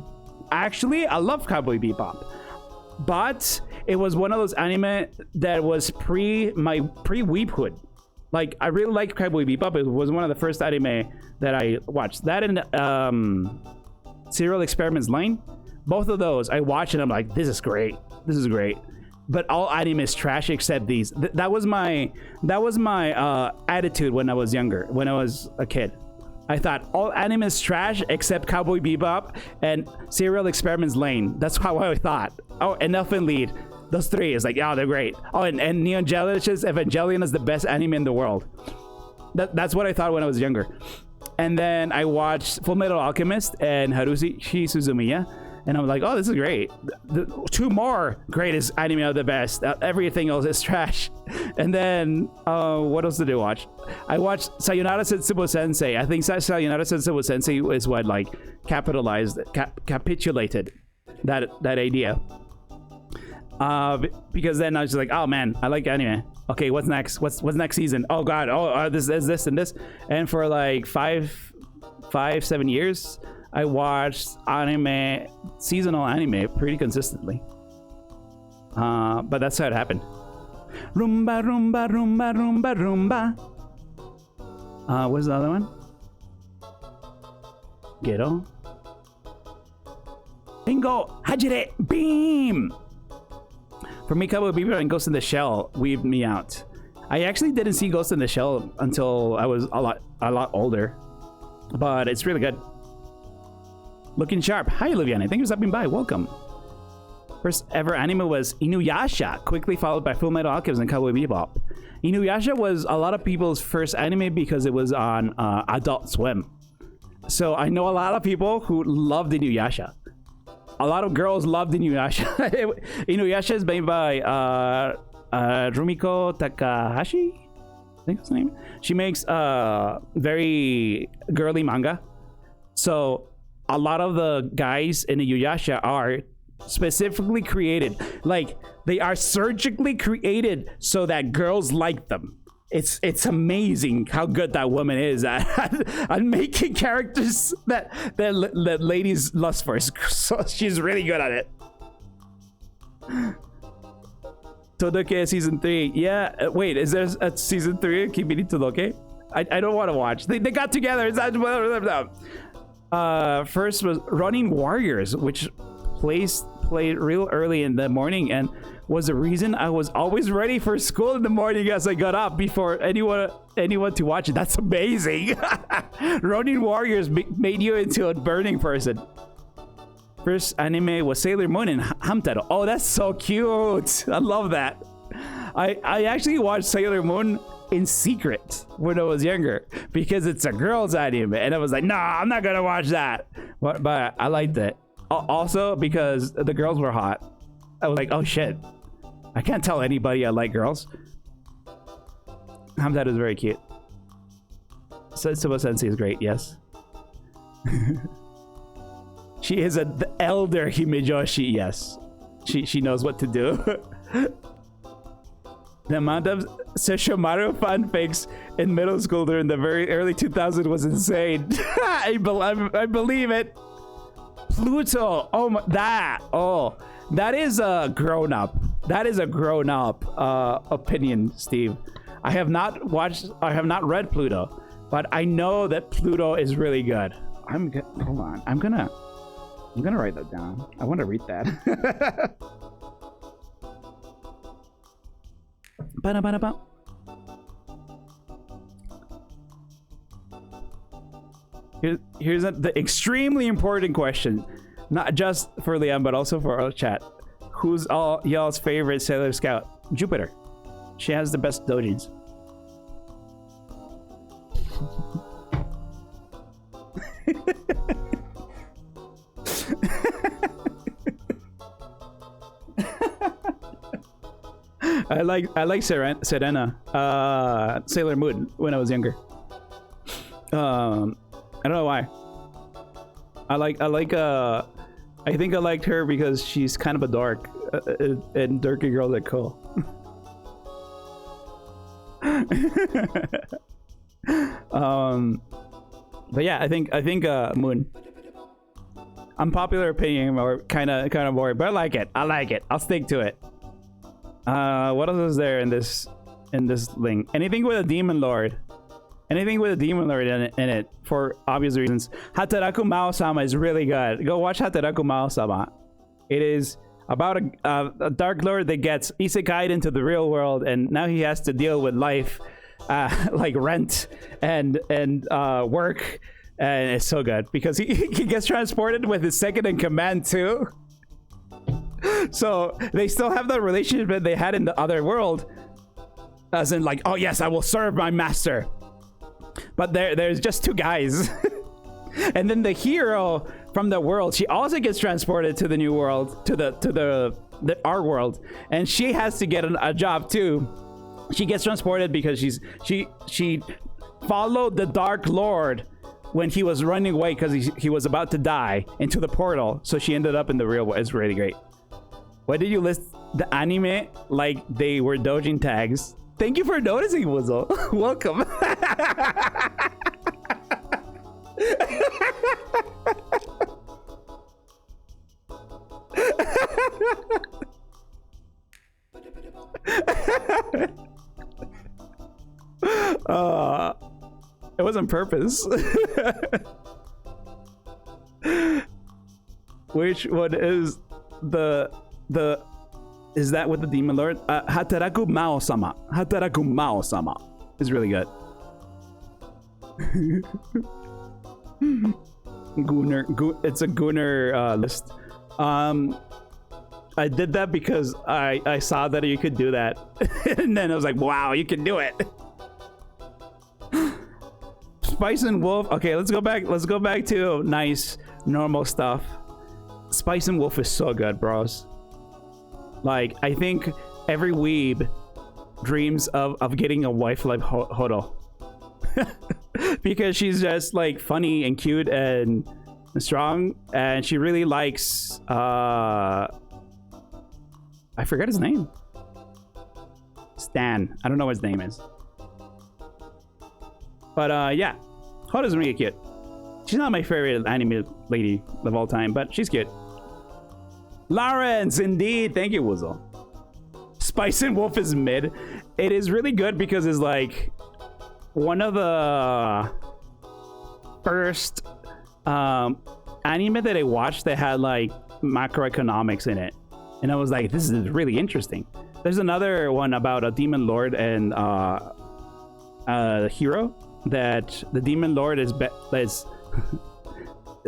love Cowboy Bebop. But it was one of those anime that was pre-weebhood. Like, I really liked Cowboy Bebop. It was one of the first anime that I watched. That and Serial Experiments Lain. Both of those I watched and I'm like, this is great. This is great. But all anime is trash except these. That was my attitude when I was younger, when I was a kid. I thought all anime is trash except Cowboy Bebop and Serial Experiments Lain. That's how I thought. Oh, and Elfen Lied. Those three is like, oh, they're great. Oh, and Neon Genesis Evangelion is the best anime in the world. That's what I thought when I was younger. And then I watched Full Metal Alchemist and Haruhi Suzumiya. And I'm like, oh, this is great. The two more greatest anime are the best. Everything else is trash. And then, what else did I watch? I watched Sayonara Sensibo Sensei. I think Sayonara Sensibo Sensei is what, like, capitulated that idea. Because then I was just like, oh man, I like anime. Okay, what's next? What's next season? Oh god, this and this. And for like 7 years, I watched seasonal anime pretty consistently. But that's how it happened. Rumba, rumba, rumba, rumba, rumba. What's the other one? Ghetto. Bingo! Hajire! Beam! For me, Cowboy Bebop and Ghost in the Shell weaved me out. I actually didn't see Ghost in the Shell until I was a lot older, but it's really good. Looking sharp. Hi, Liviana. Thank you for stopping by. Welcome. First ever anime was Inuyasha, quickly followed by Fullmetal Alchemist and Cowboy Bebop. Inuyasha was a lot of people's first anime because it was on Adult Swim. So I know a lot of people who loved Inuyasha. A lot of girls loved Inuyasha. Inuyasha is made by Rumiko Takahashi, I think that's the name. She makes very girly manga. So a lot of the guys in Inuyasha are specifically created, like they are surgically created so that girls like them. It's amazing how good that woman is at making characters that ladies lust for. So she's really good at it. Todoke season 3. Yeah, wait, is there a season 3 of Kimi ni Todoke? I don't want to watch. They got together. First was Running Warriors, which played real early in the morning and was the reason I was always ready for school in the morning as I got up before anyone to watch it. That's amazing. Running Warriors made you into a burning person. First anime was Sailor Moon and Hamtaro. Oh, that's so cute. I love that. I actually watched Sailor Moon in secret when I was younger because it's a girls anime, and I was like, nah, I'm not gonna watch that. But I liked it. Also because the girls were hot. I was like, oh shit, I can't tell anybody I like girls. Hamtaro is very cute. Setsuba Sensei is great, yes. She is the elder Himejoshi, yes. She knows what to do. The amount of Sesshomaru fanfics in middle school during the very early 2000s was insane. I believe it. Pluto. That is a grown-up. That is a grown-up opinion, Steve. I have not read Pluto, but I know that Pluto is really good. Hold on. I'm gonna write that down. I want to read that. Here's the extremely important question, not just for Liam but also for our chat. Who's all y'all's favorite Sailor Scout? Jupiter. She has the best dojins. I like Serena, Sailor Moon when I was younger. I don't know why. I think I liked her because she's kind of a dork, and dorky girls are cool. But yeah, I think Moon. Unpopular opinion, or kind of boring, but I like it. I'll stick to it. What else is there in this link? Anything with a demon lord. Anything with a demon lord in it, for obvious reasons. Hataraku Mao-sama is really good. Go watch Hataraku Mao-sama. It is about a dark lord that gets isekai'd into the real world, and now he has to deal with life, like rent and work, and it's so good because he gets transported with his second in command too. So they still have the relationship that they had in the other world, as in like, oh yes, I will serve my master. But there's just two guys. And then the hero from the world, she also gets transported to the new world, to our world, and she has to get a job too. She gets transported because she followed the Dark Lord when he was running away because he was about to die into the portal. So she ended up in the real world. It's really great. Why did you list the anime like they were dojin tags? Thank you for noticing, Wuzzle. Welcome. It was on purpose. Which one is the Is that with the Demon Lord? Hataraku Mao-sama. Hataraku Mao-sama is really good. It's a Gunner list. I did that because I saw that you could do that. And then I was like, wow, you can do it. Spice and Wolf. Okay, let's go back to nice, normal stuff. Spice and Wolf is so good, bros. Like, I think every weeb dreams of getting a wife like Hodo. Because she's just like funny and cute and strong, and she really likes I forgot his name. Stan. I don't know what his name is. But yeah, Hodo's really cute. She's not my favorite anime lady of all time, but she's cute. Lawrence, indeed. Thank you, Wuzzle. Spice and Wolf is mid. It is really good because it's like one of the first anime that I watched that had like macroeconomics in it. And I was like, this is really interesting. There's another one about a demon lord and a hero that the demon lord is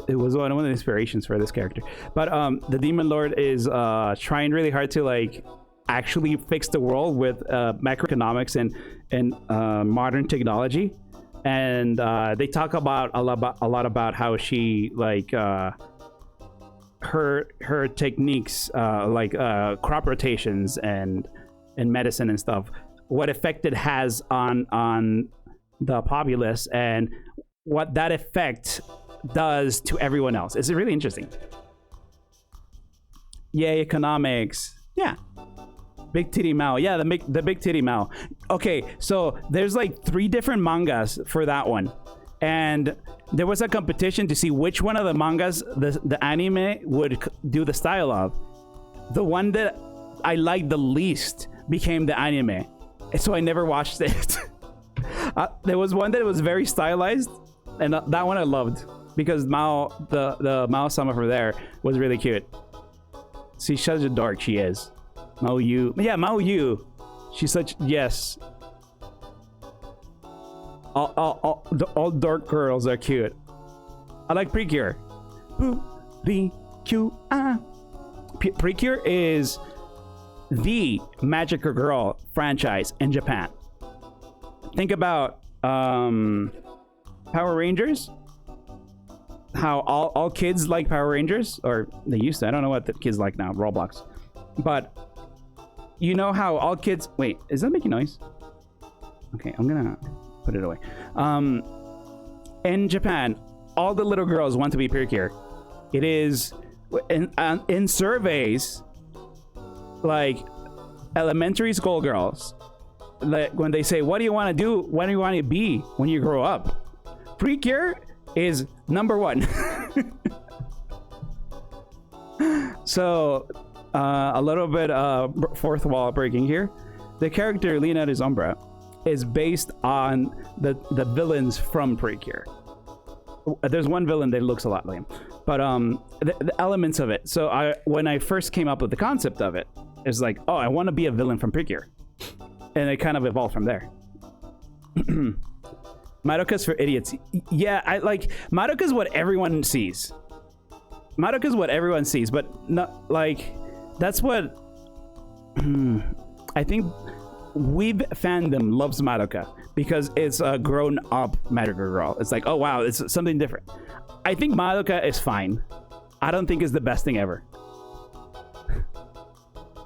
it was one of the inspirations for this character. But the demon lord is trying really hard to like actually fix the world with macroeconomics and modern technology. And they talk about a lot about how she like her techniques like crop rotations and medicine and stuff, what effect it has on the populace and what that effect does to everyone else. It's really interesting. Yay, economics. Yeah. Big Titty Mao. Yeah, the Big Titty Mao. Okay, so there's like 3 different mangas for that one. And there was a competition to see which one of the mangas the anime would do the style of. The one that I liked the least became the anime. So I never watched it. There was one that was very stylized, and that one I loved because Mao, the Mao-sama from there was really cute. See, she's such a dork, she is. Mao Yu. Yeah, Mao Yu. She's such, yes. All dark girls are cute. I like Precure. Precure is the Magical Girl franchise in Japan. Think about Power Rangers. How all kids like Power Rangers, or they used to. I don't know what the kids like now. Roblox. But you know how all kids. Wait, is that making noise? Okay, I'm gonna put it away. In Japan, all the little girls want to be Precure. It is in surveys, like elementary school girls, like when they say, "What do you want to do? What do you want to be when you grow up?" Precure is number 1. So, a little bit fourth wall breaking here. The character Leonardo Zombra is based on the villains from Precure. There's one villain that looks a lot like him, but the elements of it. So when I first came up with the concept of it, it's like, oh, I want to be a villain from Precure, and it kind of evolved from there. Madoka's for idiots. Yeah, I like Madoka's what everyone sees. Madoka's what everyone sees, but not like that's what I think. Weeb fandom loves Madoka because it's a grown-up Magical Girl. It's like, oh wow, it's something different. I think Madoka is fine. I don't think it's the best thing ever.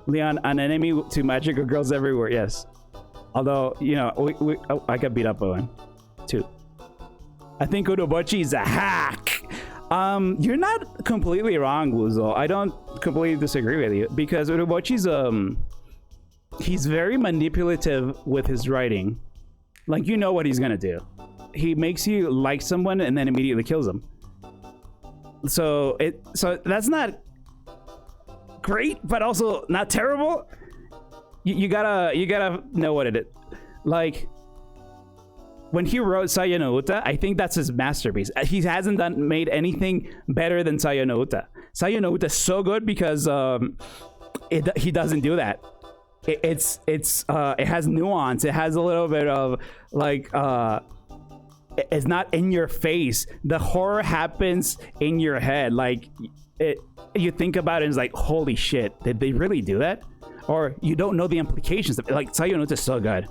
Leon, an enemy to Magical Girls everywhere. Yes, although you know, I got beat up by one too. I think Urobuchi is a hack. You're not completely wrong, Wuzo. I don't completely disagree with you because Urobuchi's he's very manipulative with his writing. Like, you know what he's gonna do. He makes you like someone and then immediately kills them. So that's not great, but also not terrible. You gotta know what it is. Like when he wrote Saya no Uta, I think that's his masterpiece. He hasn't made anything better than Saya no Uta. Saya no Uta is so good because he doesn't do that. It has nuance. It has a little bit of like it's not in your face. The horror happens in your head. Like you think about it, and it's like, holy shit, did they really do that? Or you don't know the implications of it. Like Sayonara is so good.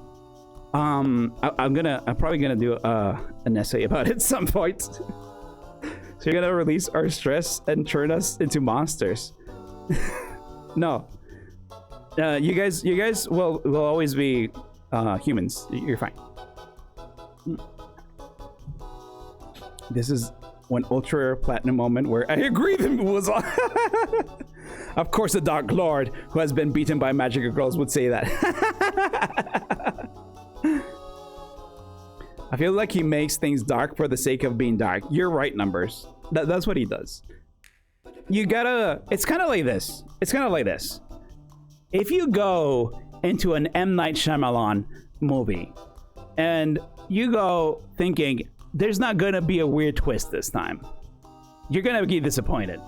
I'm probably gonna do an essay about it at some point. So you're gonna release our stress and turn us into monsters. No. You guys will always be humans. You're fine. This is one ultra platinum moment where I agree that was on. Of course, the Dark Lord, who has been beaten by magical girls, would say that. I feel like he makes things dark for the sake of being dark. You're right, Numbers. That's what he does. You gotta. It's kind of like this. If you go into an M. Night Shyamalan movie and you go thinking there's not gonna be a weird twist this time, you're gonna be disappointed.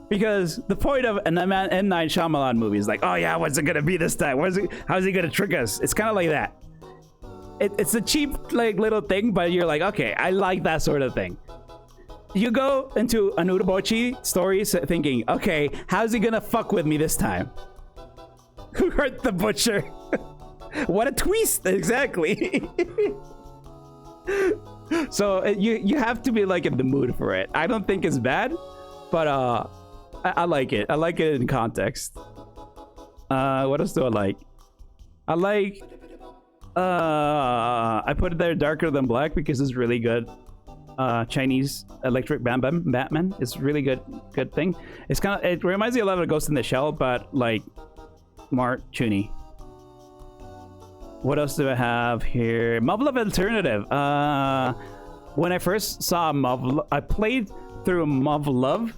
Because the point of an M. Night Shyamalan movie is like, oh yeah, what's it gonna be this time? How's he gonna trick us? It's kind of like that. It's a cheap like little thing, but you're like, okay, I like that sort of thing. You go into an Urobuchi story thinking, okay, how's he gonna fuck with me this time? Who hurt the butcher? What a twist, exactly. So you have to be like in the mood for it. I don't think it's bad, but I like it. I like it in context. What else do I like? I put it there darker than black because it's really good. Chinese electric Batman. It's really good thing. It reminds me a lot of Ghost in the Shell, but like more chuny. What else do I have here? Muv-Luv Alternative. When I first saw I played through Muv-Luv,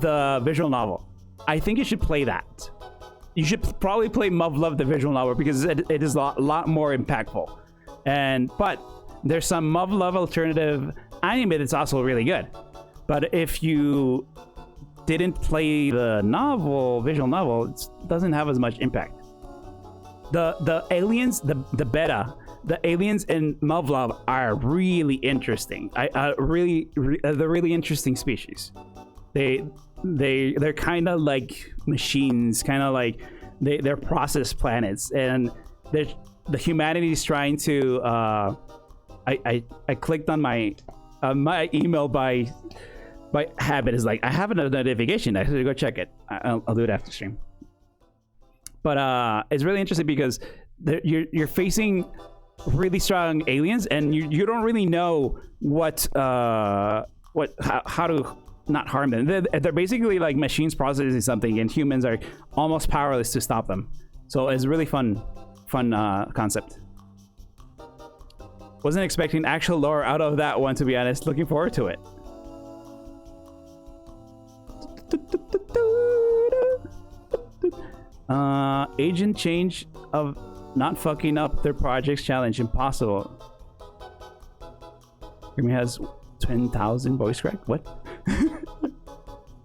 the visual novel. I think you should play that. You should probably play Muv-Luv, the visual novel, because it is a lot more impactful. But there's some Muv-Luv Alternative anime that's also really good. But if you didn't play the visual novel, it doesn't have as much impact. The aliens, the beta, the aliens in Muv-Luv are really interesting. They're really interesting species. They're kind of like machines, kind of like they're process planets, and the humanity is trying to. I clicked on my email by habit. Is like I have a notification. I should go check it. I'll do it after stream. But it's really interesting because you're facing really strong aliens, and you don't really know how to not harm them. They're basically like machines processing something, and humans are almost powerless to stop them. So it's really fun concept. Wasn't expecting actual lore out of that one, to be honest. Looking forward to it. Agent change of not fucking up their projects challenge impossible. Grimmy has 10,000 voice crack. What?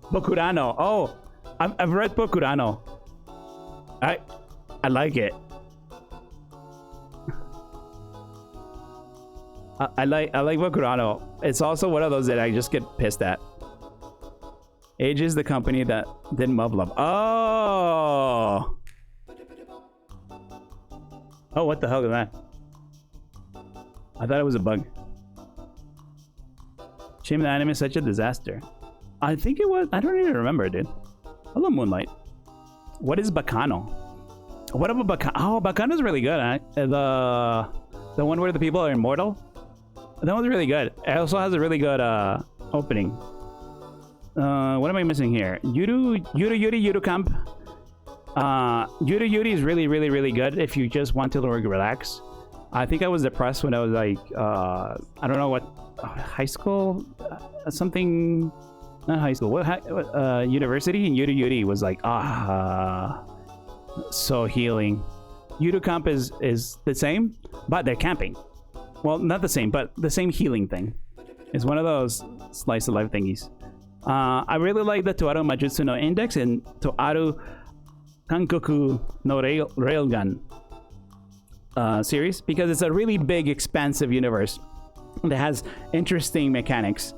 Bokurano. Oh, I've read Bokurano. I like it. I like Bokurano. It's also one of those that I just get pissed at. Age is the company that did Muv-Luv. Oh. Oh, what the hell is that? I thought it was a bug. Shame the anime is such a disaster. I think it was. I don't even remember, dude. Hello, Moonlight. What is Bacano? What about Bacano? Oh, Bacano's really good. Huh? The one where the people are immortal. That one's really good. It also has a really good opening. What am I missing here? Yuru Camp. Yuri is really good if you just want to relax. I think I was depressed when I was like, I don't know what, high school? Something, not high school, what university? And Yuri was like, so healing. Yuru Camp is the same, but they're camping. Well, not the same, but the same healing thing. It's one of those slice of life thingies. I really like the Toaru Majutsu no Index and Toaru Kankoku no Railgun series, because it's a really big, expansive universe that has interesting mechanics.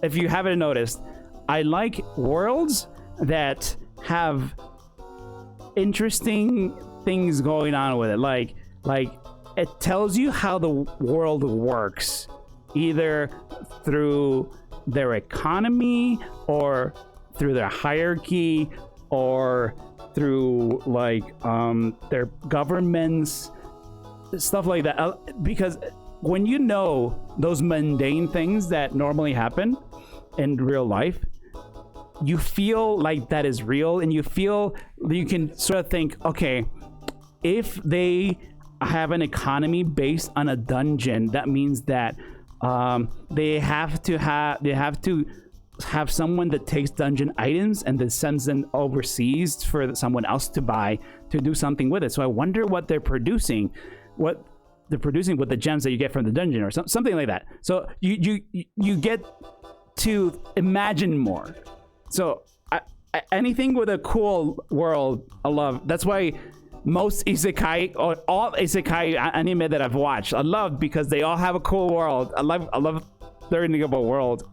If you haven't noticed, I like worlds that have interesting things going on with it. Like it tells you how the world works, either through their economy or through their hierarchy or through like their governments, stuff like that. Because when you know those mundane things that normally happen in real life, you feel like that is real, and you feel you can sort of think, okay, if they have an economy based on a dungeon, that means that they have to have someone that takes dungeon items and then sends them overseas for someone else to buy to do something with it. So I wonder what they're producing, with the gems that you get from the dungeon, or something like that. So you get to imagine more. So anything with a cool world, I love. That's why most isekai, or all isekai anime that I've watched, I love, because they all have a cool world. I love learning about world.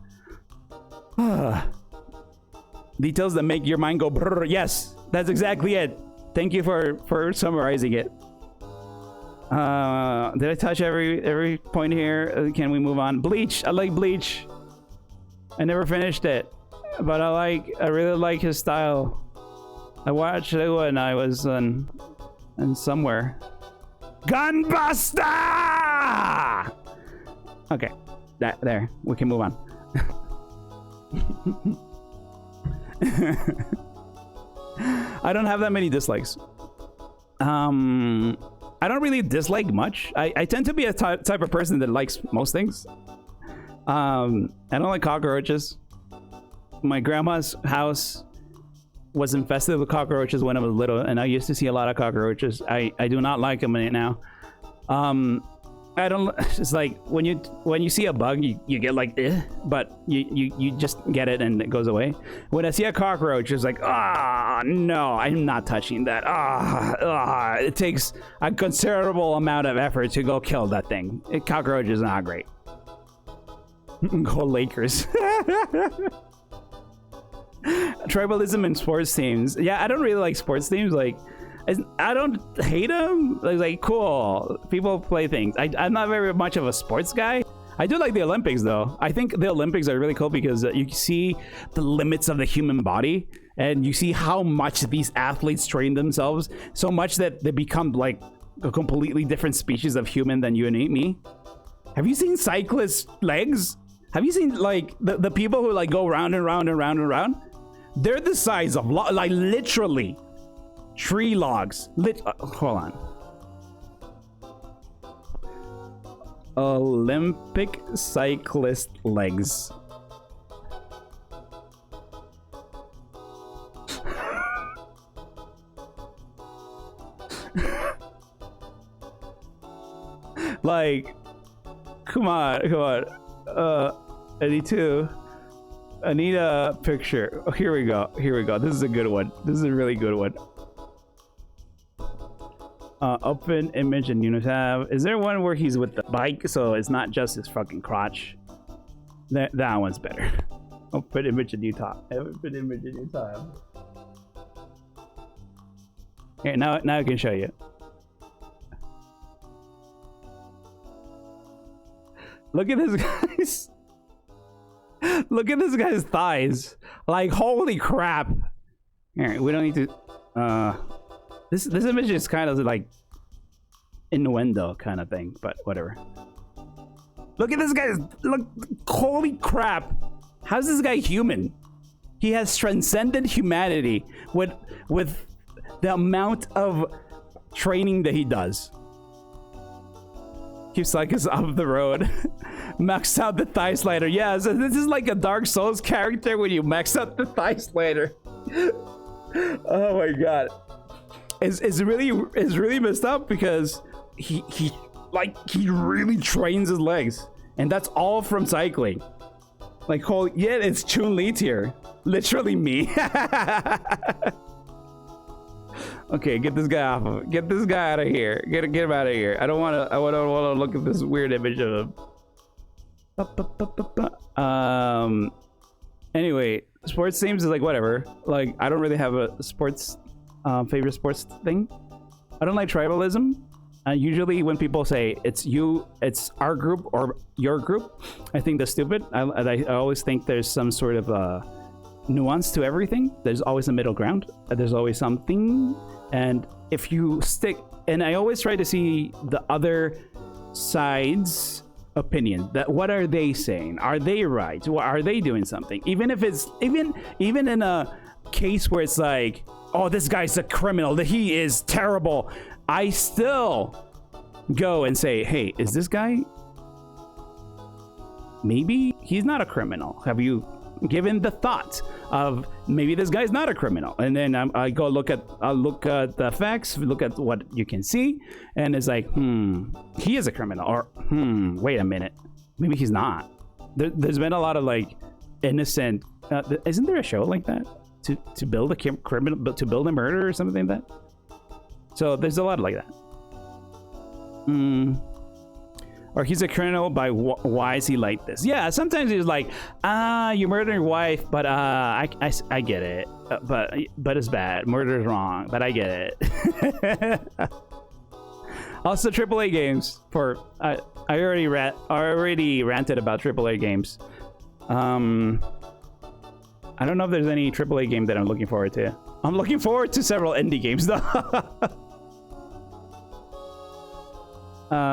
Details that make your mind go brrr. Yes, that's exactly it. Thank you for summarizing it. Did I touch every point here? Can we move on? Bleach. I like Bleach. I never finished it, but I really like his style. I watched it when I was in somewhere. Gunbuster! Okay, there. We can move on. I don't have that many dislikes. I don't really dislike much. I tend to be a type of person that likes most things. I don't like cockroaches. My grandma's house was infested with cockroaches when I was little, and I used to see a lot of cockroaches. I do not like them in it now. I don't. It's like when you see a bug, you get like, eh, but you just get it and it goes away. When I see a cockroach, it's like, no, I'm not touching that. It takes a considerable amount of effort to go kill that thing. Cockroach is not great. Go Lakers. Tribalism in sports teams. Yeah, I don't really like sports teams. Like, I don't hate them. Like cool, people play things. I'm not very much of a sports guy. I do like the Olympics though. I think the Olympics are really cool because you see the limits of the human body, and you see how much these athletes train themselves, so much that they become like a completely different species of human than you and me. Have you seen cyclists' legs? Have you seen like the people who like go round and round and round and round? They're the size of like literally tree logs. Hold on. Olympic cyclist legs. Like, come on. I need a picture. Oh, here we go. This is a good one. This is a really good one. Open image and new tab. Is there one where he's with the bike, so it's not just his fucking crotch? That one's better. Open image and new tab. Open image and new tab. Here, now I can show you. Look at this guy's. Look at this guy's thighs. Like, holy crap. Here, we don't need to. This image is kind of like innuendo kind of thing, but whatever. Look at this guy's. Look, holy crap. How's this guy human? He has transcended humanity with the amount of training that he does. Keeps like us off the road. Max out the thigh slider. Yeah, so this is like a Dark Souls character when you max out the thigh slider. Oh my god. It's really messed up because he really trains his legs, and that's all from cycling. Like, holy, yeah, it's Chun-Li tier. Literally me. Okay, get this guy off of it. Get this guy out of here. Get him out of here. I don't want to look at this weird image of him. Anyway, sports teams is like whatever. Like, I don't really have a sports favorite sports thing. I don't like tribalism. Usually when people say it's our group or your group, I think that's stupid. I always think there's some sort of nuance to everything. There's always a middle ground. There's always something. And if you stick, and I always try to see the other side's opinion. That what are they saying? Are they right? Are they doing something? Even if it's even in a case where it's like, oh, this guy's a criminal, that he is terrible, I still go and say, hey, is this guy, maybe he's not a criminal? Have you given the thought of maybe this guy's not a criminal? And then I go look at the facts, look at what you can see, and it's like, he is a criminal, or wait a minute, maybe he's not. There's been a lot of like innocent. Isn't there a show like that to build a criminal, to build a murder or something like that? So there's a lot like that. Or he's a criminal by why is he like this? Yeah, sometimes he's like, you murdered your wife, but I get it, but it's bad. Murder is wrong, but I get it. Also, AAA games. I already ranted about AAA games. I don't know if there's any AAA game that I'm looking forward to. I'm looking forward to several indie games though.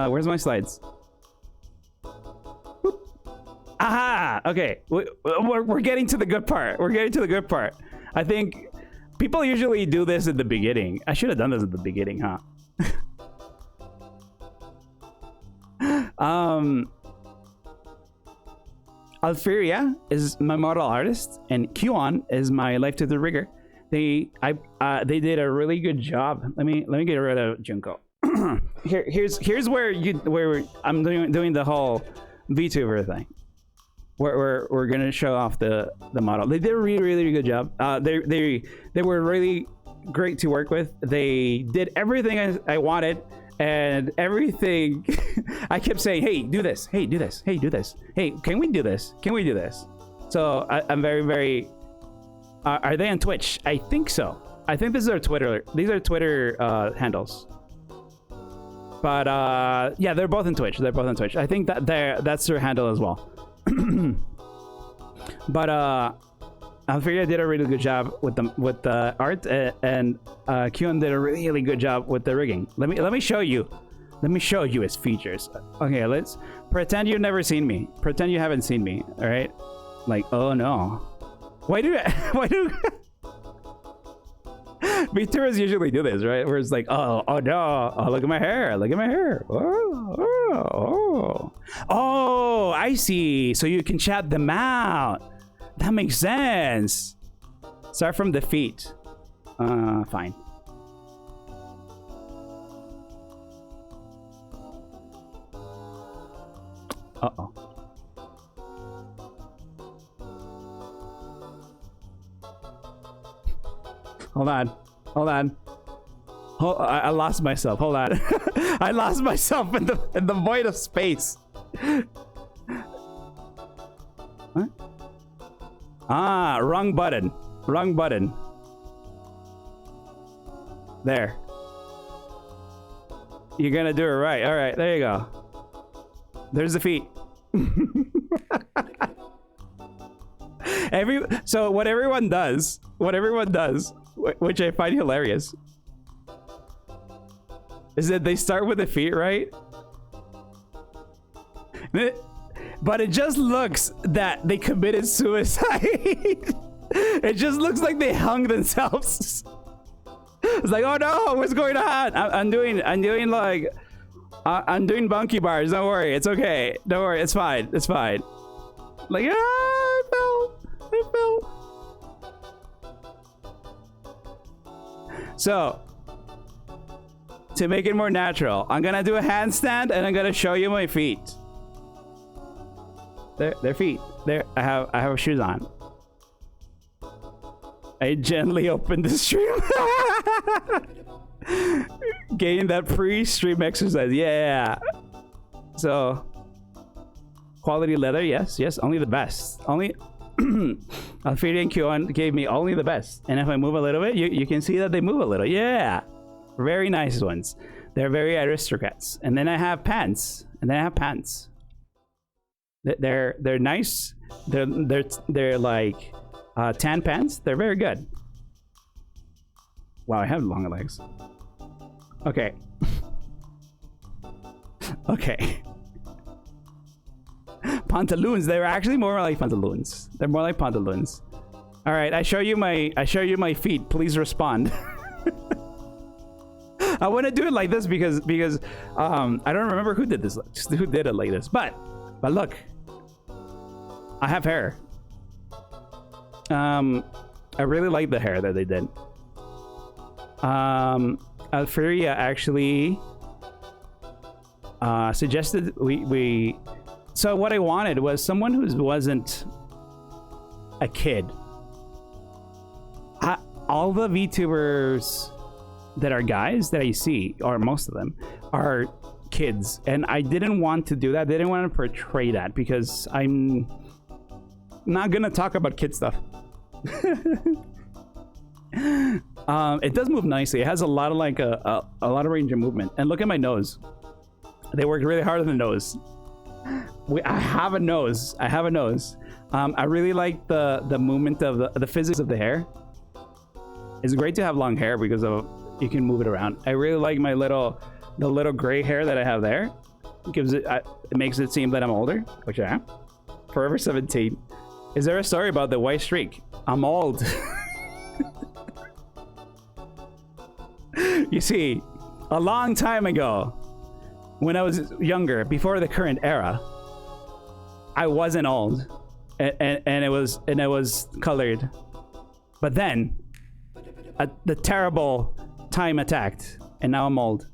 Where's my slides? Boop. Aha! Okay, we're getting to the good part. I think people usually do this at the beginning. I should have done this at the beginning, huh? Alfiria is my model artist, and Qon is my life to the rigger. They did a really good job. Let me get rid of Junko. Here's where I'm doing the whole VTuber thing. We're gonna show off the model. They did a really good job. They were really great to work with. They did everything I wanted, and everything I kept saying, hey, do this, hey, do this, hey, do this, hey, can we do this, so I'm very are they on Twitch? I think so. I think these are Twitter handles, but yeah, they're both on Twitch. I think that's their handle as well. But Alfiria did a really good job with the art, and Qon did a really good job with the rigging. Let me show you his features. Okay, let's pretend you've never seen me. Pretend you haven't seen me. All right, like, oh no, why do VTubers usually do this, right? Where it's like, oh no, oh, look at my hair, oh, I see. So you can chat them out. That makes sense. Start from the feet. Fine. Uh-oh. Hold on. I lost myself. Hold on. I lost myself in the void of space. What? Ah, wrong button. There. You're gonna do it right. All right, there you go. There's the feet. So what everyone does, which I find hilarious, is that they start with the feet, right? But it just looks that they committed suicide. It just looks like they hung themselves. It's like, oh no, what's going on? I'm doing monkey bars. Don't worry, it's okay. Don't worry, it's fine. Like, I fell. So, to make it more natural, I'm gonna do a handstand and I'm gonna show you my feet. Their feet. there. I have shoes on. I gently opened the stream. Getting that pre-stream exercise. Yeah. So, quality leather. Yes. Only the best. Only. Alfredo and Kyon gave me only the best. And if I move a little bit, you can see that they move a little. Yeah. Very nice ones. They're very aristocrats. And then I have pants. They're nice. They're like tan pants. They're very good. Wow, I have long legs. Okay. Okay. Pantaloons. They're actually more like pantaloons. They're more like pantaloons. All right, I show you my feet. Please respond. I want to do it like this because I don't remember who did this. Who did it like this? But look, I have hair. I really like the hair that they did. Alferia actually suggested we. So what I wanted was someone who wasn't a kid. All the VTubers that are guys that I see, or most of them, are kids, and I didn't want to do that. I didn't want to portray that because I'm not gonna talk about kid stuff. It does move nicely. It has a lot of like a lot of range of movement. And look at my nose. They worked really hard on the nose. I have a nose. I really like the movement of the physics of the hair. It's great to have long hair because you can move it around. I really like the little gray hair that I have there. It makes it seem that I'm older, which I am. Forever 17. Is there a story about the white streak? I'm old. You see, a long time ago, when I was younger, before the current era, I wasn't old, and it was colored. But then, the terrible time attacked, and now I'm old.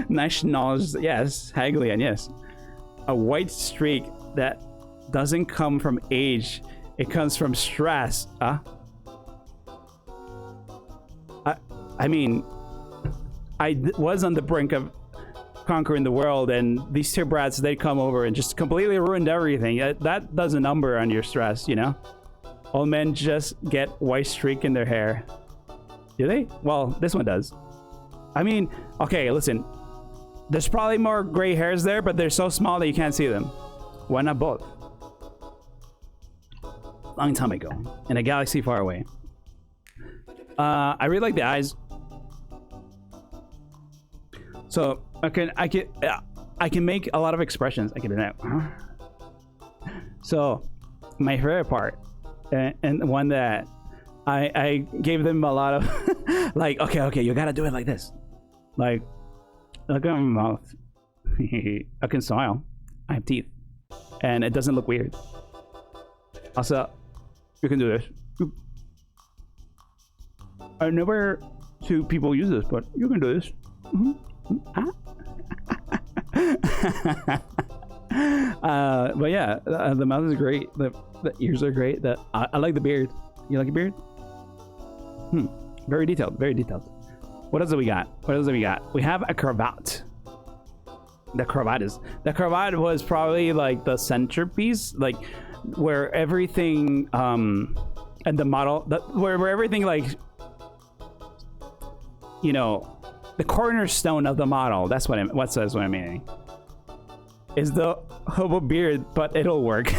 Nationals, yes. Haglian, yes. A white streak that doesn't come from age, it comes from stress. I mean, I was on the brink of conquering the world, and these two brats, they come over and just completely ruined everything. That does a number on your stress, you know? All men just get white streak in their hair. Do they? Well, this one does. I mean, okay, listen. There's probably more gray hairs there, but they're so small that you can't see them. Why not both? Long time ago, in a galaxy far away. I really like the eyes. So I can make a lot of expressions. I can do that. So my favorite part, and one that I gave them a lot of like, okay, you gotta do it like this. Like, look at my mouth. I can smile. I have teeth, and it doesn't look weird. Also, you can do this. I never see people use this, but you can do this. But yeah, the mouth is great. The ears are great. I like the beard. You like a beard? Very detailed. Very detailed. What else do we got? We have a cravat. The cravat was probably like the centerpiece, like where everything and the model, where everything, like, you know, the cornerstone of the model. That's what I'm meaning. Is the hobo beard, but it'll work.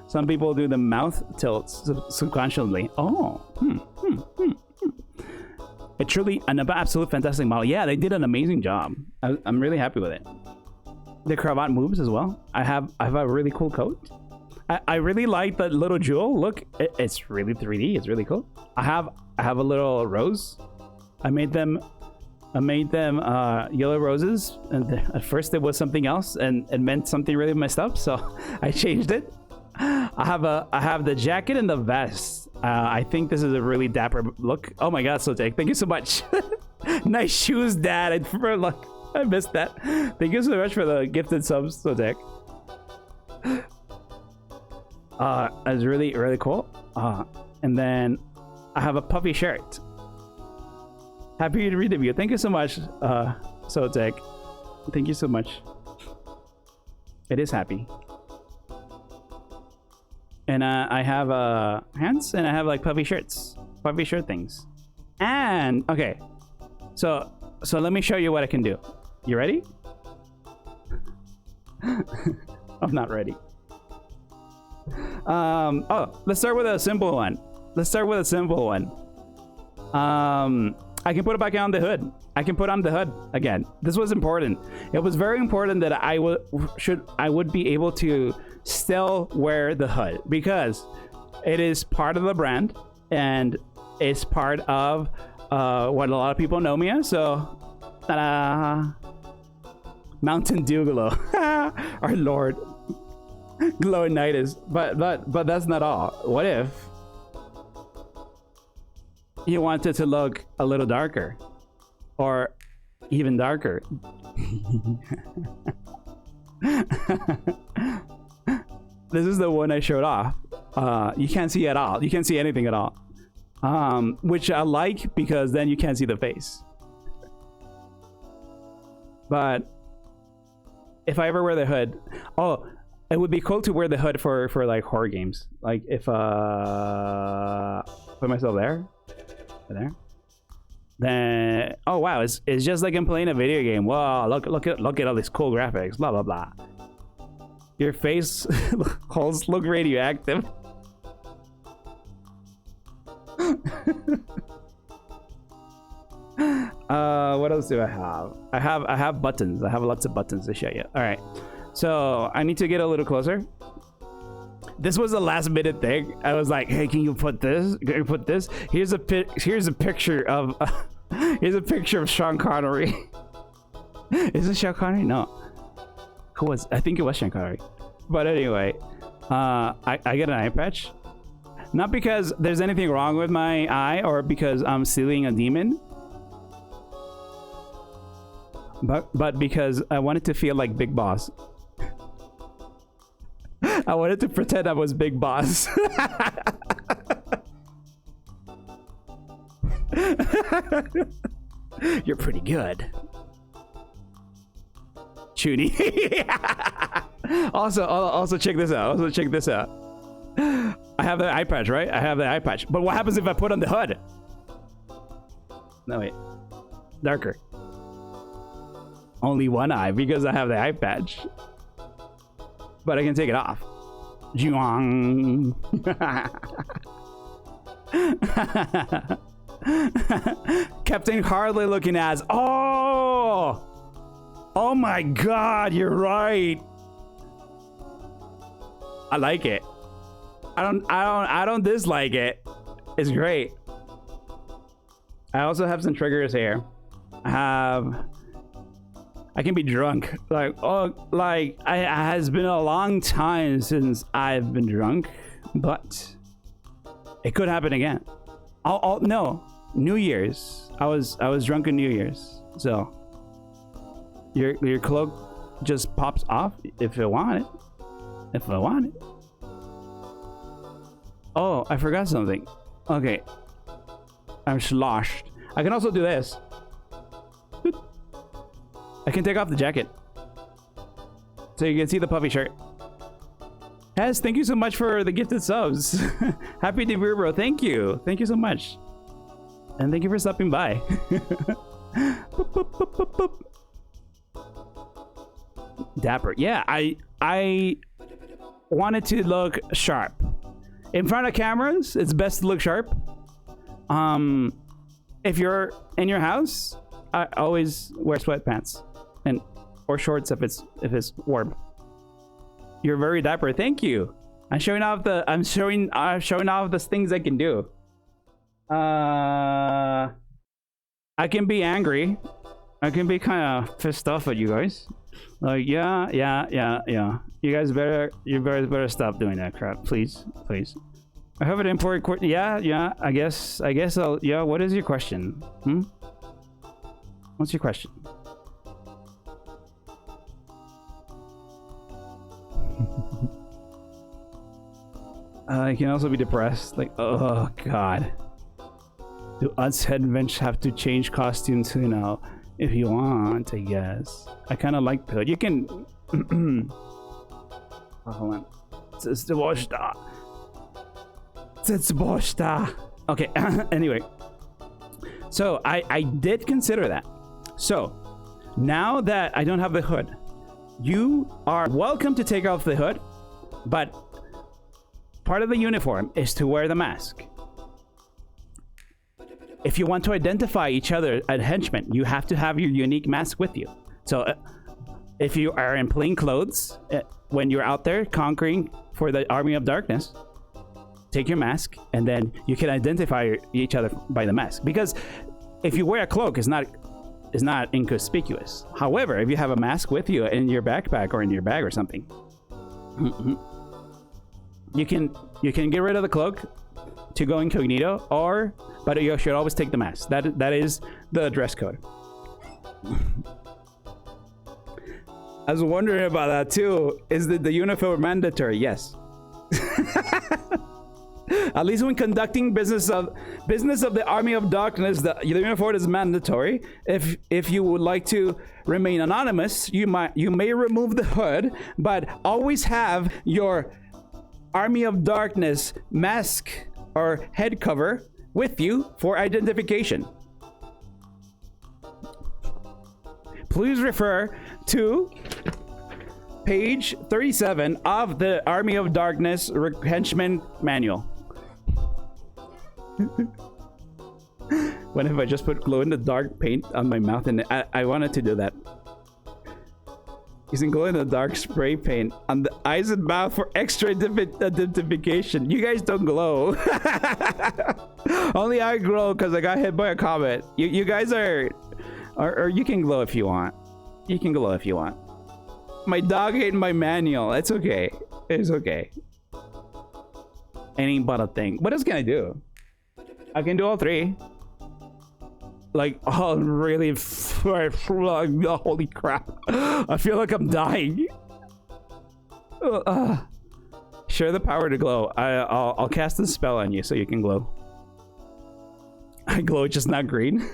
Some people do the mouth tilts subconsciously. It's truly an absolute fantastic model. Yeah, they did an amazing job. I'm really happy with it. The cravat moves as well. I have a really cool coat. I really like the little jewel. Look, it's really 3D. It's really cool. I have a little rose. I made them yellow roses, and at first it was something else, and it meant something really messed up, so I changed it. I have the jacket and the vest. I think this is a really dapper look. Oh my god, Sotek, thank you so much. Nice shoes, Dad. I missed that. Thank you so much for the gifted subs, Sotek. It's really, really cool. And then I have a puffy shirt. Happy to read the review. Thank you so much, Sotek. Thank you so much. It is happy. And I have hands, and I have like puffy shirts, puffy shirt things. And okay, so let me show you what I can do. You ready? I'm not ready. Oh, let's start with a simple one. I can put it back on the hood. I can put on the hood again. This was important. It was very important that I would be able to still wear the hood because it is part of the brand and it's part of what a lot of people know me as. So, ta-da! Mountain Dew glow. Our Lord, glowing night is. But that's not all. What if you wanted to look a little darker, or even darker? This is the one I showed off. You can't see at all. You can't see anything at all. Which I like because then you can't see the face. But if I ever wear the hood, oh, it would be cool to wear the hood for like horror games. Like if put myself there. Then oh wow, it's just like I'm playing a video game. Wow, look at all these cool graphics. Blah blah blah. Your face holes look radioactive. What else do I have? I have buttons. I have lots of buttons to show you. All right, so I need to get a little closer. This was a last minute thing. I was like, hey, can you put this? Can you put this? Here's a picture of here's a picture of Sean Connery. Is it Sean Connery? No. Who was? I think it was Sean Connery. But anyway, I get an eye patch. Not because there's anything wrong with my eye or because I'm stealing a demon. But because I wanted to feel like Big Boss. I wanted to pretend I was Big Boss. You're pretty good. Chuny. Also check this out. I have the eye patch, right? I have the eye patch. But what happens if I put on the hood? No, wait. Darker. Only one eye because I have the eye patch. But I can take it off. Juang. Captain Harley looking as. Oh! Oh my god, you're right. I like it. I don't dislike it. It's great. I also have some triggers here. I can be drunk. Like, oh, like it has been a long time since I've been drunk, but it could happen again. No, New Year's. I was drunk on New Year's. So your cloak just pops off if I want it. Oh, I forgot something. Okay, I'm sloshed. I can also do this. I can take off the jacket so you can see the puffy shirt. Hez, thank you so much for the gifted subs. Happy New Year, bro. Thank you so much, and thank you for stopping by. Boop, boop, boop, boop, boop. Dapper. Yeah, I wanted to look sharp in front of cameras. It's best to look sharp. If you're in your house, I always wear sweatpants or shorts if it's warm. You're very dapper. Thank you. I'm showing off the things I can do. I can be angry. I can be kind of pissed off at you guys. Like, yeah. You guys better stop doing that crap, please. I have an important question. Yeah. I guess I'll. Yeah. What is your question? What's your question? You can also be depressed. Like, oh god. Do Undead Bench have to change costumes? You know, if you want, I guess. I kind of like the. You can. Oh, hold on. Okay. Anyway, so I did consider that. So now that I don't have the hood, you are welcome to take off the hood, but part of the uniform is to wear the mask. If you want to identify each other as henchmen, you have to have your unique mask with you. So if you are in plain clothes, when you're out there conquering for the Army of Darkness, take your mask and then you can identify each other by the mask. Because if you wear a cloak, it's not inconspicuous. However, if you have a mask with you in your backpack or in your bag or something, you can get rid of the cloak to go incognito, but you should always take the mask. That is the dress code. I was wondering about that too. Is the uniform mandatory? Yes. At least when conducting business of the Army of Darkness, the uniform is mandatory. If you would like to remain anonymous, you may remove the hood, but always have your Army of Darkness mask or head cover with you for identification. Please refer to page 37 of the Army of Darkness Henchman Manual. What if I just put glow-in-the-dark paint on my mouth? And I wanted to do that. Using glow-in-the-dark spray paint on the eyes and mouth for extra identification. You guys don't glow. Only I glow because I got hit by a comet. You guys are... Or you can glow if you want. You can glow if you want. My dog ate my manual. It's okay. It's okay. Ain't but a thing. What else can I do? I can do all three. Like, oh, really? Holy crap. I feel like I'm dying. Share the power to glow. I'll cast a spell on you so you can glow. I glow, just not green.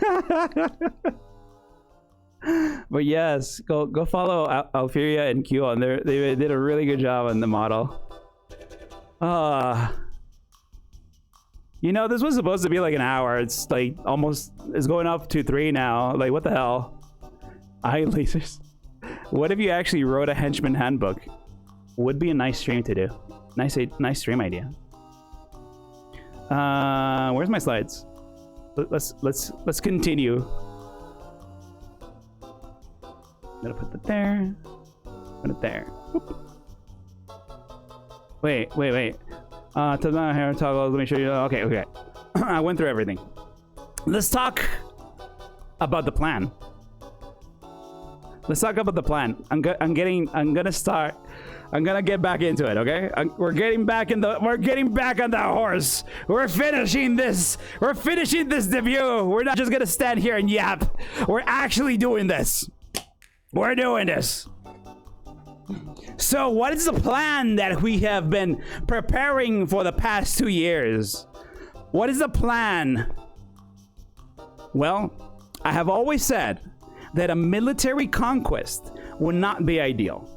But yes, go follow Alfiria and Q. They did a really good job on the model. You know, this was supposed to be like an hour. It's like it's going up to 3 now. Like, what the hell? Eye lasers. What if you actually wrote a henchman handbook? Would be a nice stream to do. Nice stream idea. Where's my slides? Let's continue. I'm gonna put that there. Put it there. Whoop. Wait. Tell me hair toggle. Let me show you. Okay. I went through everything. Let's talk about the plan. Let's talk about the plan. I'm gonna get back into it. Okay. We're getting back on the horse. We're finishing this debut. We're not just gonna stand here and yap. We're actually doing this. We're doing this. So what is the plan that we have been preparing for the past 2 years? What is the plan? Well, I have always said that a military conquest would not be ideal.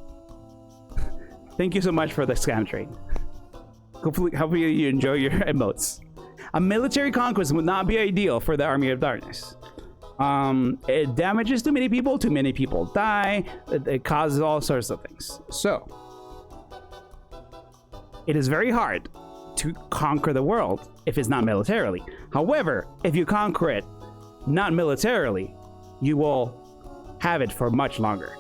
Thank you so much for the scam trade. Hopefully you enjoy your emotes. A military conquest would not be ideal for the Army of Darkness. It damages too many people die, it causes all sorts of things. So, it is very hard to conquer the world if it's not militarily. However, if you conquer it not militarily, you will have it for much longer.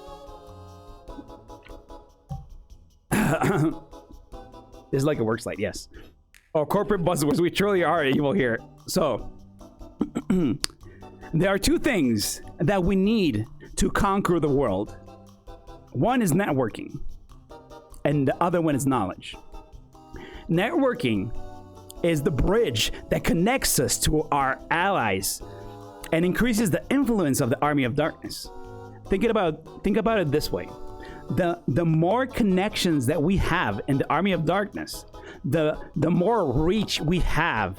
This is like a work site, yes. Oh, corporate buzzwords, we truly are evil here. So, There are two things that we need to conquer the world. One is networking, and the other one is knowledge. Networking is the bridge that connects us to our allies and increases the influence of the army of darkness. Think about it this way. The more connections that we have in the army of darkness, the more reach we have.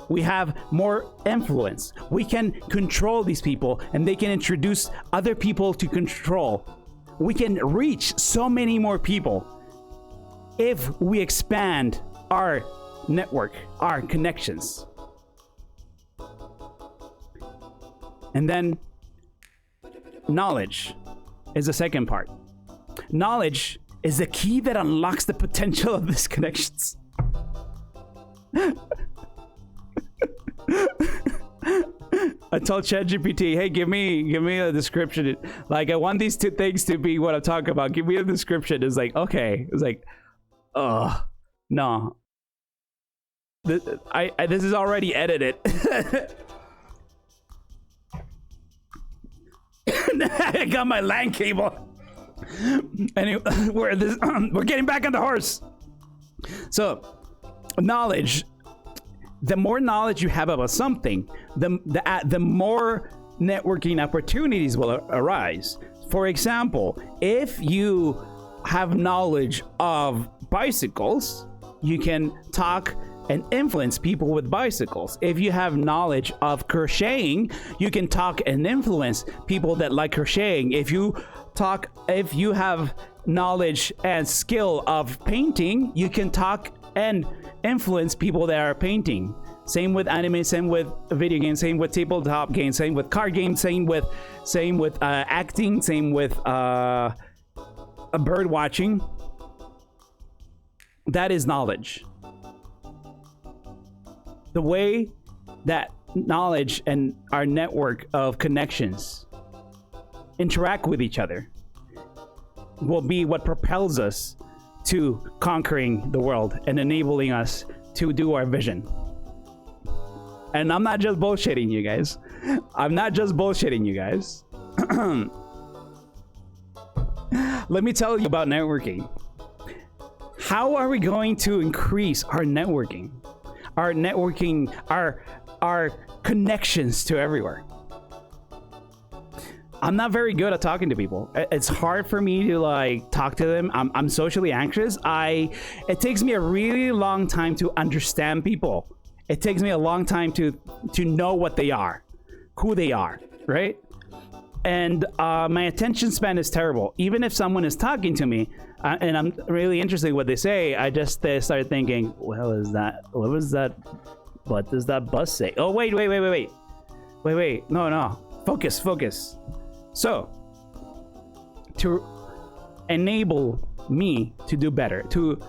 We have more influence. We can control these people, and they can introduce other people to control. We can reach so many more people if we expand our network, our connections. And then knowledge is the second part. Knowledge is the key that unlocks the potential of these connections. I told ChatGPT, hey, give me a description. Like, I want these two things to be what I'm talking about. Give me a description. It's like, okay. It's like, no. This is already edited. I got my LAN cable. Anyway, we're getting back on the horse. So, knowledge. The more knowledge you have about something, the more networking opportunities will arise. For example, if you have knowledge of bicycles, you can talk and influence people with bicycles. If you have knowledge of crocheting, you can talk and influence people that like crocheting. If you have knowledge and skill of painting, you can talk and influence people that are painting. Same with anime, same with video games, same with tabletop games, same with card games, same with acting, same with bird watching. That is knowledge. The way that knowledge and our network of connections interact with each other will be what propels us to conquering the world and enabling us to do our vision. And I'm not just bullshitting you guys. Let me tell you about networking. How are we going to increase our networking? Our connections to everywhere. I'm not very good at talking to people. It's hard for me to like talk to them. I'm socially anxious. It takes me a really long time to understand people. It takes me a long time to know what they are, who they are, right? And my attention span is terrible. Even if someone is talking to me and I'm really interested in what they say, I just start thinking, well, what does that bus say? Oh, wait. No. Focus. So, to enable me to do better, to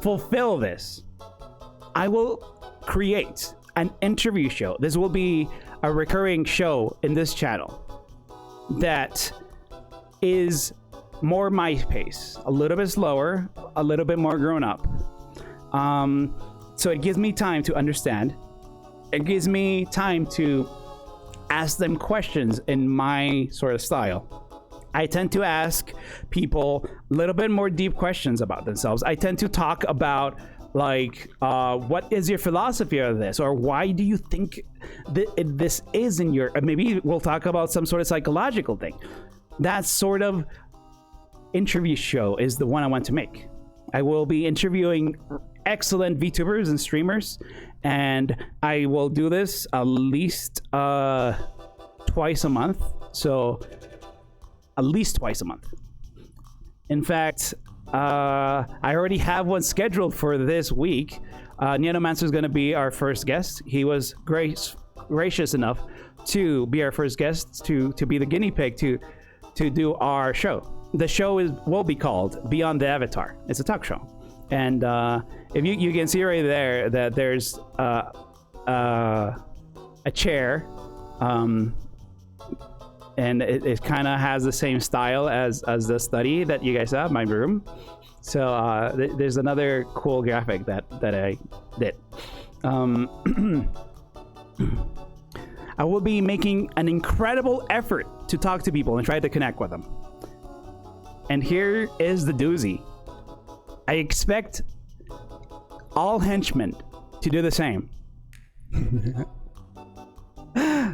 fulfill this, I will create an interview show. This will be a recurring show in this channel that is more my pace, a little bit slower, a little bit more grown up. So it gives me time to understand. It gives me time to ask them questions in my sort of style. I tend to ask people a little bit more deep questions about themselves. I tend to talk about like, what is your philosophy of this? Or why do you think this is in your... Maybe we'll talk about some sort of psychological thing. That sort of interview show is the one I want to make. I will be interviewing excellent VTubers and streamers, and I will do this at least twice a month. So at least twice a month. In fact, I already have one scheduled for this week. Neonomancer is going to be our first guest. He was gracious enough to be our first guest, to be the guinea pig to do our show. The show will be called Beyond the Avatar. It's a talk show. And if you can see right there that there's a chair, and it kind of has the same style as the study that you guys have, my room. So there's another cool graphic that I did. I will be making an incredible effort to talk to people and try to connect with them. And here is the doozy. I expect all henchmen to do the same.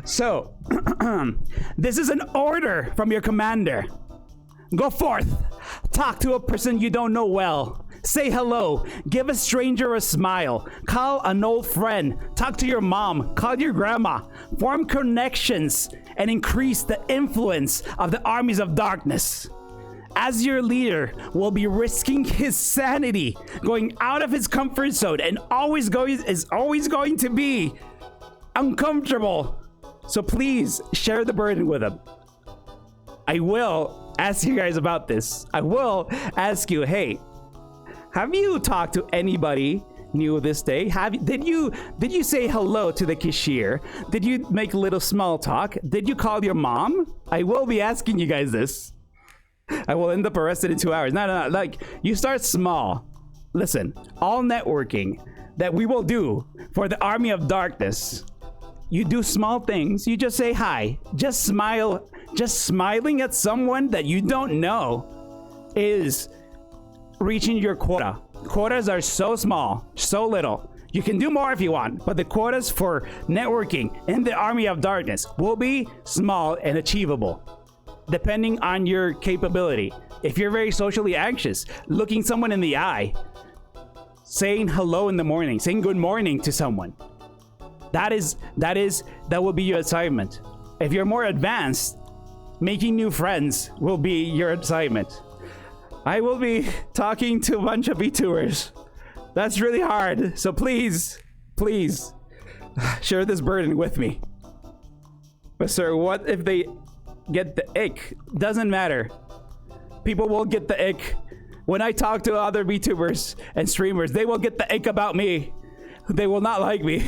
So, this is an order from your commander. Go forth, talk to a person you don't know well. Say hello, give a stranger a smile, call an old friend, talk to your mom, call your grandma, form connections, and increase the influence of the armies of darkness. As your leader will be risking his sanity, going out of his comfort zone, and is always going to be uncomfortable. So please share the burden with him. I will ask you guys about this. I will ask you, hey, have you talked to anybody new this day? Did you say hello to the cashier? Did you make a little small talk? Did you call your mom? I will be asking you guys this. I will end up arrested in 2 hours. No. Like, you start small. Listen, all networking that we will do for the army of darkness, you do small things. You just say hi. Just smile. Just smiling at someone that you don't know is reaching your quota. Quotas are so small, so little. You can do more if you want, but the quotas for networking in the army of darkness will be small and achievable, depending on your capability. If you're very socially anxious, looking someone in the eye, saying hello in the morning, saying good morning to someone, that will be your assignment. If you're more advanced, making new friends will be your assignment. I will be talking to a bunch of VTubers. That's really hard. So please share this burden with me. But sir, what if they get the ick? Doesn't matter. People will get the ick. When I talk to other VTubers and streamers, they will get the ick about me. They will not like me.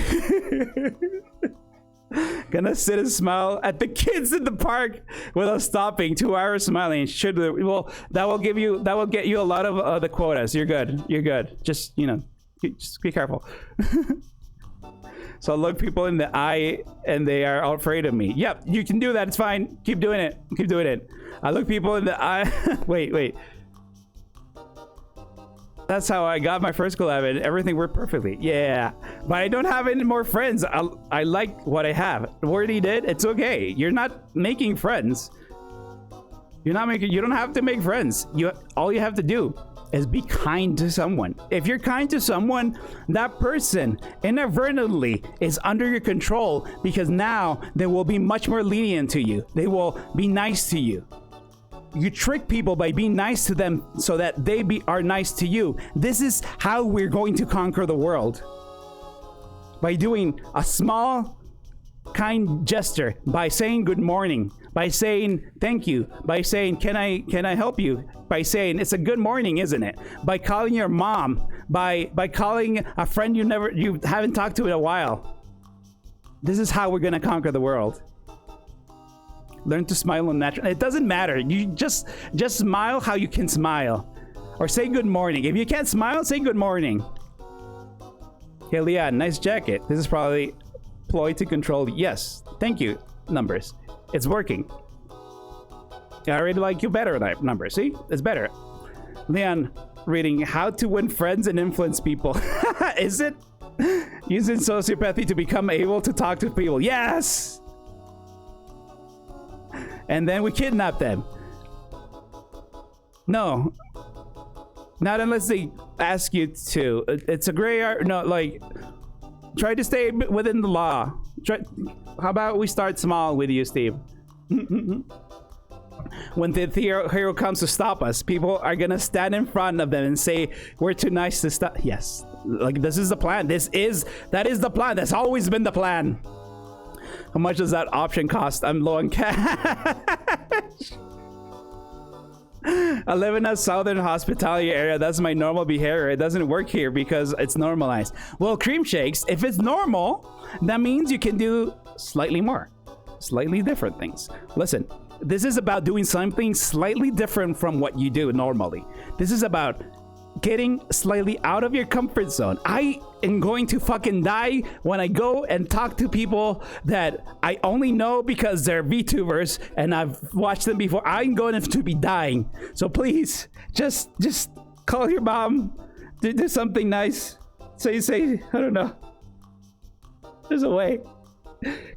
Gonna sit and smile at the kids in the park without stopping. 2 hours smiling. That will get you a lot of the quotas. You're good. Just just be careful. So I look people in the eye and they are all afraid of me. Yep, you can do that. It's fine. Keep doing it. I look people in the eye. Wait. That's how I got my first collab and everything worked perfectly. Yeah, but I don't have any more friends. I like what I have. Wordy did. It's okay. You're not making friends. You don't have to make friends. All you have to do is be kind to someone. If you're kind to someone, that person inadvertently is under your control, because now they will be much more lenient to you. They will be nice to you. You trick people by being nice to them so that they are nice to you. This is how we're going to conquer the world. By doing a small, kind gesture, by saying good morning, by saying thank you, by saying can I help you, by saying it's a good morning, isn't it? By calling your mom, by calling a friend you haven't talked to in a while. This is how we're gonna conquer the world. Learn to smile on natural. It doesn't matter. You just smile how you can smile, or say good morning. If you can't smile, say good morning. Hey Leon, nice jacket. This is probably ploy to control. Yes, thank you. Numbers, it's working. I already like you better, numbers. See, it's better. Leon, reading how to win friends and influence people. Is it using sociopathy to become able to talk to people? Yes. And then we kidnap them. No, not unless they ask you to. It's a gray area. No, like, try to stay within the law. How about we start small with you, Steve? When the hero comes to stop us, people are gonna stand in front of them and say, we're too nice to stop. Yes, like, this is the plan. That is the plan. That's always been the plan. How much does that option cost? I'm low on cash. I live in a southern hospitality area. That's my normal behavior. It doesn't work here because it's normalized. Well, cream shakes, if it's normal, that means you can do slightly more, slightly different things. Listen, this is about doing something slightly different from what you do normally. This is about getting slightly out of your comfort zone. I am going to fucking die when I go and talk to people that I only know because they're VTubers and I've watched them before. I'm going to be dying. So please, just call your mom, do something nice. Say, I don't know. There's a way.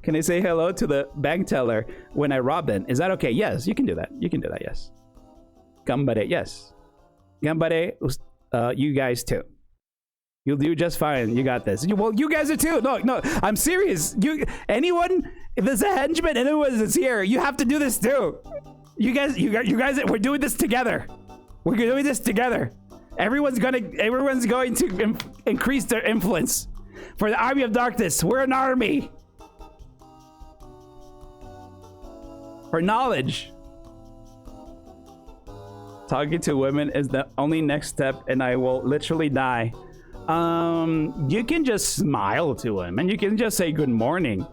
Can I say hello to the bank teller when I rob them? Is that okay? Yes, you can do that. You can do that, yes. Gambare, yes. Gambare, you guys too. You'll do just fine. You got this. Well, you guys are too. No, I'm serious. Anyone, if there's a henchman, anyone that's here, you have to do this too. You guys, we're doing this together. We're doing this together. Everyone's going to increase their influence. For the Army of Darkness, we're an army. For knowledge. Talking to women is the only next step, and I will literally die. You can just smile to him, and you can just say good morning.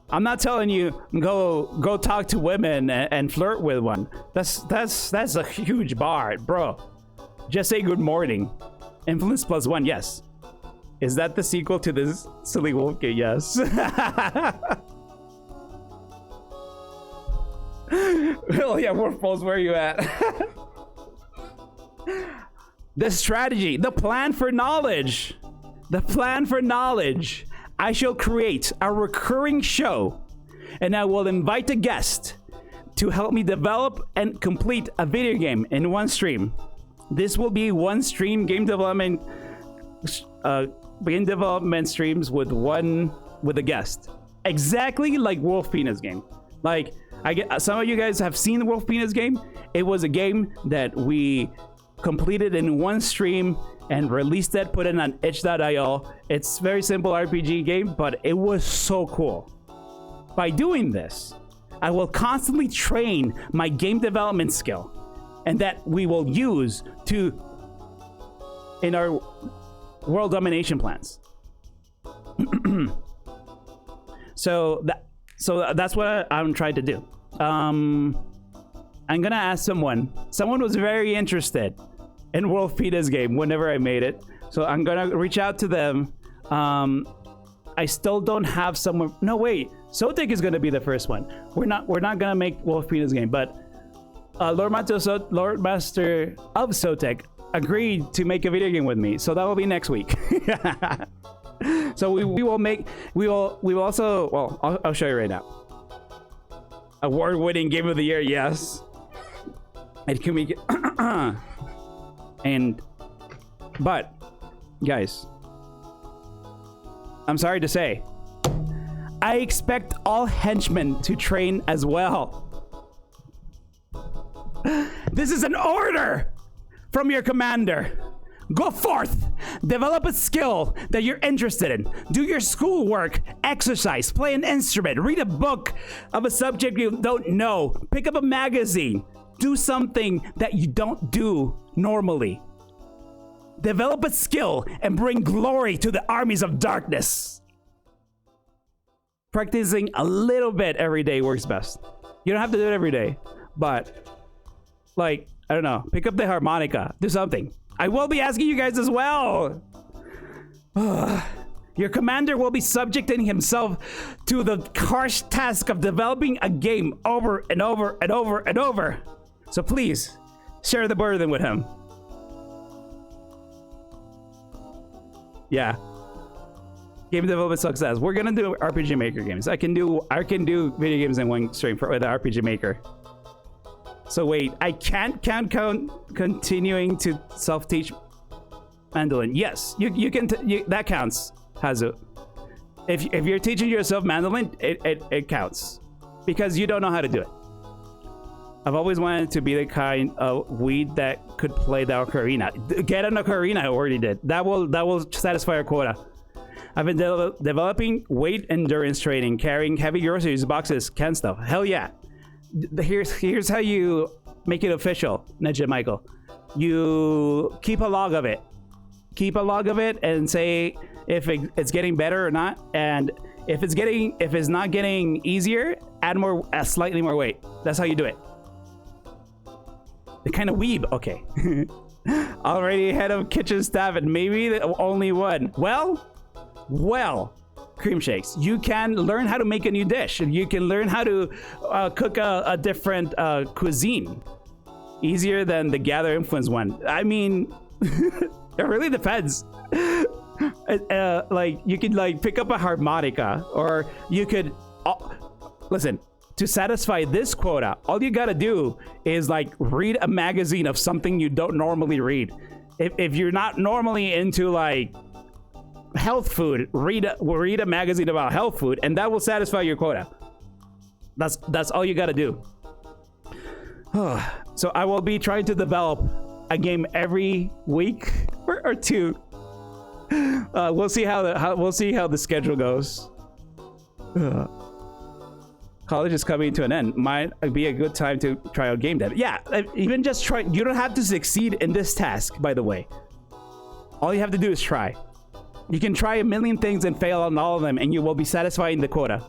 I'm not telling you go talk to women and flirt with one. That's a huge bar, bro. Just say good morning. Influence +1, yes. Is that the sequel to this silly wolf game? Yes. Well, yeah, Wolfballs, where are you at? The strategy, the plan for knowledge. The plan for knowledge. I shall create a recurring show, and I will invite a guest to help me develop and complete a video game in one stream. This will be one stream game development streams with a guest. Exactly like Wolf Penis game. Like some of you guys have seen the Wolf Penis game. It was a game that we completed in one stream and released it, put it on itch.io. It's very simple RPG game, but it was so cool. By doing this, I will constantly train my game development skill, and that we will use in our world domination plans. So that's what I'm trying to do. I'm gonna ask someone was very interested in Wolf Penis game whenever I made it, so I'm gonna reach out to them. I still don't have someone. No, wait, Sotek is gonna be the first one. We're not gonna make Wolf Penis game, but Lord Master of Sotek agreed to make a video game with me, so that will be next week. So we will also, well, I'll show you right now. Award-winning game of the year, yes. And can we get but guys, I'm sorry to say, I expect all henchmen to train as well. This is an order from your commander. Go forth, develop a skill that you're interested in, do your schoolwork, exercise, play an instrument, read a book of a subject you don't know, pick up a magazine, do something that you don't do normally. Develop a skill and bring glory to the armies of darkness. Practicing a little bit every day works best. You don't have to do it every day, but like, I don't know, pick up the harmonica, do something. I will be asking you guys as well. Your commander will be subjecting himself to the harsh task of developing a game over and over and over and over. So please, share the burden with him. Yeah. Game development success. We're gonna do RPG Maker games. I can do video games in one stream with the RPG Maker. So wait, I can't count continuing to self-teach mandolin. Yes, you can. That counts, Hazu. If you're teaching yourself mandolin, it counts because you don't know how to do it. I've always wanted to be the kind of weed that could play the ocarina. Get an ocarina, I already did. That will satisfy our quota. I've been developing weight endurance training, carrying heavy groceries, boxes, canned stuff. Hell yeah. Here's how you make it official, Ninja Michael. You keep a log of it. Keep a log of it and say if it's getting better or not. And if it's not getting easier, add slightly more weight. That's how you do it. The kind of weeb. Okay. Already ahead of kitchen staff and maybe the only one. Well, Cream Shakes, you can learn how to make a new dish. You can learn how to cook a different cuisine. Easier than the Gather Influence one. I mean, it really depends. Like, you could like pick up a harmonica, or you could listen. To satisfy this quota, all you gotta do is like read a magazine of something you don't normally read. If you're not normally into like health food, read a magazine about health food, and that will satisfy your quota. That's all you gotta do. So I will be trying to develop a game every week or two. We'll see how the schedule goes. College is coming to an end. Might be a good time to try out game dev. Yeah, even just try. You don't have to succeed in this task, by the way. All you have to do is try. You can try a million things and fail on all of them, and you will be satisfying the quota.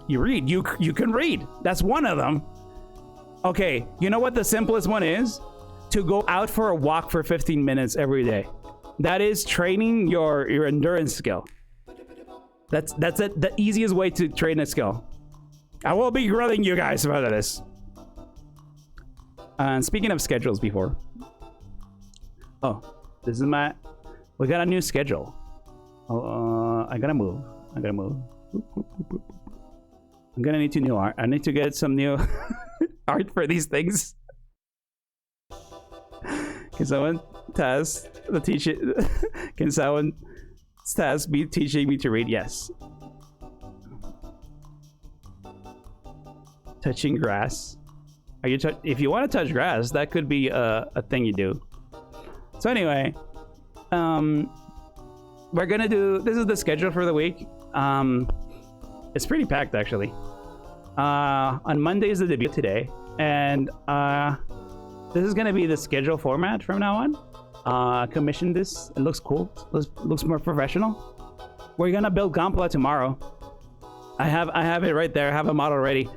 You read. You can read. That's one of them. Okay, you know what the simplest one is? To go out for a walk for 15 minutes every day. That is training your endurance skill. That's it, the easiest way to train a skill. I will be grilling you guys about this. And speaking of schedules before. Oh, this is we got a new schedule. Oh, I gotta move. I'm gonna need to new art. I need to get some new art for these things. Can someone test the teacher? Can someone task be teaching me to read? Yes. Touching grass. Are you if you want to touch grass, that could be a thing you do. So anyway, we're gonna do. This is the schedule for the week. It's pretty packed actually. On Monday is the debut today, and this is gonna be the schedule format from now on. Commissioned this. It looks cool. Looks more professional. We're gonna build Gunpla tomorrow. I have it right there. I have a model ready.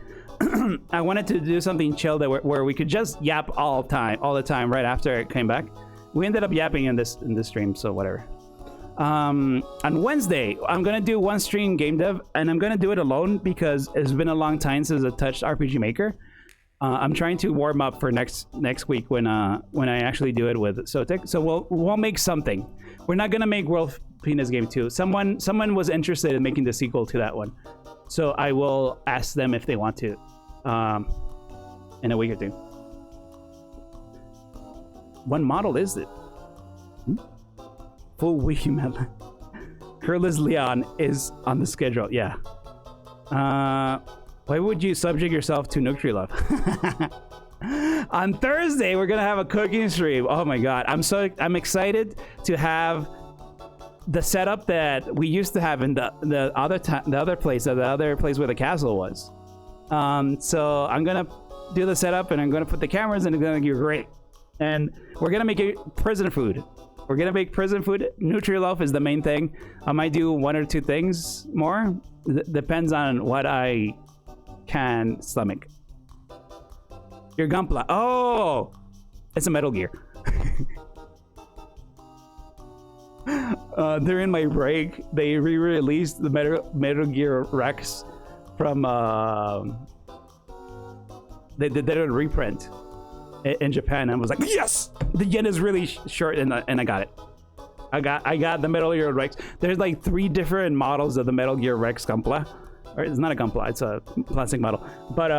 I wanted to do something chill that where we could just yap all the time right after it came back. We ended up yapping in this stream, so whatever. On Wednesday, I'm gonna do one stream game dev, and I'm gonna do it alone because it's been a long time since I touched RPG Maker. I'm trying to warm up for next week when I actually do it with Sotek. So we'll make something. We're not gonna make World Penis Game 2. Someone was interested in making the sequel to that one, so I will ask them if they want to in a week or two. What model is it? Full wiki melon. Curlis Leon is on the schedule. Yeah. Why would you subject yourself to Nutrilove? On Thursday, we're gonna have a cooking stream. Oh my god, I'm excited to have the setup that we used to have in the other place where the castle was. So I'm gonna do the setup, and I'm gonna put the cameras, and it's gonna be great. And we're gonna make it prison food. We're gonna make prison food. Nutrilove is the main thing. I might do one or two things more. Depends on what I can stomach. Your Gunpla. Oh, it's a Metal Gear. During my break, they re-released the Metal Gear Rex from. They did a reprint in Japan, and I was like, yes, the yen is really short, and I got it. I got the Metal Gear Rex. There's like 3 different models of the Metal Gear Rex Gunpla. Or it's not a Gunpla, it's a plastic model. But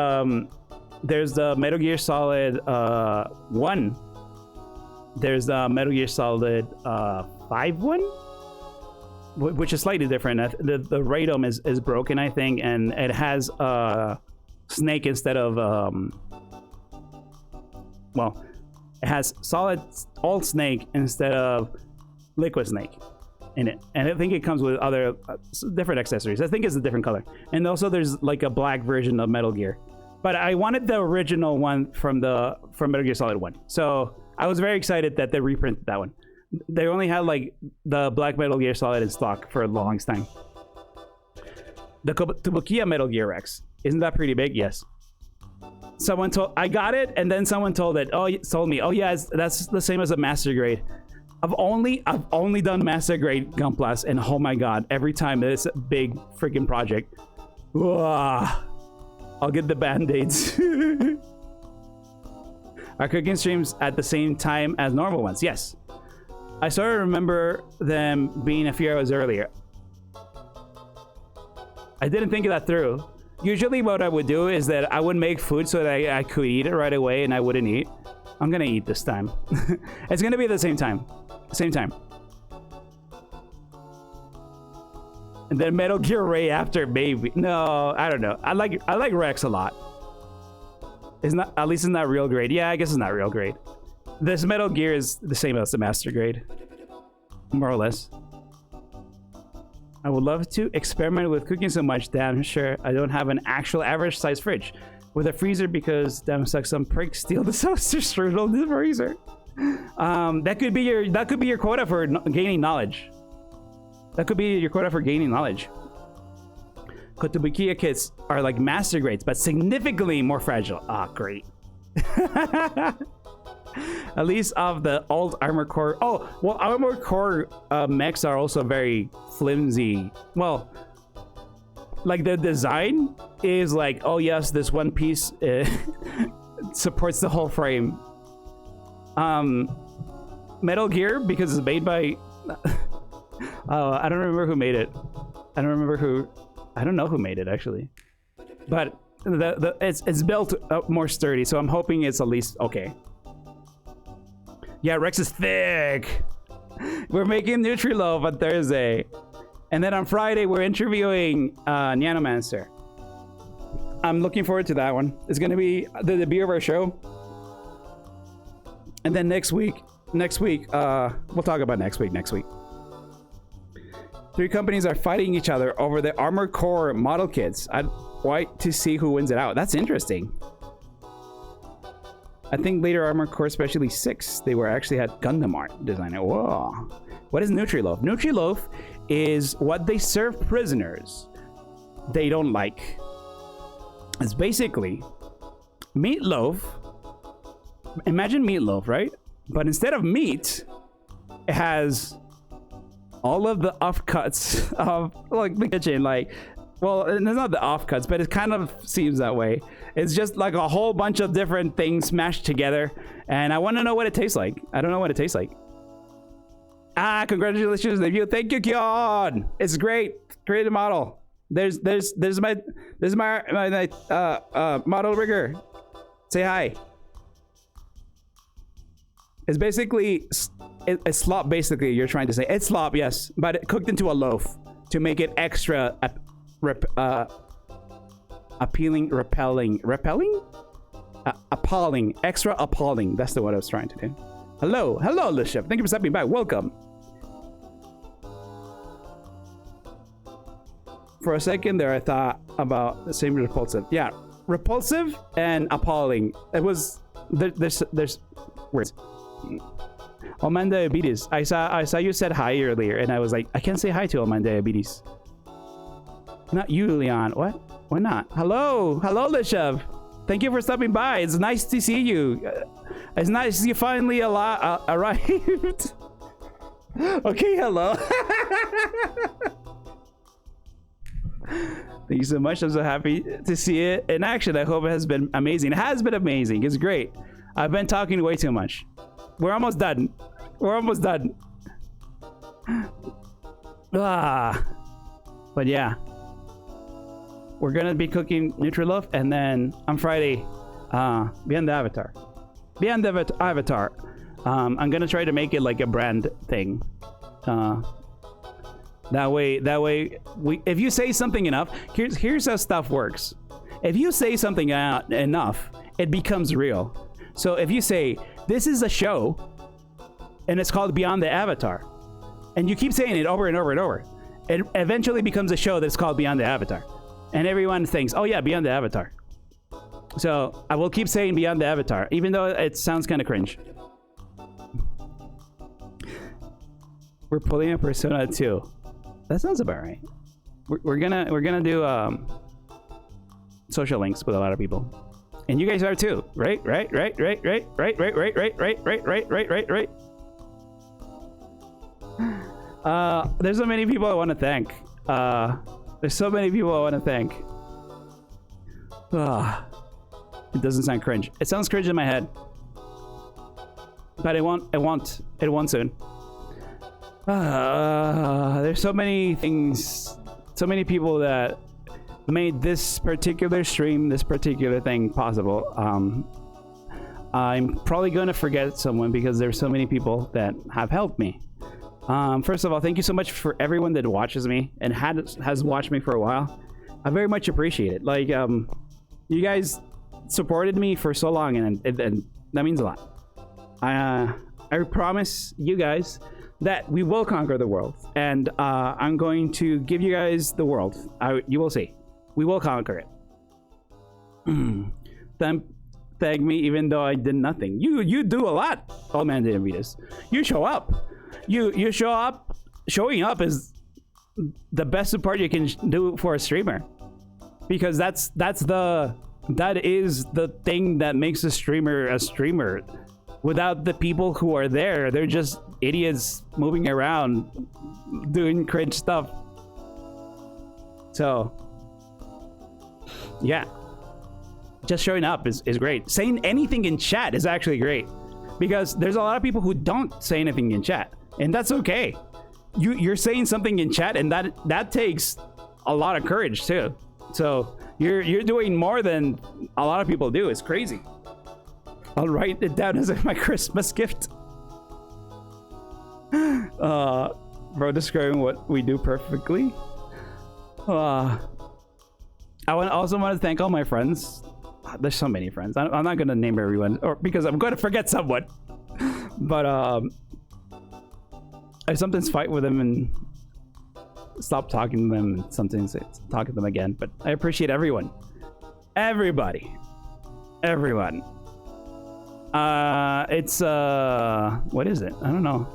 there's the Metal Gear Solid 1. There's the Metal Gear Solid 5 one, which is slightly different. The radome is broken, I think, and it has Snake instead of well, it has solid all Snake instead of Liquid Snake in it, and I think it comes with other different accessories. I think it's a different color, and also there's like a black version of Metal Gear, but I wanted the original one from Metal Gear Solid 1, so I was very excited that they reprinted that one. They only had like the black Metal Gear Solid in stock for a long time. The Tubukia Metal Gear Rex, isn't that pretty big? Yes. someone told I got it, and then someone told me, oh yeah, that's the same as a master grade. I've only done master grade Gunplas, and oh my god, every time it's a big freaking project, I'll get the band-aids. Are cooking streams at the same time as normal ones? Yes. I sort of remember them being a few hours earlier. I didn't think of that through. Usually what I would do is that I would make food so that I could eat it right away and I wouldn't eat. I'm gonna eat this time. It's gonna be at the same time. Same time. And then Metal Gear Ray after, maybe. No, I don't know. I like Rex a lot. It's not, at least it's not real grade. Yeah, I guess it's not real grade. This Metal Gear is the same as the master grade, more or less. I would love to experiment with cooking so much that I'm sure I don't have an actual average size fridge with a freezer because damn suck some pricks steal the toaster strudel in the freezer. That could be your quota for gaining knowledge. That could be your quota for gaining knowledge. Kotobukiya kits are like master grades, but significantly more fragile. Ah, great. At least of the old Armored Core. Oh, well, Armored Core mechs are also very flimsy. Well, like the design is like, oh yes, this one piece supports the whole frame. Metal Gear, because it's made by I don't remember who made it. I don't know who made it actually, but it's built up more sturdy, so I'm hoping it's at least okay. Yeah, Rex is thick. We're making Nutriloaf on Thursday, and then on Friday we're interviewing Nanomancer. I'm looking forward to that one. It's gonna be the debut of our show, and then next week, we'll talk about next week. 3 companies are fighting each other over the Armored Core model kits. I'd like to see who wins it out. That's interesting. I think later Armored Core, especially 6, they actually had Gundam art design. Whoa. What is Nutriloaf? Nutriloaf is what they serve prisoners they don't like. It's basically meatloaf. Imagine meatloaf, right? But instead of meat, it has all of the offcuts of like the kitchen, like, well, it's not the offcuts, but it kind of seems that way. It's just like a whole bunch of different things smashed together, and I want to know what it tastes like. I don't know what it tastes like. Ah, congratulations, debut. Thank you, Kyon. It's great. Creative model. There's my model rigger. Say hi. It's basically it's slop. Basically, you're trying to say it's slop, yes, but it cooked into a loaf to make it extra appalling, extra appalling. That's the word I was trying to do. Hello, Lishep. Thank you for stopping by. Welcome. For a second there, I thought about the same repulsive. Yeah, repulsive and appalling. It was there's words. Oman Diabetes. I saw you said hi earlier, and I was like, I can't say hi to Oman Diabetes. Not you, Leon. What? Why not? Hello, Lishev. Thank you for stopping by. It's nice to see you. It's nice you finally arrived. Okay, hello. Thank you so much. I'm so happy to see it in action. I hope it has been amazing. It has been amazing. It's great. I've been talking way too much. We're almost done. But yeah, we're gonna be cooking Nutriloaf, and then on Friday, Beyond the Avatar. I'm gonna try to make it like a brand thing. That way, if you say something enough, here's how stuff works. If you say something enough, it becomes real. So if you say, this is a show, and it's called Beyond the Avatar, and you keep saying it over and over and over, it eventually becomes a show that's called Beyond the Avatar. And everyone thinks, oh yeah, Beyond the Avatar. So I will keep saying Beyond the Avatar, even though it sounds kind of cringe. We're pulling a Persona 2. That sounds about right. We're gonna do social links with a lot of people. and you guys are too, right? There's so many people I want to thank. There's so many people I want to thank. It doesn't sound cringe. It sounds cringe in my head, but it won't soon. There's so many things, so many people that made this particular stream, this particular thing possible. I'm probably gonna forget someone because there's so many people that have helped me. First of all, thank you so much for everyone that watches me and has watched me for a while. I very much appreciate it. Like, you guys supported me for so long, and that means a lot. I promise you guys that we will conquer the world, and I'm going to give you guys the world. You will see. We will conquer it. Thank me even though I did nothing. You do a lot, Old Man didn't read this. You show up. You show up. Showing up is the best support you can do for a streamer, because that is the thing that makes a streamer a streamer. Without the people who are there, they're just idiots moving around doing cringe stuff. So yeah, just showing up is great. Saying anything in chat is actually great, because there's a lot of people who don't say anything in chat, and that's okay. You're saying something in chat, and that takes a lot of courage too. So you're doing more than a lot of people do. It's crazy. I'll write it down as my Christmas gift. Bro, describing what we do perfectly. I also want to thank all my friends. There's so many friends. I'm not gonna name everyone, or because I'm going to forget someone. But I sometimes fight with them and stop talking to them, and sometimes talk to them again. But I appreciate everyone, everybody, everyone. It's what is it? I don't know.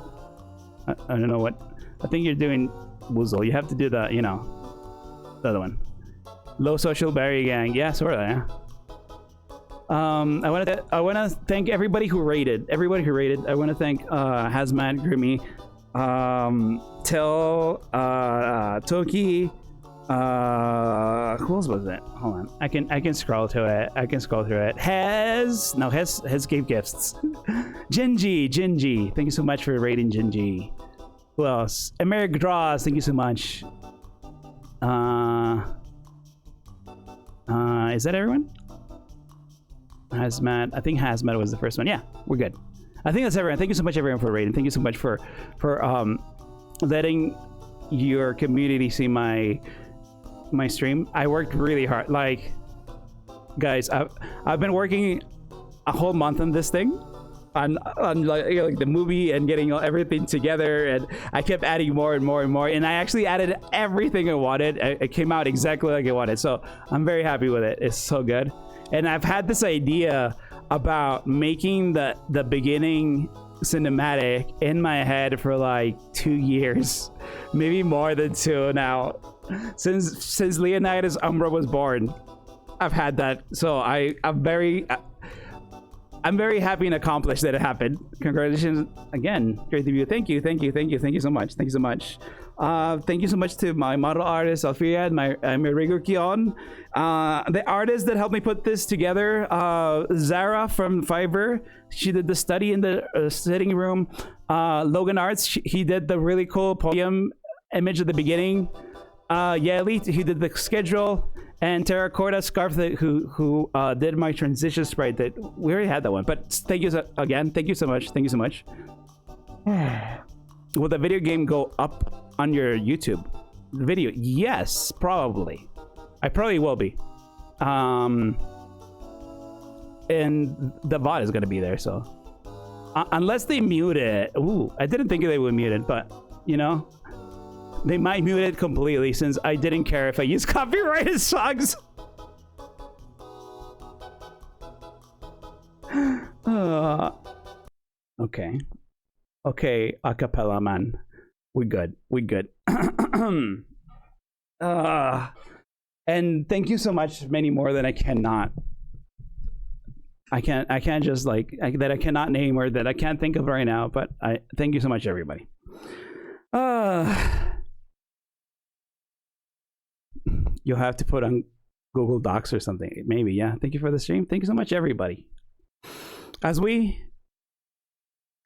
I don't know what. I think you're doing Woozle. You have to do the, you know, the other one. Low social barrier gang. Yeah, sort of. Yeah. I want to thank everybody who rated. Everybody who rated. I want to thank Hazmat, Grimmy, Till, Toki. Who else was it? Hold on. I can scroll to it. I can scroll through it. Hez gave gifts. Jinji. Thank you so much for rating Jinji. Who else? Americ Draws. Thank you so much. Is that everyone? Hazmat. I think Hazmat was the first one. Yeah, we're good. I think that's everyone. Thank you so much, everyone, for rating. Thank you so much for letting your community see my stream. I worked really hard. Like, guys, I've been working a whole month on this thing, on like the movie, and getting everything together, and I kept adding more and more and more, and I actually added everything I wanted. It came out exactly like I wanted, so I'm very happy with it. It's so good. And I've had this idea about making the beginning cinematic in my head for like 2 years, maybe more than 2 now, since Leonidas Umbra was born. I've had that, so I'm very happy and accomplished that it happened. Congratulations again, great debut. Thank you so much. Thank you so much. Thank you so much to my model artist Alfia, my Rigo Kion, the artist that helped me put this together, Zara from Fiverr. She did the study in the sitting room. Logan Arts, he did the really cool podium image at the beginning. Yeli, he did the schedule, and Terracotta Scarf, who did my transition sprite. That we already had that one, but thank you again. Thank you so much. Thank you so much. Will the video game go up on your YouTube video? Yes, probably. I probably will be. And the VOD is gonna be there, so unless they mute it. Ooh, I didn't think they would mute it, but you know, they might mute it completely, since I didn't care if I use copyrighted songs. Okay, acapella man, we good. And thank you so much, many more than I cannot I can't just like that I cannot name or that I can't think of right now. But I thank you so much, everybody. You'll have to put on Google Docs or something. Maybe, yeah. Thank you for the stream. Thank you so much, everybody. As we...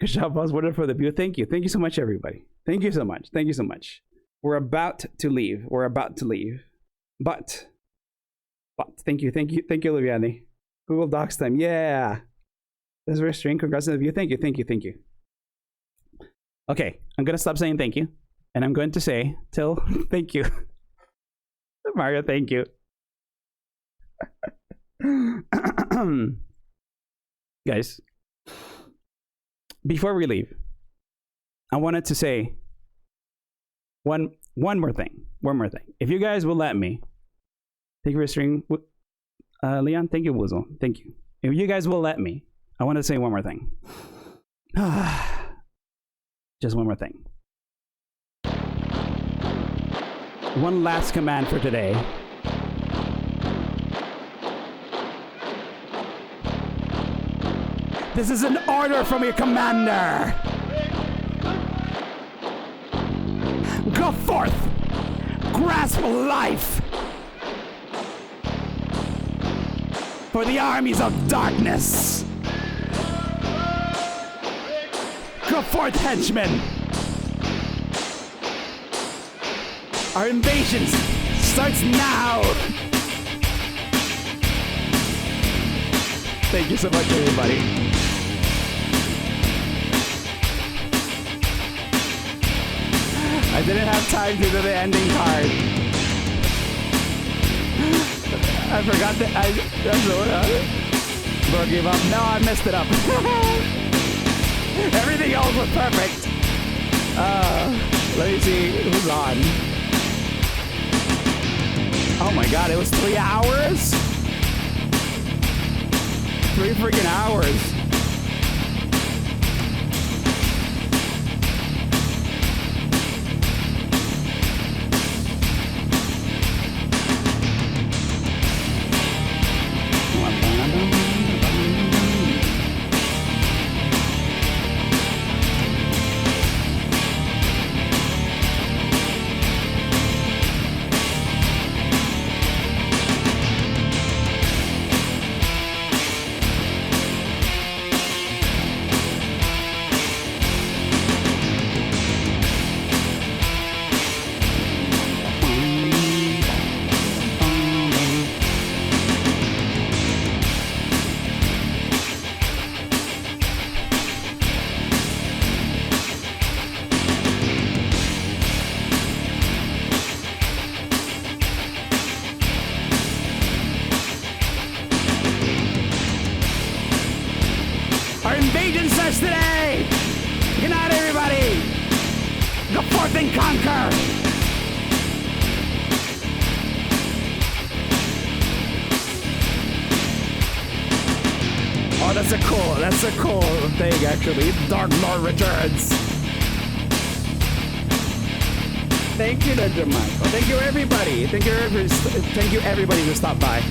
Good job, Buzz. Wonderful for the view. Thank you. Thank you so much, everybody. Thank you so much. Thank you so much. We're about to leave. We're about to leave. But thank you. Thank you. Thank you, Liviani. Google Docs time. Yeah. This is very strange. Congrats on the view. Thank you. Thank you. Thank you. Okay. I'm going to stop saying thank you. And I'm going to say till thank you. Mario, thank you. Guys, before we leave, I wanted to say one more thing. One more thing. If you guys will let me, thank you for streaming, Leon. Thank you, Wuzzle. Thank you. If you guys will let me, I want to say one more thing. Just one more thing. One last command for today. This is an order from your commander. Go forth. Grasp life. For the armies of darkness. Go forth, henchmen. Our invasion starts now. Thank you so much, everybody. I didn't have time to do the ending card. I forgot that bro, give up. No, I messed it up. Everything else was perfect. Let me see who's on. Oh my god, it was 3 hours? 3 freaking hours. Today! Good night, everybody! Go forth and conquer! Oh, that's a cool thing, actually. Dark Lord returns. Thank you, Ninja Michael. Thank you, everybody. Thank you, everybody who stopped by.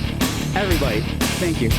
Everybody, thank you.